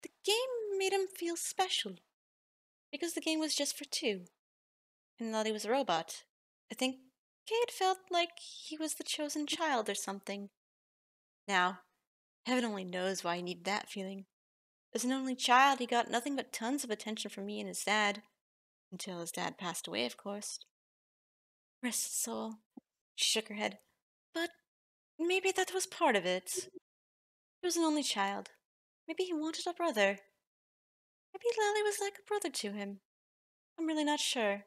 The game made him feel special. Because the game was just for two. And Lally was a robot. I think Cade felt like he was the chosen child or something. Now, heaven only knows why he needed that feeling. As an only child, he got nothing but tons of attention from me and his dad. Until his dad passed away, of course. Rest his soul. She shook her head. But maybe that was part of it. He was an only child. Maybe he wanted a brother. Maybe Lally was like a brother to him. I'm really not sure.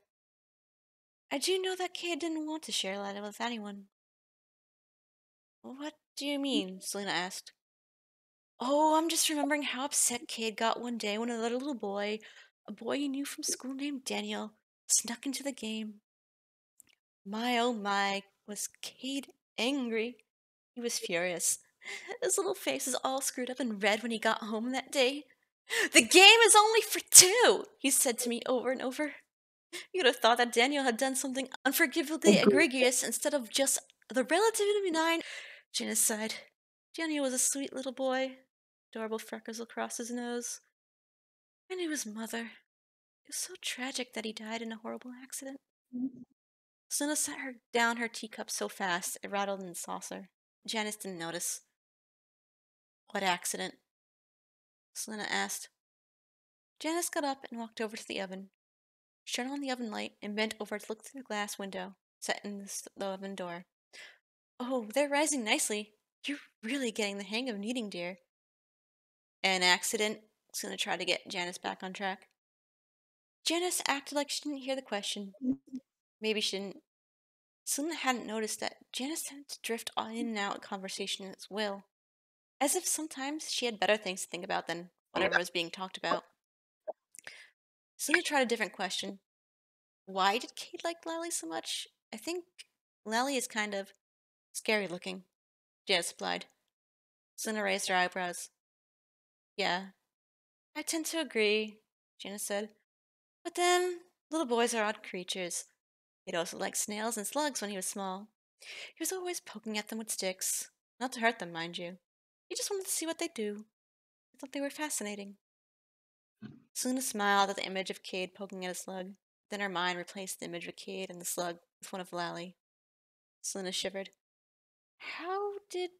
I do know that Cade didn't want to share Lally with anyone. What do you mean? Selena asked. Oh, I'm just remembering how upset Cade got one day when another little boy, a boy he knew from school named Daniel, snuck into the game. My oh my, was Cade angry. He was furious. His little face was all screwed up and red when he got home that day. The game is only for two, he said to me over and over. You'd have thought that Daniel had done something unforgivably egregious instead of just the relatively benign. Janice sighed. Daniel was a sweet little boy, adorable freckles across his nose. I knew his mother. It was so tragic that he died in a horrible accident. Selena set down her teacup so fast it rattled in the saucer. Janice didn't notice. What accident? Selena asked. Janice got up and walked over to the oven. She turned on the oven light and bent over to look through the glass window set in the oven door. Oh, they're rising nicely. You're really getting the hang of kneading, dear. An accident? Selena tried to get Janice back on track. Janice acted like she didn't hear the question. Maybe she didn't. Selena hadn't noticed that Janice tended to drift in and out of conversation at will, as if sometimes she had better things to think about than whatever was being talked about. Selena tried a different question. Why did Kate like Lally so much? I think Lally is kind of scary looking, Janice replied. Selena raised her eyebrows. Yeah, I tend to agree, Janice said. But then, little boys are odd creatures. He'd also liked snails and slugs when he was small. He was always poking at them with sticks. Not to hurt them, mind you. He just wanted to see what they do. He thought they were fascinating. Selena smiled at the image of Cade poking at a slug. Then her mind replaced the image of Cade and the slug with one of Lally. Selena shivered. How did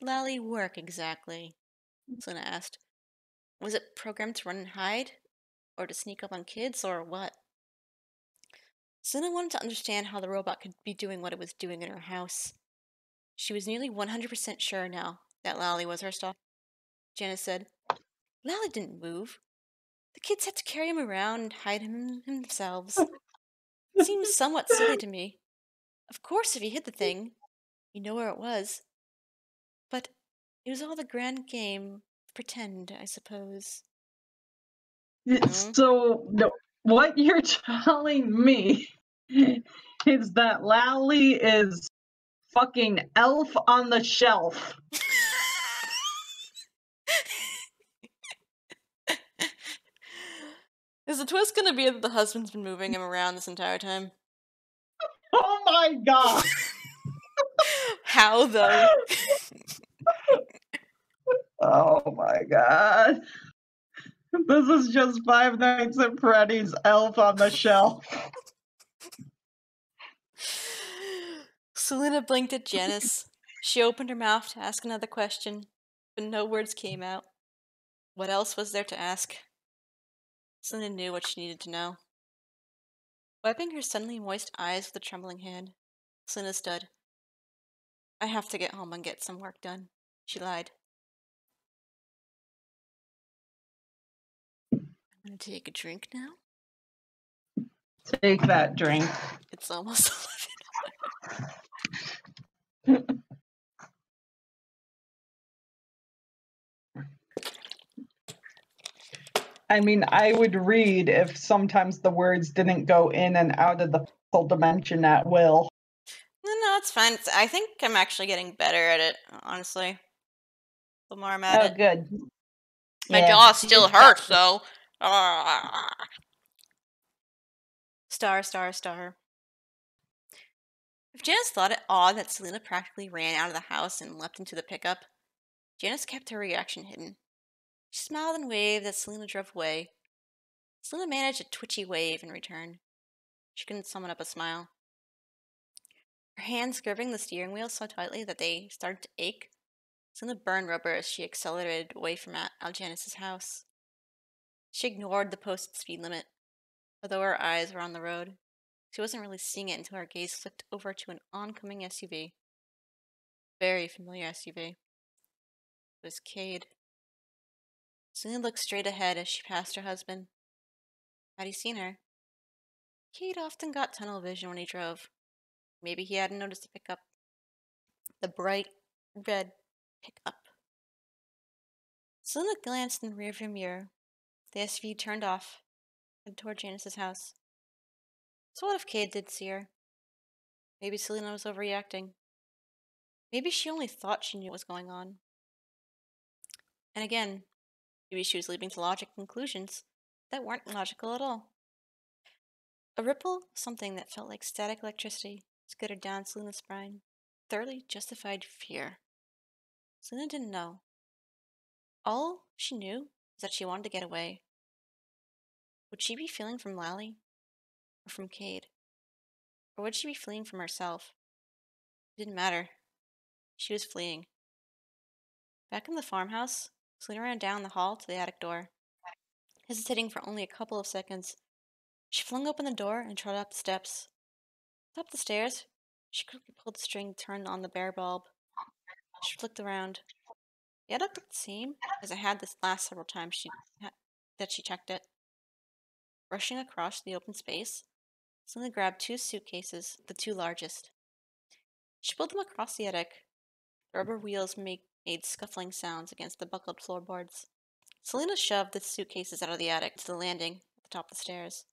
Lally work exactly? Selena asked. Was it programmed to run and hide? Or to sneak up on kids, or what? Selena wanted to understand how the robot could be doing what it was doing in her house. She was nearly 100% sure now that Lally was her stalker. Janice said, Lally didn't move. The kids had to carry him around and hide him themselves. It seems somewhat silly to me. Of course, if you hid the thing, you know where it was. But it was all the grand game of pretend, I suppose. Hmm? So, what you're telling me is that Lally is fucking Elf on the Shelf. Is the twist gonna be that the husband's been moving him around this entire time? Oh my god! How, though? Oh my god. This is just Five Nights at Freddy's Elf on the Shelf. Selena blinked at Janice. She opened her mouth to ask another question, but no words came out. What else was there to ask? Selena knew what she needed to know. Wiping her suddenly moist eyes with a trembling hand, Selena stood. I have to get home and get some work done, she lied. I'm gonna take a drink now. Take that drink. It's almost 11. I mean, I would read if sometimes the words didn't go in and out of the full dimension at will. No, it's fine. I think I'm actually getting better at it, honestly. The more I'm at Oh, it. good. My Yeah, jaw still you've got hurts, though. Star, star, star. If Janice thought it odd that Selena practically ran out of the house and leapt into the pickup, Janice kept her reaction hidden. She smiled and waved as Selena drove away. Selena managed a twitchy wave in return. She couldn't summon up a smile. Her hands gripping the steering wheel so tightly that they started to ache. Selena burned rubber as she accelerated away from Janice's house. She ignored the posted speed limit, although her eyes were on the road. She wasn't really seeing it until her gaze flicked over to an oncoming SUV. Very familiar SUV. It was Cade. Selena looked straight ahead as she passed her husband. Had he seen her? Cade often got tunnel vision when he drove. Maybe he hadn't noticed the pickup. The bright red pickup. Selena glanced in the rearview mirror. The SUV turned off, headed toward Janice's house. So what if Cade did see her? Maybe Selena was overreacting. Maybe she only thought she knew what was going on. And again, maybe she was leaping to logic conclusions that weren't logical at all. A ripple of something that felt like static electricity skittered down Selena's spine. Thoroughly justified fear. Selena didn't know. All she knew was that she wanted to get away. Would she be feeling from Lally? Or from Cade? Or would she be fleeing from herself? It didn't matter. She was fleeing. Back in the farmhouse, Selena ran down the hall to the attic door. Hesitating for only a couple of seconds, she flung open the door and trotted up the steps. Up the stairs, she quickly pulled the string turned on the bare bulb. She flicked around. The attic looked the same as it had this last several times that she checked it. Rushing across the open space, Selena grabbed two suitcases, the two largest. She pulled them across the attic. The rubber wheels made scuffling sounds against the buckled floorboards. Selena shoved the suitcases out of the attic to the landing at the top of the stairs.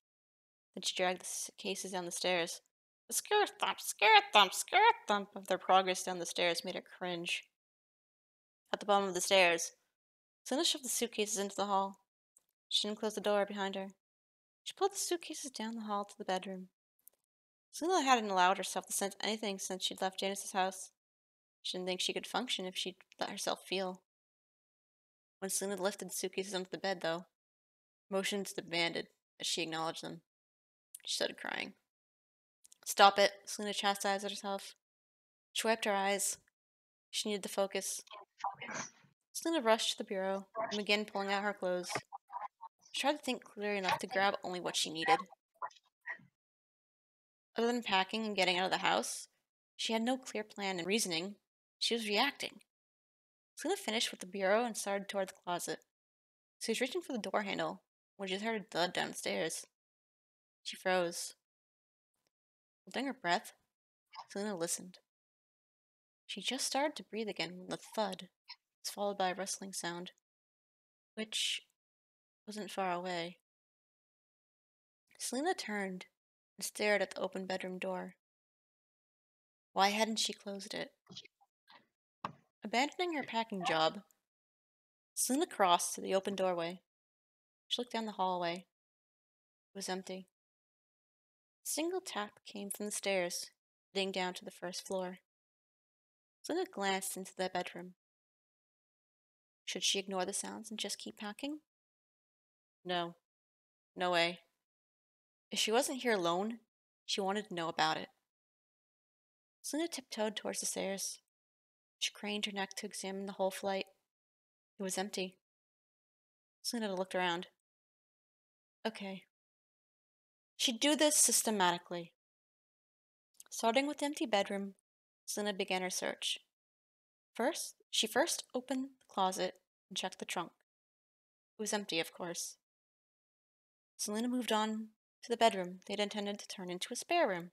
Then she dragged the suitcases down the stairs. The skirt thump of their progress down the stairs made her cringe. At the bottom of the stairs, Selena shoved the suitcases into the hall. She didn't close the door behind her. She pulled the suitcases down the hall to the bedroom. Selena hadn't allowed herself to sense anything since she'd left Janice's house. She didn't think she could function if she'd let herself feel. When Selena lifted the suitcases onto the bed, though, emotions demanded that she acknowledge them. She started crying. Stop it, Selena chastised herself. She wiped her eyes. She needed to focus. Selena rushed to the bureau and began pulling out her clothes. She tried to think clearly enough to grab only what she needed. Other than packing and getting out of the house, she had no clear plan and reasoning. She was reacting. Selena finished with the bureau and started toward the closet. She was reaching for the door handle when she heard a thud downstairs. She froze. Holding her breath, Selena listened. She just started to breathe again when the thud was followed by a rustling sound, which wasn't far away. Selena turned and stared at the open bedroom door. Why hadn't she closed it? Abandoning her packing job, Selena crossed to the open doorway. She looked down the hallway. It was empty. A single tap came from the stairs, leading down to the first floor. Selena glanced into the bedroom. Should she ignore the sounds and just keep packing? No. No way. If she wasn't here alone, she wanted to know about it. Selena tiptoed towards the stairs. She craned her neck to examine the whole flight. It was empty. Selena looked around. Okay. She'd do this systematically. Starting with the empty bedroom, Selena began her search. She first opened the closet and checked the trunk. It was empty, of course. Selena moved on to the bedroom they'd intended to turn into a spare room.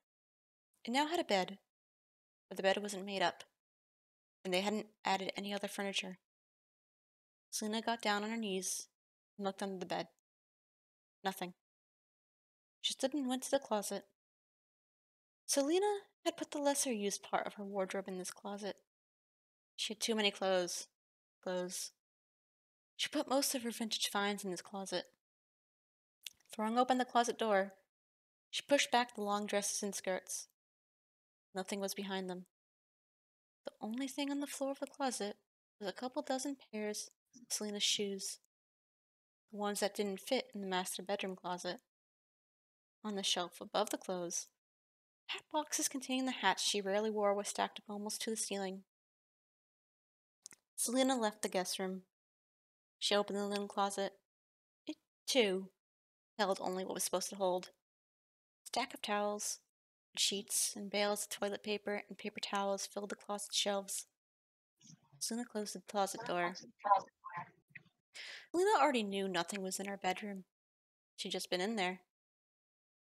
It now had a bed, but the bed wasn't made up, and they hadn't added any other furniture. Selena got down on her knees and looked under the bed. Nothing. She stood and went to the closet. Selena had put the lesser used part of her wardrobe in this closet. She had too many clothes. She put most of her vintage finds in this closet. Throwing open the closet door, she pushed back the long dresses and skirts. Nothing was behind them. The only thing on the floor of the closet was a couple dozen pairs of Selena's shoes, the ones that didn't fit in the master bedroom closet. On the shelf above the clothes, hat boxes containing the hats she rarely wore were stacked up almost to the ceiling. Selena left the guest room. She opened the linen closet. It, too, held only what was supposed to hold. A stack of towels, sheets, and bales of toilet paper and paper towels filled the closet shelves. Selena closed the closet door. Selena already knew nothing was in her bedroom. She'd just been in there.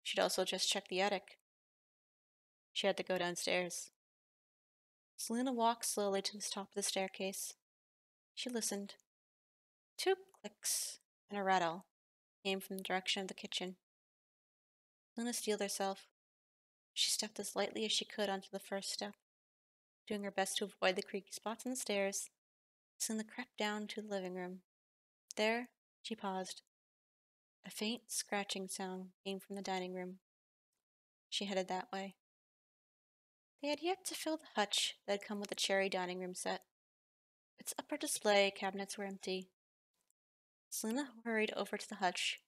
She'd also just checked the attic. She had to go downstairs. Selena walked slowly to the top of the staircase. She listened. 2 clicks and a rattle came from the direction of the kitchen. Selena steeled herself. She stepped as lightly as she could onto the first step. Doing her best to avoid the creaky spots on the stairs, Selena crept down to the living room. There, she paused. A faint scratching sound came from the dining room. She headed that way. They had yet to fill the hutch that had come with the cherry dining room set. Its upper display cabinets were empty. Selena hurried over to the hutch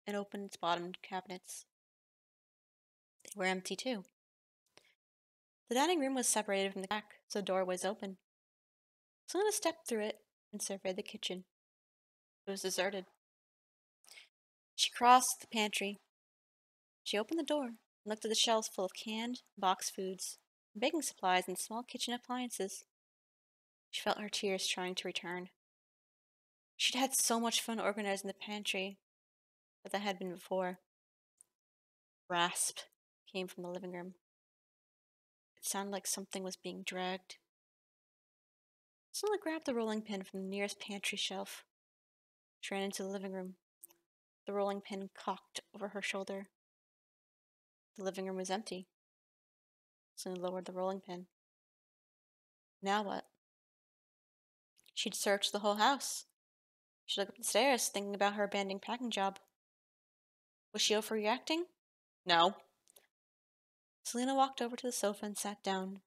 and opened its bottom cabinets. They were empty, too. The dining room was separated from the back, so the door was open. Selena stepped through it and surveyed the kitchen. It was deserted. She crossed the pantry. She opened the door and looked at the shelves full of canned, boxed foods, baking supplies, and small kitchen appliances. She felt her tears trying to return. She'd had so much fun organizing the pantry, but that had been before. Rasp came from the living room. It sounded like something was being dragged. Selena grabbed the rolling pin from the nearest pantry shelf. She ran into the living room. The rolling pin cocked over her shoulder. The living room was empty. Selena lowered the rolling pin. Now what? She'd searched the whole house. She looked up the stairs, thinking about her abandoned packing job. Was she overreacting? No. Selena walked over to the sofa and sat down.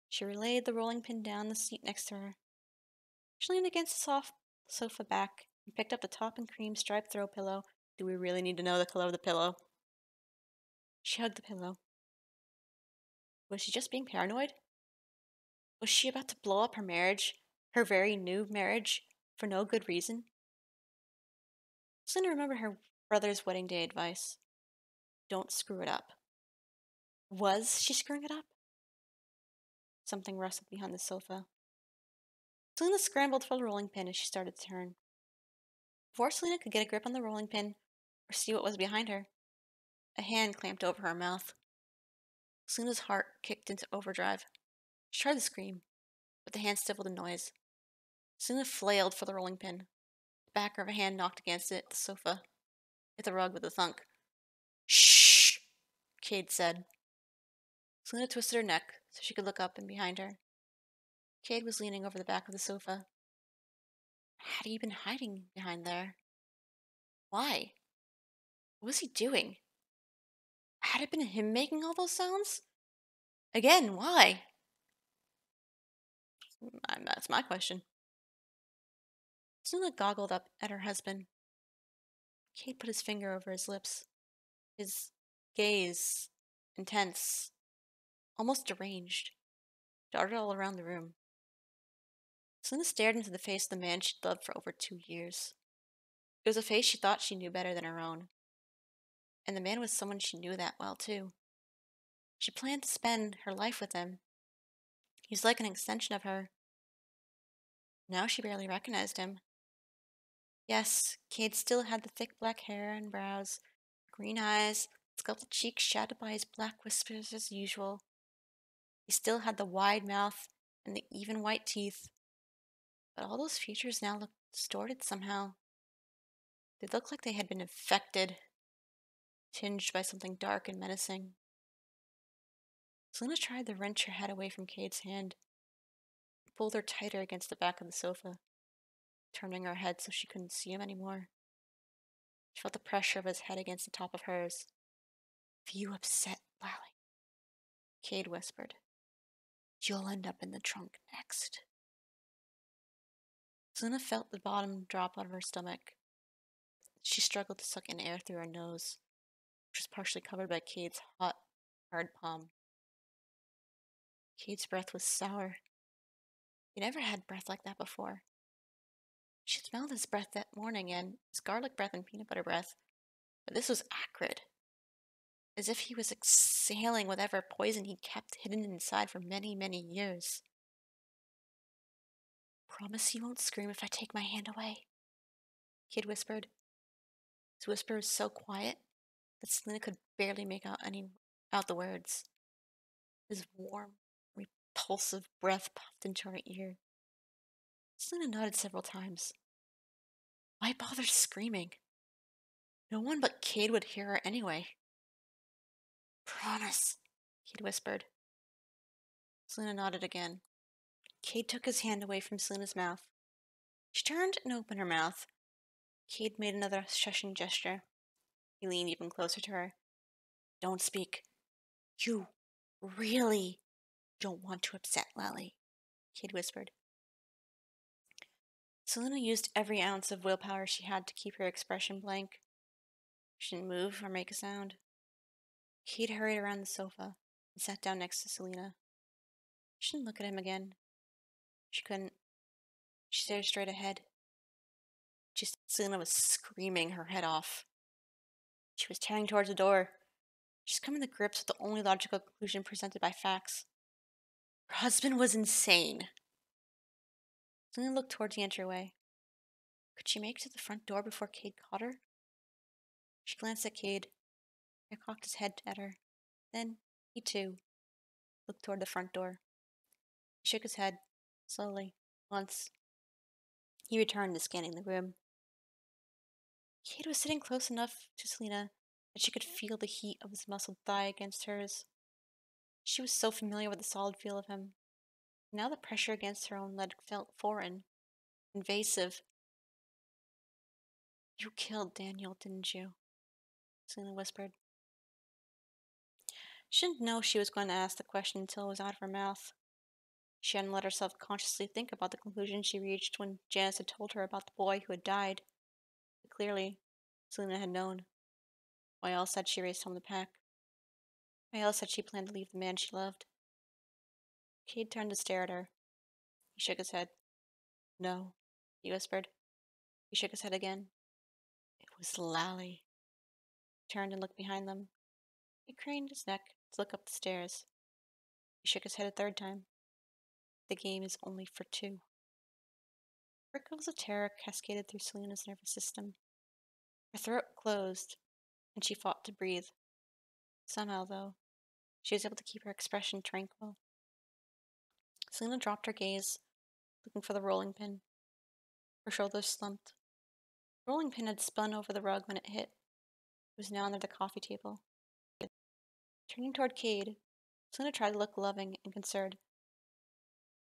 She relayed the rolling pin down the seat next to her. She leaned against the soft sofa back and picked up the top and cream striped throw pillow. Do we really need to know the color of the pillow? She hugged the pillow. Was she just being paranoid? Was she about to blow up her marriage, her very new marriage, for no good reason? Selena remembered her brother's wedding day advice. Don't screw it up. Was she screwing it up? Something rustled behind the sofa. Selena scrambled for the rolling pin as she started to turn. Before Selena could get a grip on the rolling pin or see what was behind her, a hand clamped over her mouth. Selena's heart kicked into overdrive. She tried to scream, but the hand stifled the noise. Selena flailed for the rolling pin. The back of her hand knocked against it, the sofa, hit the rug with a thunk. Shh, Cade said. Selena twisted her neck so she could look up and behind her. Cade was leaning over the back of the sofa. Had he been hiding behind there? Why? What was he doing? Had it been him making all those sounds? Again, why? That's my question. Selena goggled up at her husband. Cade put his finger over his lips. His gaze, intense, almost deranged, darted all around the room. Selena stared into the face of the man she'd loved for over 2 years. It was a face she thought she knew better than her own. And the man was someone she knew that well, too. She planned to spend her life with him. He was like an extension of her. Now she barely recognized him. Yes, Cade still had the thick black hair and brows, green eyes, sculpted cheeks shadowed by his black whiskers as usual. He still had the wide mouth and the even white teeth, but all those features now looked distorted somehow. They looked like they had been infected, tinged by something dark and menacing. Selena tried to wrench her head away from Cade's hand, pulled her tighter against the back of the sofa, turning her head so she couldn't see him anymore. She felt the pressure of his head against the top of hers. If you upset Lally, Cade whispered, you'll end up in the trunk next. Selena felt the bottom drop out of her stomach. She struggled to suck in air through her nose, which was partially covered by Cade's hot, hard palm. Cade's breath was sour. He never had breath like that before. She smelled his breath that morning and his garlic breath and peanut butter breath, but this was acrid, as if he was exhaling whatever poison he kept hidden inside for many, many years. Promise you won't scream if I take my hand away, Cade whispered. His whisper was so quiet that Selena could barely make out the words. His warm, repulsive breath puffed into her ear. Selena nodded several times. Why bother screaming? No one but Cade would hear her anyway. Promise, Cade whispered. Selena nodded again. Cade took his hand away from Selena's mouth. She turned and opened her mouth. Cade made another shushing gesture. He leaned even closer to her. Don't speak. You really don't want to upset Lally, Cade whispered. Selena used every ounce of willpower she had to keep her expression blank. She didn't move or make a sound. Cade hurried around the sofa and sat down next to Selena. She didn't look at him again. She couldn't. She stared straight ahead. Selena was screaming her head off. She was tearing towards the door. She was coming to grips with the only logical conclusion presented by facts. Her husband was insane. Selena looked towards the entryway. Could she make it to the front door before Cade caught her? She glanced at Cade. He cocked his head at her. Then, he too, looked toward the front door. He shook his head, slowly, once. He returned to scanning the room. Cade was sitting close enough to Selena that she could feel the heat of his muscled thigh against hers. She was so familiar with the solid feel of him. Now the pressure against her own leg felt foreign, invasive. You killed Daniel, didn't you? Selena whispered. She didn't know she was going to ask the question until it was out of her mouth. She hadn't let herself consciously think about the conclusion she reached when Janice had told her about the boy who had died. But clearly, Selena had known. Why else had she raced home to pack? Why else had she planned to leave the man she loved? Cade turned to stare at her. He shook his head. No, he whispered. He shook his head again. It was Lally. He turned and looked behind them. He craned his neck to look up the stairs. He shook his head a third time. The game is only for two. Ripples of terror cascaded through Selena's nervous system. Her throat closed, and she fought to breathe. Somehow, though, she was able to keep her expression tranquil. Selena dropped her gaze, looking for the rolling pin. Her shoulders slumped. The rolling pin had spun over the rug when it hit. It was now under the coffee table. Turning toward Cade, Selena tried to look loving and concerned.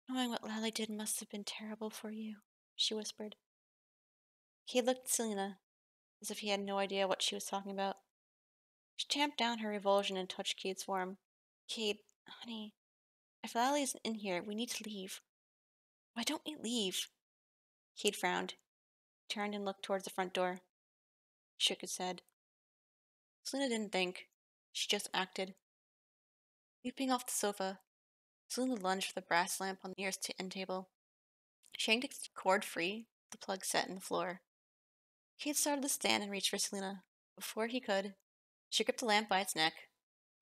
Knowing what Lally did must have been terrible for you, she whispered. Cade looked at Selena, as if he had no idea what she was talking about. She tamped down her revulsion and touched Cade's form. Cade, honey, if Lally isn't in here, we need to leave. Why don't we leave? Cade frowned. He turned and looked towards the front door. He shook his head. Selena didn't think. She just acted. Leaping off the sofa, Selena lunged for the brass lamp on the nearest end table. She yanked its cord free, the plug set in the floor. Cade started to stand and reached for Selena. Before he could, She gripped the lamp by its neck,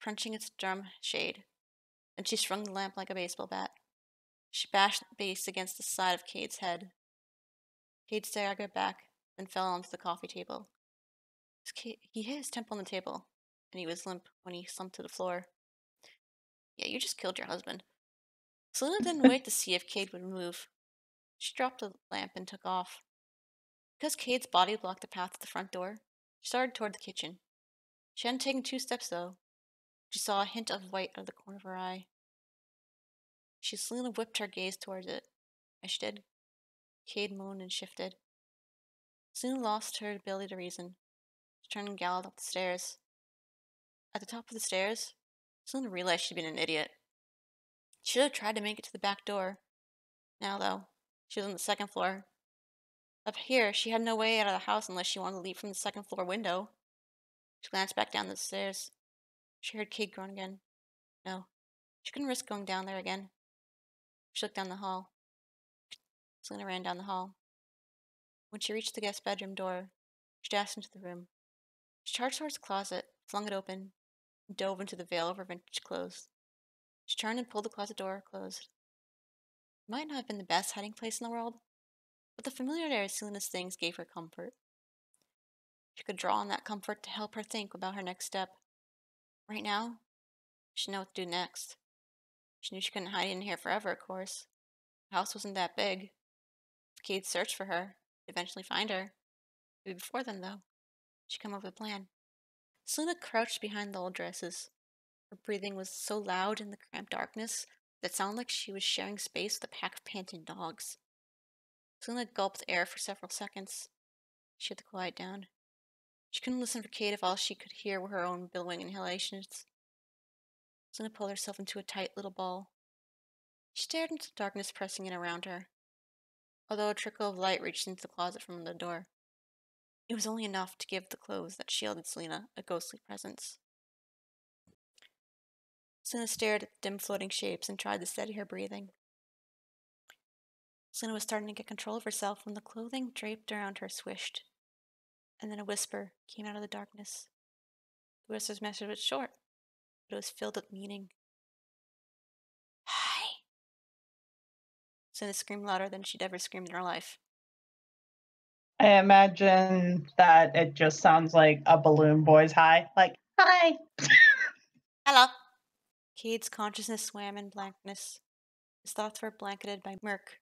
crunching its drum shade. Then she strung the lamp like a baseball bat. She bashed the base against the side of Cade's head. Cade staggered back, then fell onto the coffee table. He hit his temple on the table, and he was limp when he slumped to the floor. Yeah, you just killed your husband. Selena didn't wait to see if Cade would move. She dropped the lamp and took off. Because Cade's body blocked the path to the front door, she started toward the kitchen. She hadn't taken 2 steps, though. She saw a hint of white out of the corner of her eye. Selena whipped her gaze towards it. As she did, Cade moaned and shifted. Selena lost her ability to reason. She turned and galloped up the stairs. At the top of the stairs, Selena realized she'd been an idiot. She should have tried to make it to the back door. Now, though, she was on the second floor. Up here, she had no way out of the house unless she wanted to leap from the second floor window. She glanced back down the stairs. She heard Cade groan again. No, she couldn't risk going down there again. She looked down the hall. Selena ran down the hall. When she reached the guest bedroom door, she dashed into the room. She charged towards the closet, flung it open, and dove into the veil of her vintage clothes. She turned and pulled the closet door closed. It might not have been the best hiding place in the world, but the familiarity of Selena's things gave her comfort. She could draw on that comfort to help her think about her next step. Right now, she knew what to do next. She knew she couldn't hide in here forever, of course. The house wasn't that big. If Cade searched for her, he'd eventually find her. Maybe before then, though, she'd come up with a plan. Selena crouched behind the old dresses. Her breathing was so loud in the cramped darkness that it sounded like she was sharing space with a pack of panting dogs. Selena gulped air for several seconds. She had to quiet down. She couldn't listen for Cade if all she could hear were her own billowing inhalations. Selena pulled herself into a tight little ball. She stared into the darkness pressing in around her, although a trickle of light reached into the closet from the door. It was only enough to give the clothes that shielded Selena a ghostly presence. Selena stared at the dim floating shapes and tried to steady her breathing. Selena was starting to get control of herself when the clothing draped around her swished, and then a whisper came out of the darkness. The whisper's message was short, but it was filled with meaning. Hi! Selena screamed louder than she'd ever screamed in her life. I imagine that it just sounds like a balloon boy's hi. Like, hi! Hello! Cade's consciousness swam in blankness. His thoughts were blanketed by murk.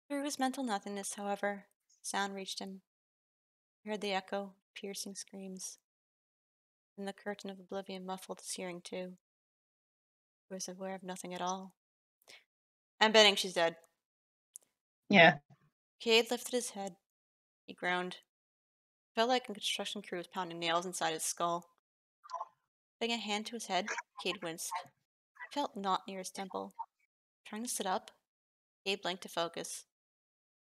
Through his mental nothingness, however, sound reached him. He heard the echo of piercing screams. And the curtain of oblivion muffled his hearing, too. He was aware of nothing at all. I'm betting she's dead. Yeah. Cade lifted his head. He groaned. It felt like a construction crew was pounding nails inside his skull. Putting a hand to his head, Cade winced. He felt a knot near his temple. Trying to sit up, Cade blinked to focus.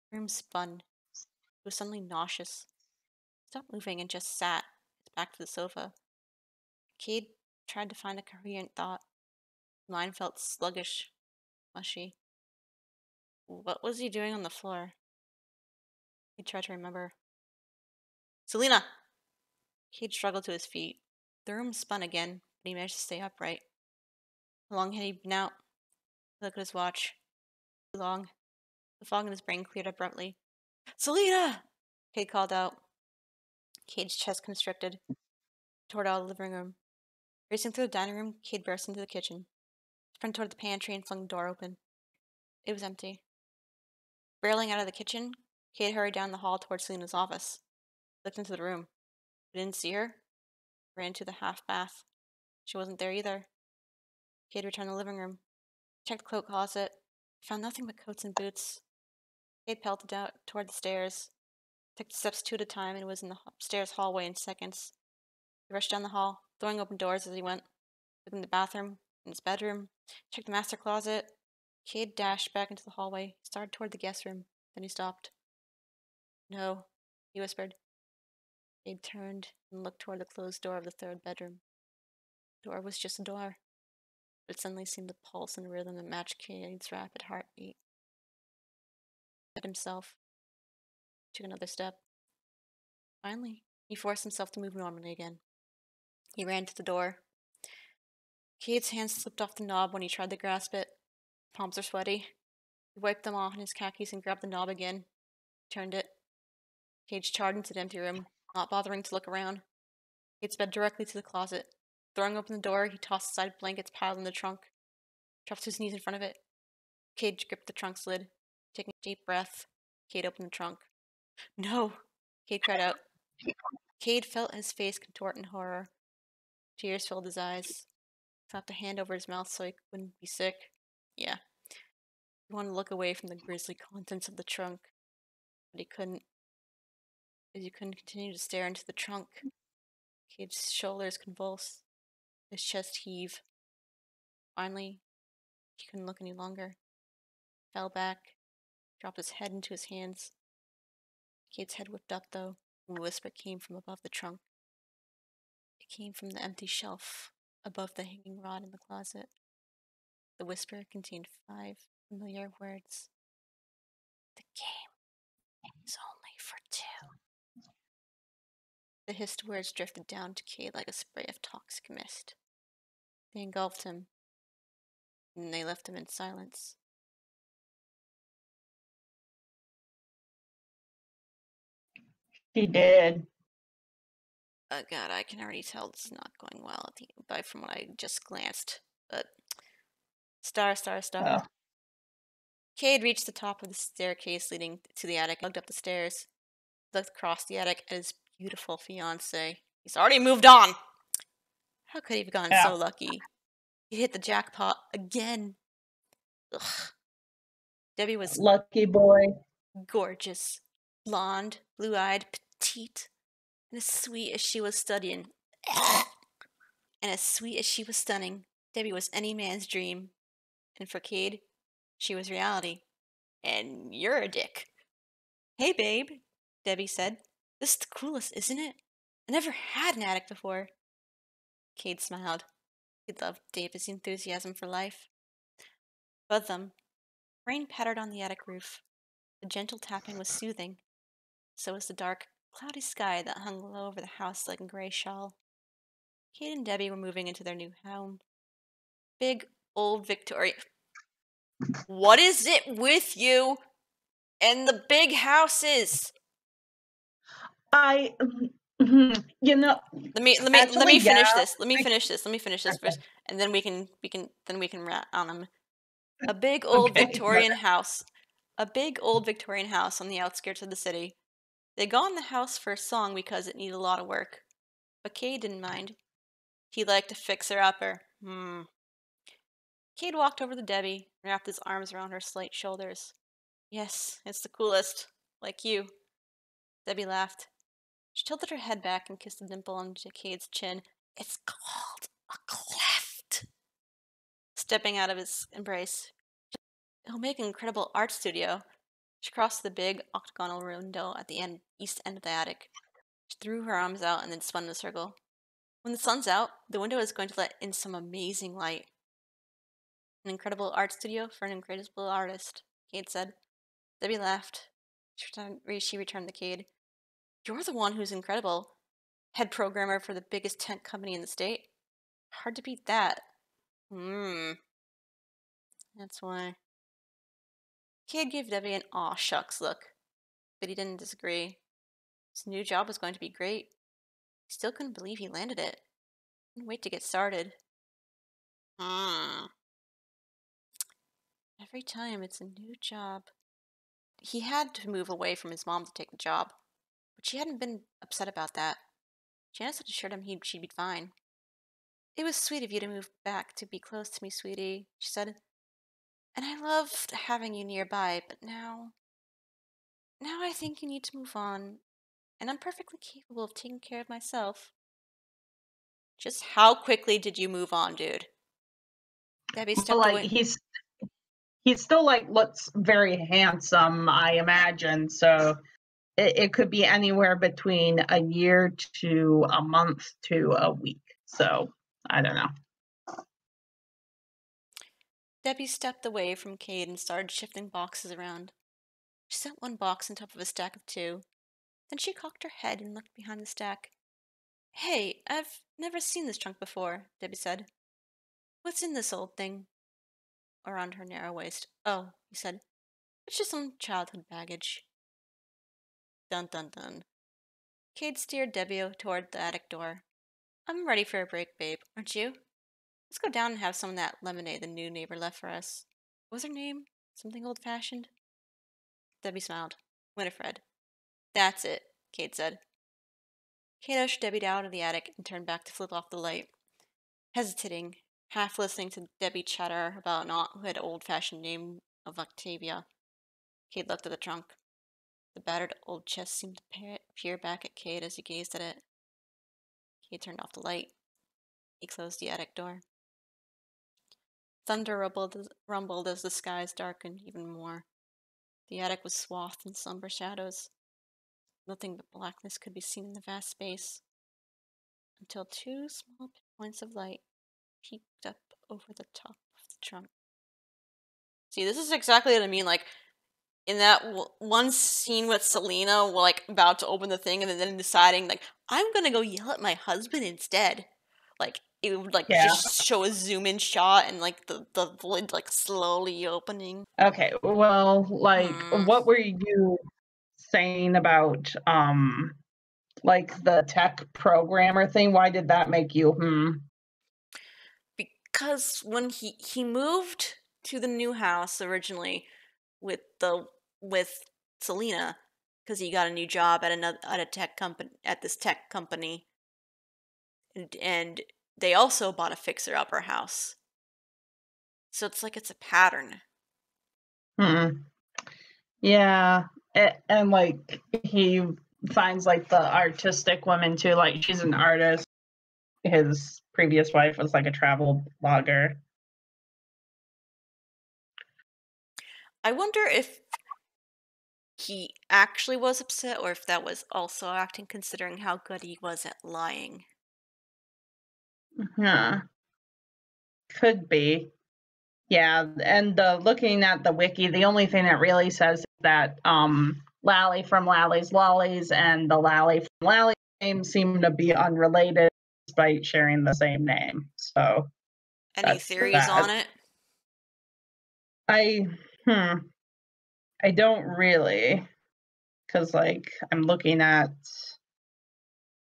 The room spun. He was suddenly nauseous. He stopped moving and just sat, his back to the sofa. Cade tried to find a coherent thought. His mind felt sluggish, mushy. What was he doing on the floor? He tried to remember. Selena! Cade struggled to his feet. The room spun again, but he managed to stay upright. How long had he been out? He looked at his watch. Too long. The fog in his brain cleared abruptly. Selena! Cade called out. Cade's chest constricted. He toward out of the living room. Racing through the dining room, Cade burst into the kitchen. He sprinted toward the pantry and flung the door open. It was empty. Barreling out of the kitchen, Cade hurried down the hall toward Selena's office. He looked into the room. He didn't see her. He ran to the half bath. She wasn't there either. Cade returned to the living room. He checked the coat closet. He found nothing but coats and boots. Cade pelted out toward the stairs. He took the steps 2 at a time and was in the upstairs hallway in seconds. He rushed down the hall, throwing open doors as he went. He looked in the bathroom, in his bedroom, checked the master closet. Cade dashed back into the hallway. He started toward the guest room. Then he stopped. No, he whispered. Cade turned and looked toward the closed door of the third bedroom. The door was just a door, but it suddenly seemed to pulse in a rhythm that matched Cade's rapid heartbeat. He set himself, took another step. Finally, he forced himself to move normally again. He ran to the door. Cade's hands slipped off the knob when he tried to grasp it. Palms are sweaty. He wiped them off in his khakis and grabbed the knob again. Turned it. Cade charged into the empty room, not bothering to look around. Cade sped directly to the closet. Throwing open the door, he tossed aside blankets piled in the trunk. Dropped to his knees in front of it. Cade gripped the trunk lid. Taking a deep breath, Cade opened the trunk. No! Cade cried out. Cade felt his face contort in horror. Tears filled his eyes. He slapped a hand over his mouth so he wouldn't be sick. Yeah. He wanted to look away from the grisly contents of the trunk, but he couldn't. As he couldn't continue to stare into the trunk. Cade's shoulders convulsed. His chest heaved. Finally, he couldn't look any longer. Fell back, dropped his head into his hands. Cade's head whipped up, though, and a whisper came from above the trunk. It came from the empty shelf above the hanging rod in the closet. The whisper contained 5 familiar words. The game is only for 2. The hissed words drifted down to Cade like a spray of toxic mist. They engulfed him, and they left him in silence. She did. Oh God, I can already tell this is not going well from what I just glanced. But star. Oh. Cade reached the top of the staircase leading to the attic and looked up the stairs. He looked across the attic at his beautiful fiancée. He's already moved on! How could he have gotten so lucky? He hit the jackpot again. Ugh. Debbie was lucky boy. Gorgeous. Blonde, blue-eyed, petite, and as sweet as she was stunning. Debbie was any man's dream. And for Cade, she was reality. And you're a dick. Hey, babe, Debbie said. This is the coolest, isn't it? I never had an attic before. Cade smiled. He loved David's enthusiasm for life. Above them, rain pattered on the attic roof. The gentle tapping was soothing. So was the dark, cloudy sky that hung low over the house like a gray shawl. Cade and Debbie were moving into their new home. Big, old Victorian. What is it with you and the big houses? You know. Let me finish this. Let me finish this first, and then we can rat on them. A big old Victorian house. A big old Victorian house on the outskirts of the city. They got in the house for a song because it needed a lot of work. But Cade didn't mind. He liked a fixer-upper. Cade walked over to Debbie and wrapped his arms around her slight shoulders. Yes, it's the coolest. Like you. Debbie laughed. She tilted her head back and kissed a dimple on Cade's chin. It's called a cleft. Stepping out of his embrace. It'll make an incredible art studio. She crossed the big octagonal window at the east end of the attic. She threw her arms out and then spun in a circle. When the sun's out, the window is going to let in some amazing light. An incredible art studio for an incredible artist, Cade said. Debbie laughed. She returned the Cade. You're the one who's incredible. Head programmer for the biggest tent company in the state. Hard to beat that. That's why. Cade gave Debbie an aw shucks look, but he didn't disagree. His new job was going to be great. He still couldn't believe he landed it. Couldn't wait to get started. Every time it's a new job. He had to move away from his mom to take the job, but she hadn't been upset about that. Janice had assured him she'd be fine. It was sweet of you to move back to be close to me, sweetie, she said. And I loved having you nearby, but now I think you need to move on, and I'm perfectly capable of taking care of myself. Just how quickly did you move on, dude? Debbie stepped away. He's still looks very handsome, I imagine. So it could be anywhere between a year to a month to a week. So I don't know. Debbie stepped away from Cade and started shifting boxes around. She set one box on top of a stack of 2. Then she cocked her head and looked behind the stack. Hey, I've never seen this trunk before, Debbie said. What's in this old thing? Around her narrow waist. Oh, he said. It's just some childhood baggage. Dun dun dun. Cade steered Debbie toward the attic door. I'm ready for a break, babe, aren't you? Let's go down and have some of that lemonade the new neighbor left for us. What was her name? Something old-fashioned? Debbie smiled. Winifred. That's it, Cade said. Cade ushered Debbie down to the attic and turned back to flip off the light. Hesitating, half listening to Debbie chatter about an aunt who had an old-fashioned name of Octavia, Cade looked at the trunk. The battered old chest seemed to peer back at Cade as he gazed at it. Cade turned off the light. He closed the attic door. Thunder rumbled as the skies darkened even more. The attic was swathed in somber shadows. Nothing but blackness could be seen in the vast space, until two small points of light peeked up over the top of the trunk. See, this is exactly what I mean. Like, in that one scene with Selena, like, about to open the thing and then deciding, like, I'm gonna go yell at my husband instead. Like, it would, like, Yeah. just show a zoom-in shot and, like, the lid, like, slowly opening. Okay. Well, like, what were you saying about like the tech programmer thing? Why did that make you Because when he moved to the new house originally with Selena, because he got a new job at a tech company, at this tech company, and they also bought a fixer-upper house. So it's like it's a pattern. Yeah. And like he finds like the artistic woman too, like she's an artist. His previous wife was like a travel blogger. I wonder if he actually was upset or if that was also acting, considering how good he was at lying. Yeah. Could be. Yeah, and looking at the wiki, the only thing that really says that Lally from Lally's Lollies and the Lally from Lally's name seem to be unrelated despite sharing the same name. So Any that's theories that. on it? I hmm, I don't really, because like I'm looking at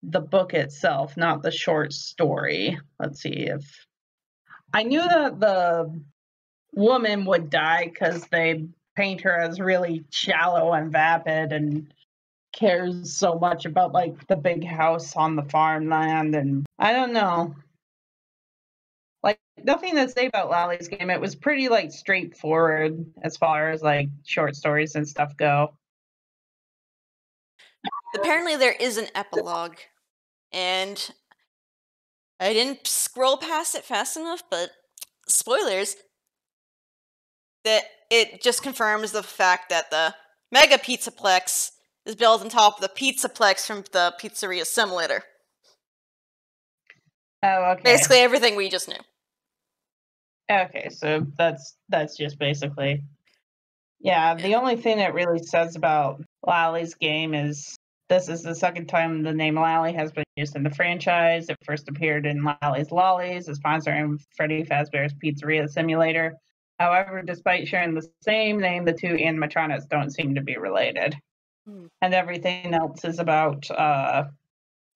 the book itself, not the short story. Let's see if I knew that the woman would die because they paint her as really shallow and vapid and cares so much about like the big house on the farmland. And I don't know, like nothing to say about Lally's game. It was pretty like straightforward as far as like short stories and stuff go. Apparently, there is an epilogue, and I didn't scroll past it fast enough, but spoilers, that it just confirms the fact that the Mega Pizzaplex is built on top of the Pizzaplex from the Pizzeria Simulator. Oh, okay. Basically everything we just knew. Okay, so that's just basically, yeah, the only thing it really says about Lally's game is this is the second time the name Lally has been used in the franchise. It first appeared in Lally's Lollies, a sponsor in Freddy Fazbear's Pizzeria Simulator. However, despite sharing the same name, the two animatronics don't seem to be related. And everything else is about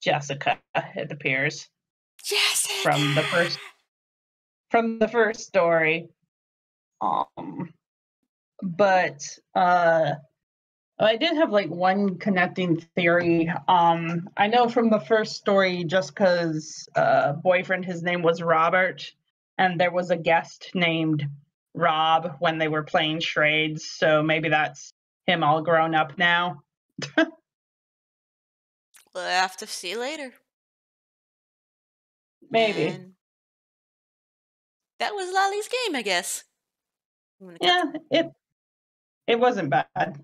Jessica, it appears. Jessica! From the first story. But I did have like one connecting theory. I know from the first story, Jessica's boyfriend, his name was Robert, and there was a guest named Rob when they were playing charades. So maybe that's him all grown up now. We'll have to see later. Maybe. And that was Lally's game, I guess. Yeah, it wasn't bad.